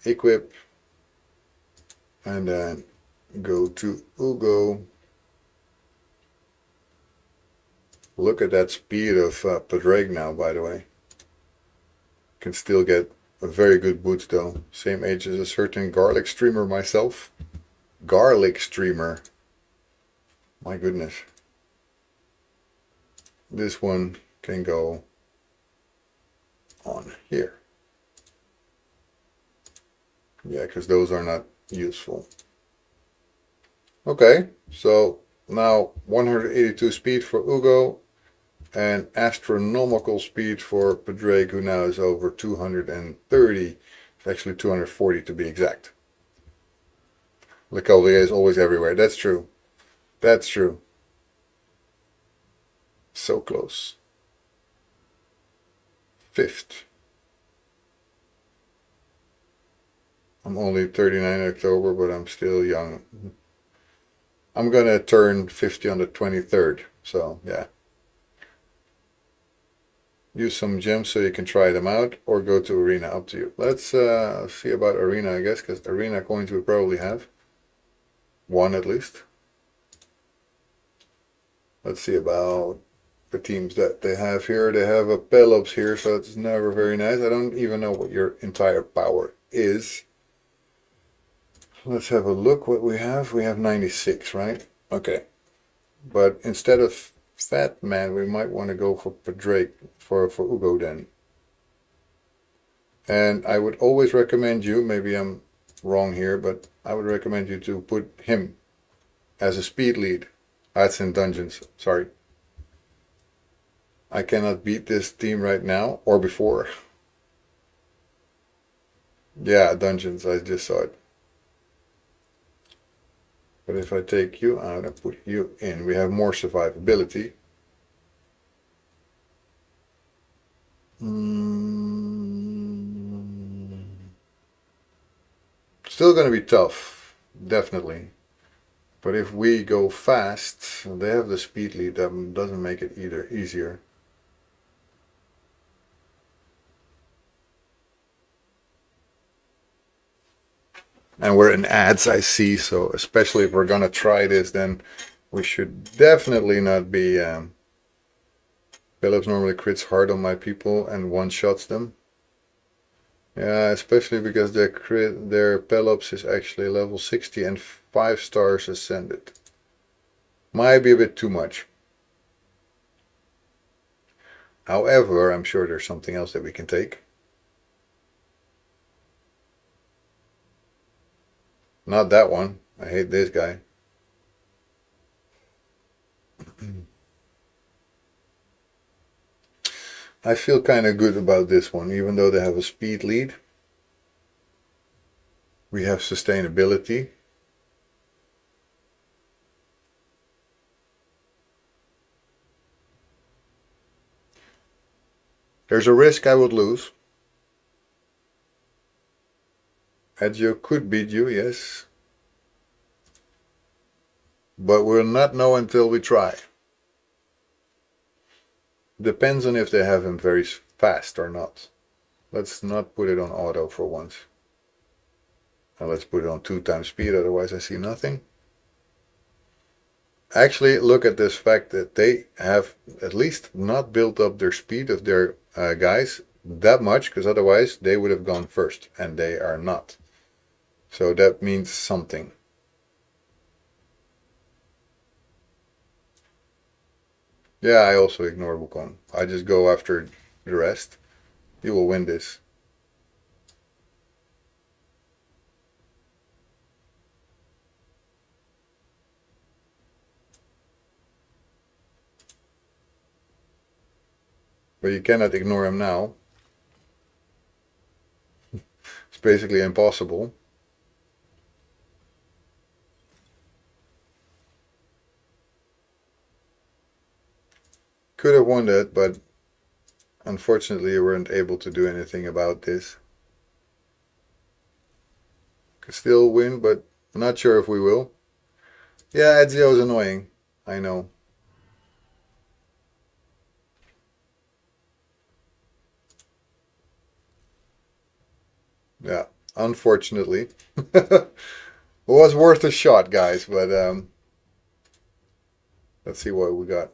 Equip. And then go to Ugo. Look at that speed of Padraig now, by the way. Can still get a very good boots though. Same age as a certain garlic streamer myself. Garlic streamer. My goodness. This one can go on here. Yeah, because those are not useful. Okay, so now 182 speed for Ugo and astronomical speed for Padraig, who now is over 230. It's actually 240 to be exact. Le Cavalier is always everywhere. That's true. That's true. So close. Fifth. I'm only 39 October, but I'm still young. I'm gonna turn 50 on the 23rd, so yeah. Use some gems so you can try them out, or go to Arena, up to you. Let's see about Arena, I guess, because Arena coins we probably have. One at least. Let's see about the teams that they have here. They have a Pelops here, so it's never very nice. I don't even know what your entire power is. Let's have a look what we have. We have 96, right? Okay. But instead of Fat Man, we might want to go for Padraig, for Ugo then. And I would always recommend you, maybe I'm wrong here, but I would recommend you to put him as a speed lead. That's in dungeons, sorry. I cannot beat this team right now, or before. Yeah, dungeons, I just saw it. But if I take you out and put you in, we have more survivability. Still going to be tough, definitely. But if we go fast, they have the speed lead, that doesn't make it either easier. And we're in ads, I see, so especially if we're going to try this, then we should definitely not be... Pelops normally crits hard on my people and one-shots them. Yeah, especially because their Pelops is actually level 60 and 5 stars ascended. Might be a bit too much. However, I'm sure there's something else that we can take. Not that one. I hate this guy. I feel kind of good about this one, even though they have a speed lead. We have sustainability. There's a risk I would lose. Ezio could beat you, yes. But we'll not know until we try. Depends on if they have him very fast or not. Let's not put it on auto for once. And let's put it on 2 times speed, otherwise I see nothing. Actually, look at this fact that they have at least not built up their speed of their guys that much, because otherwise they would have gone first, and they are not. So that means something. Yeah, I also ignore Wukong. I just go after the rest. You will win this. But you cannot ignore him now. It's basically impossible. Could have won that, but unfortunately we weren't able to do anything about this. Could still win, but I'm not sure if we will. Yeah, Ezio is annoying. I know. unfortunately. It was worth a shot, guys, but let's see what we got.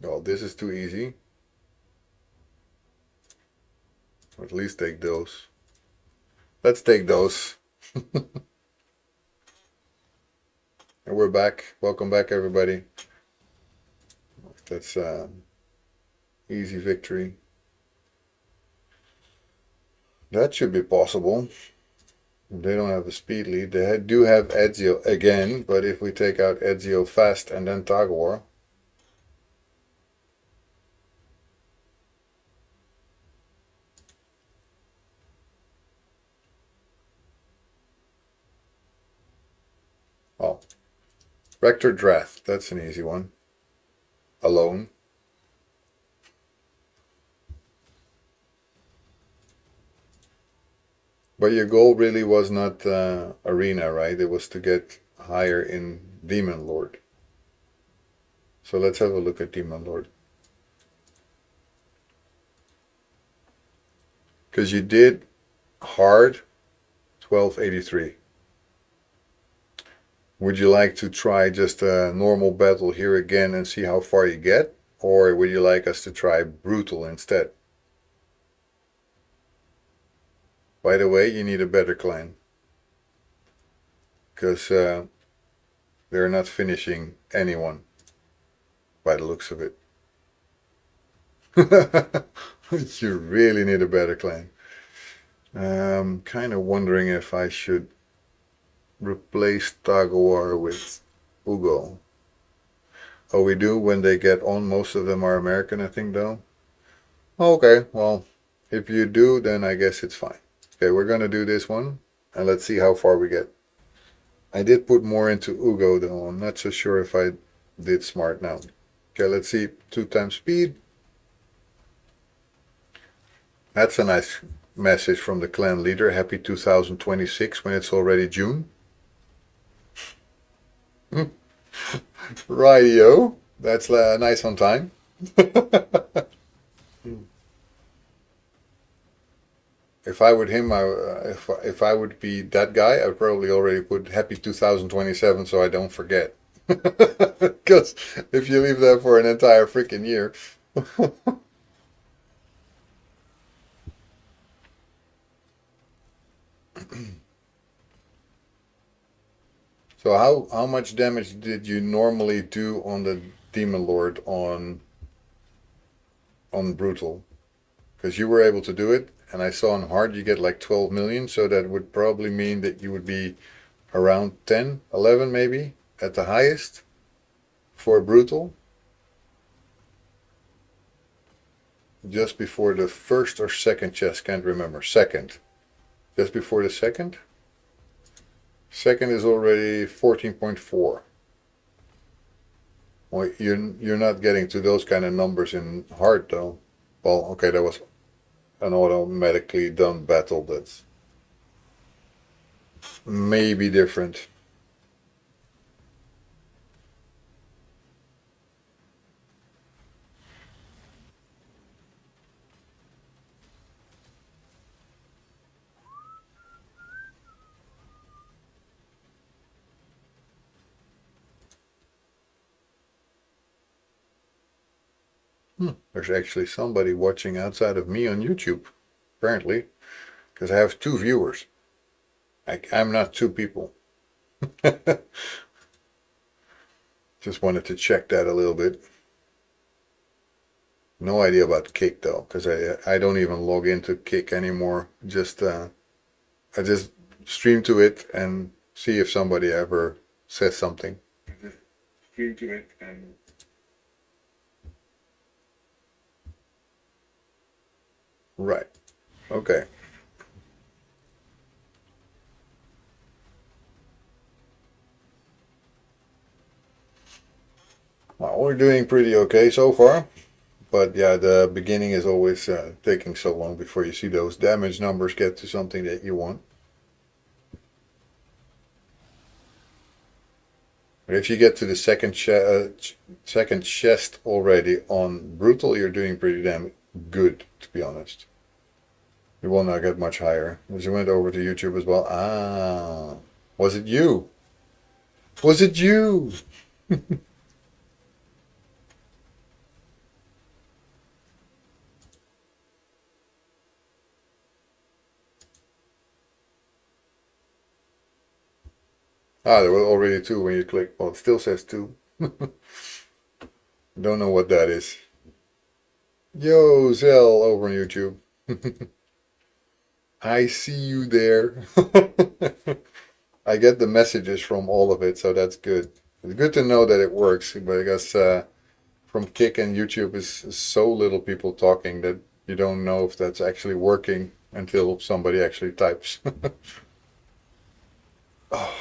Oh, this is too easy. Or at least take those. Let's take those. And we're back. Welcome back, everybody. That's easy victory. That should be possible. They don't have a speed lead. They do have Ezio again, but if we take out Ezio fast and then Tagawar. Oh. Rector Drath. That's an easy one. Alone. But your goal really was not Arena, right? It was to get higher in Demon Lord. So let's have a look at Demon Lord. Because you did hard 1283. Would you like to try just a normal battle here again and see how far you get? Or would you like us to try brutal instead? By the way, you need a better clan. Because they're not finishing anyone. By the looks of it. You really need a better clan. Kind of wondering if I should replace Tagawar with Ugo. Oh, we do when they get on. Most of them are American, I think, though. Okay, well, if you do, then I guess it's fine. Okay, we're going to do this one, and let's see how far we get. I did put more into Ugo, though. I'm not so sure if I did smart now. Okay, let's see. 2 times speed. That's a nice message from the clan leader. Happy 2026 when it's already June. Rightio. That's nice on time. If I would him, if I would be that guy, I would probably already put happy 2027 so I don't forget. Because if you leave that for an entire freaking year. So how much damage did you normally do on the Demon Lord on brutal? Because you were able to do it, and I saw on hard you get like 12 million, so that would probably mean that you would be around 10, 11 maybe at the highest for brutal. Just before the first or second chest, can't remember. Second. Just before the second? Second is already 14.4. Well, you're not getting to those kind of numbers in hard though. Well, okay, that was an automatically done battle that's maybe different. There's actually somebody watching outside of me on YouTube, apparently, because I have 2 viewers. I'm not 2 people. Just wanted to check that a little bit. No idea about Kick though, because I don't even log into Kick anymore. Just I just stream to it and see if somebody ever says something. I just stream to it and. Right. Okay. Well, we're doing pretty okay so far. But yeah, the beginning is always taking so long before you see those damage numbers get to something that you want. But if you get to the second chest already on brutal, you're doing pretty damn good, to be honest. It will not get much higher. She went over to YouTube as well. Ah, was it you? Was it you? Ah, there were already two when you click. Well, it still says two. Don't know what that is. Yo, Zell over on YouTube. I see you there. I get the messages from all of it, so that's good. It's good to know that it works, but I guess from Kick and YouTube is so little people talking that you don't know if that's actually working until somebody actually types. Oh,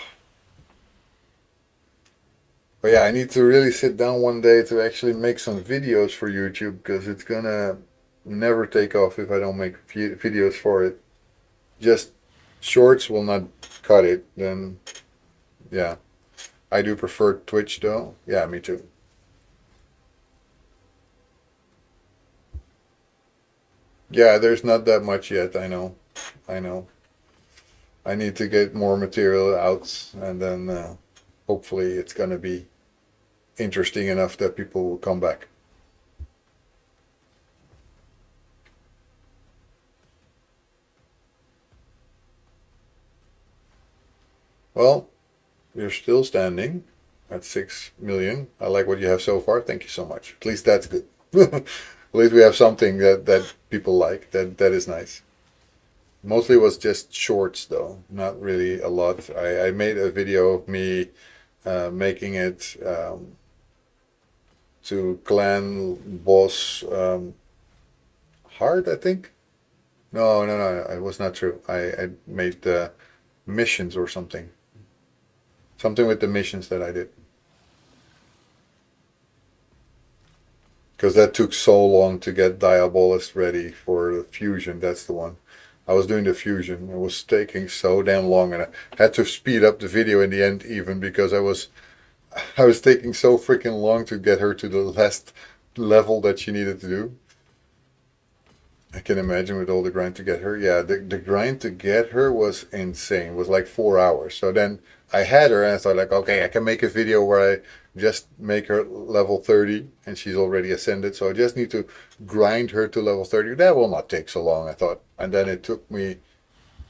but yeah, I need to really sit down one day to actually make some videos for YouTube because it's gonna never take off if I don't make videos for it. Just shorts will not cut it. Then yeah, I do prefer Twitch though. Yeah, me too. Yeah, there's not that much yet. I know. I know. I need to get more material out, and then hopefully it's gonna be interesting enough that people will come back. Well, you're still standing at 6 million. I like what you have so far. Thank you so much. At least that's good. At least we have something that people like. That is nice. Mostly was just shorts though, not really a lot. I made a video of me making it to clan boss hard, I think. No, no, no, it was not true. I made missions or something. Something with the missions that I did. Because that took so long to get Diabolist ready for the fusion. That's the one. I was doing the fusion. It was taking so damn long, and I had to speed up the video in the end, even because I was taking so freaking long to get her to the last level that she needed to do. I can imagine with all the grind to get her. Yeah, the grind to get her was insane. It was like 4 hours. So then I had her and I thought like, okay, I can make a video where I just make her level 30 and she's already ascended. So I just need to grind her to level 30. That will not take so long, I thought. And then it took me,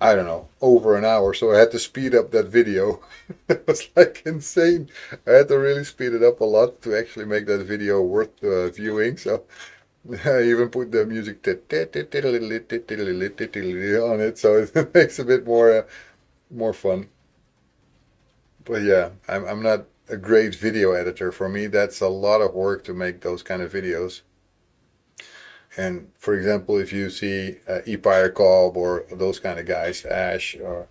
I don't know, over an hour. So I had to speed up that video. It was like insane. I had to really speed it up a lot to actually make that video worth viewing. So I even put the music on it, so it makes it a bit more fun. But yeah, I'm not a great video editor. For me, that's a lot of work to make those kind of videos. And for example, if you see Empire Cobb or those kind of guys, Ash, or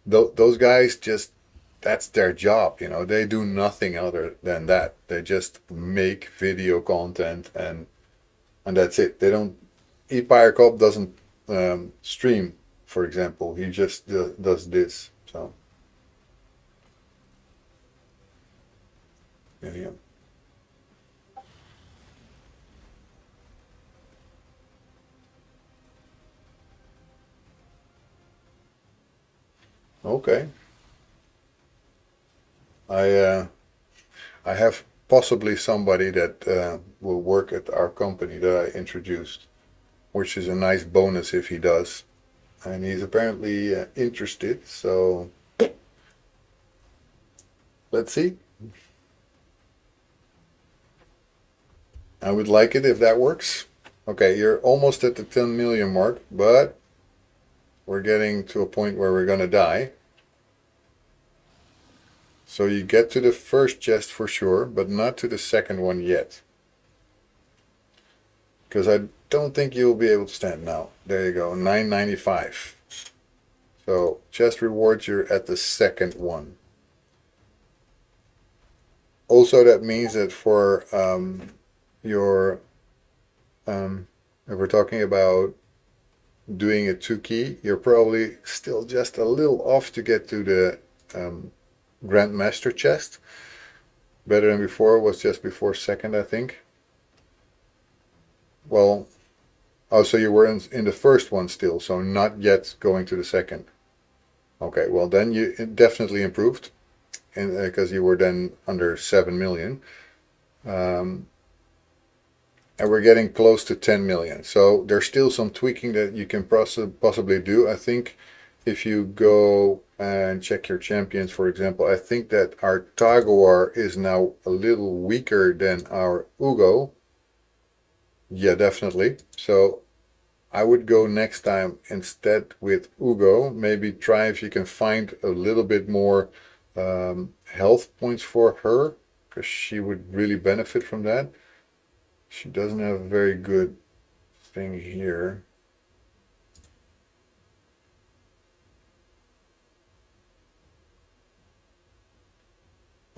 those guys, just that's their job. They do nothing other than that. They just make video content and that's it. They don't. Empire Cop doesn't stream, for example. He just does this. So yeah. Okay. I uh, I have possibly somebody that will work at our company that I introduced, which is a nice bonus if he does. And he's apparently interested. So let's see. I would like it if that works. Okay, you're almost at the 10 million mark, but we're getting to a point where we're gonna die. So you get to the first chest for sure, but not to the second one yet. Because I don't think you'll be able to stand now. There you go, 995. So chest rewards, you're at the second one. Also, that means that for your, if we're talking about doing a 2 key, you're probably still just a little off to get to the Grandmaster chest. Better than before, was just before second, I think. Well, Oh, so you were in the first one still, so not yet going to the second. Okay, well then you definitely improved, and because you were then under 7 million. Um, and we're getting close to 10 million. So there's still some tweaking that you can possibly do. I think if you go and check your champions, for example, I think that our Taguar is now a little weaker than our Ugo. Yeah, definitely. So I would go next time instead with Ugo. Maybe try if you can find a little bit more health points for her, because she would really benefit from that. She doesn't have a very good thing here.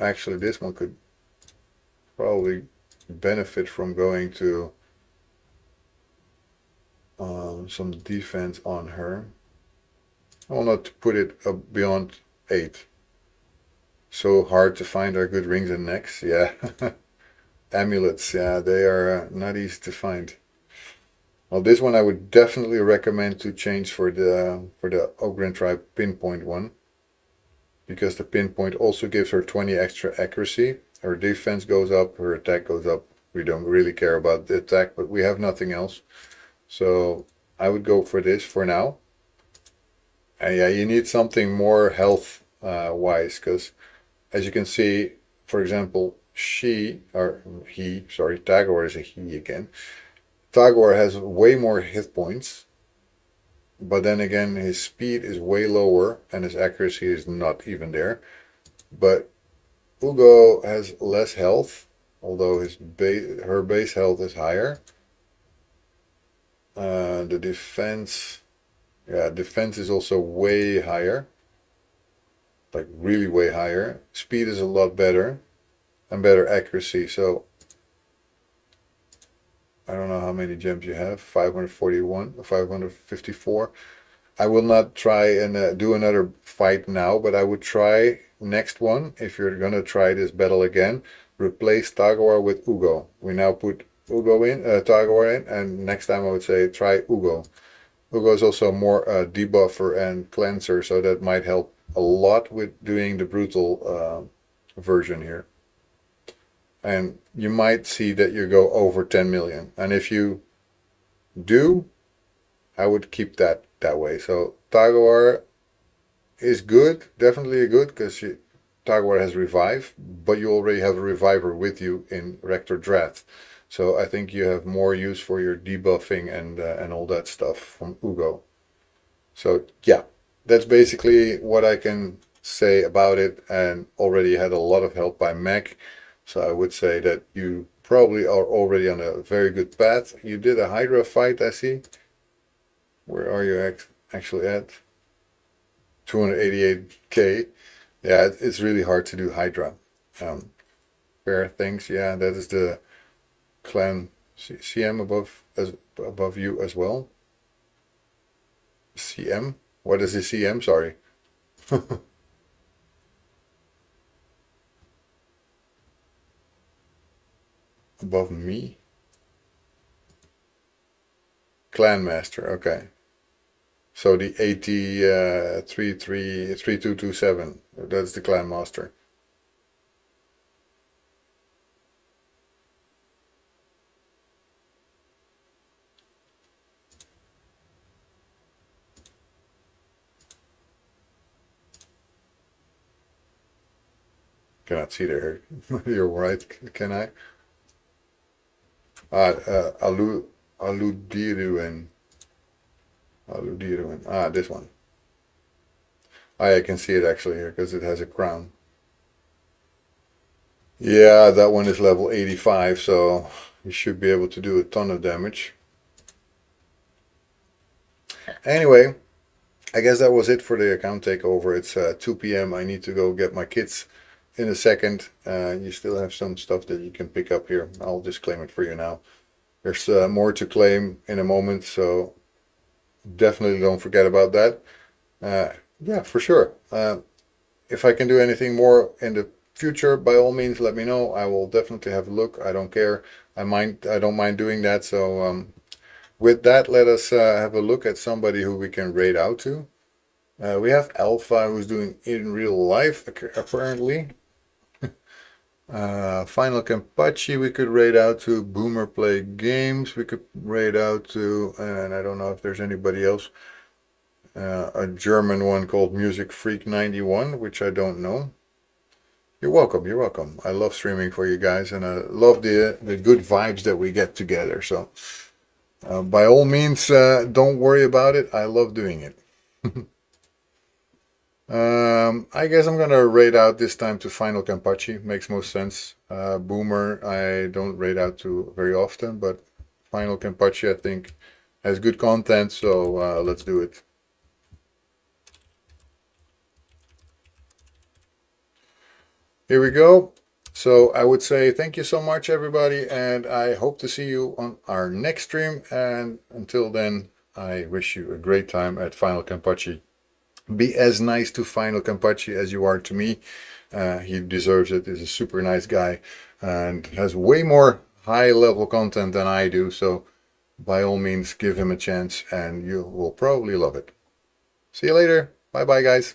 Actually, this one could probably benefit from going to some defense on her. I will not put it up beyond 8. So hard to find our good rings and necks. Yeah. Amulets, yeah, they are not easy to find. Well, this one I would definitely recommend to change for the Ogren tribe pinpoint one, because the pinpoint also gives her 20 extra accuracy. Her defense goes up, her attack goes up. We don't really care about the attack, but we have nothing else. So I would go for this for now. And yeah, you need something more health wise, because as you can see, for example, Tagore is a he again. Tagore has way more hit points, but then again, his speed is way lower and his accuracy is not even there. But Ugo has less health, although her base health is higher. The defense, yeah, defense is also way higher, like really way higher. Speed is a lot better and better accuracy. So I don't know how many gems you have, 541, 554. I will not try and do another fight now, but I would try next one, if you're going to try this battle again, replace Tagore with Ugo. We now put Tagore in, and next time I would say try Ugo. Ugo is also more debuffer and cleanser, so that might help a lot with doing the brutal version here. And you might see that you go over 10 million. And if you do, I would keep that way. So Tagore is good, definitely good, because Tagore has revive, but you already have a reviver with you in Rector Drath. So I think you have more use for your debuffing and all that stuff from Ugo. So yeah, that's basically what I can say about it, and already had a lot of help by Mac. So I would say that you probably are already on a very good path. You did a Hydra fight, I see. Where are you actually at? 288k. Yeah, it's really hard to do Hydra. Fair things, yeah, that is the clan CM above you as well. CM? What is the CM? Sorry. Above me? Clan Master, okay. So the 3227, that's the Clan Master. Cannot see there. You're right, can I? Aludiruin. Aludiruin. Ah, this one. I can see it actually here because it has a crown. Yeah, that one is level 85, so you should be able to do a ton of damage. Anyway, I guess that was it for the account takeover. It's 2 p.m. I need to go get my kids in a second. You still have some stuff that you can pick up here. I'll just claim it for you now. There's more to claim in a moment, so definitely don't forget about that. Yeah, for sure. If I can do anything more in the future, by all means, let me know. I will definitely have a look. I don't care. I don't mind doing that. So with that, let us have a look at somebody who we can raid out to. We have Alpha, who's doing in real life, apparently. Final Kenpachi we could raid out to. Boomer Play Games we could raid out to. And I don't know if there's anybody else. A German one called Music Freak 91, which I don't know. You're welcome, you're welcome. I love streaming for you guys, and I love the good vibes that we get together. So by all means, don't worry about it. I love doing it. I guess I'm gonna raid out this time to Final Kenpachi. Makes most sense. Boomer, I don't raid out to very often, but Final Kenpachi I think has good content, so let's do it. Here we go. So I would say thank you so much, everybody, and I hope to see you on our next stream. And until then, I wish you a great time at Final Kenpachi. Be as nice to Final Kenpachi as you are to me. He deserves it. He's a super nice guy and has way more high-level content than I do. So by all means, give him a chance and you will probably love it. See you later. Bye-bye, guys.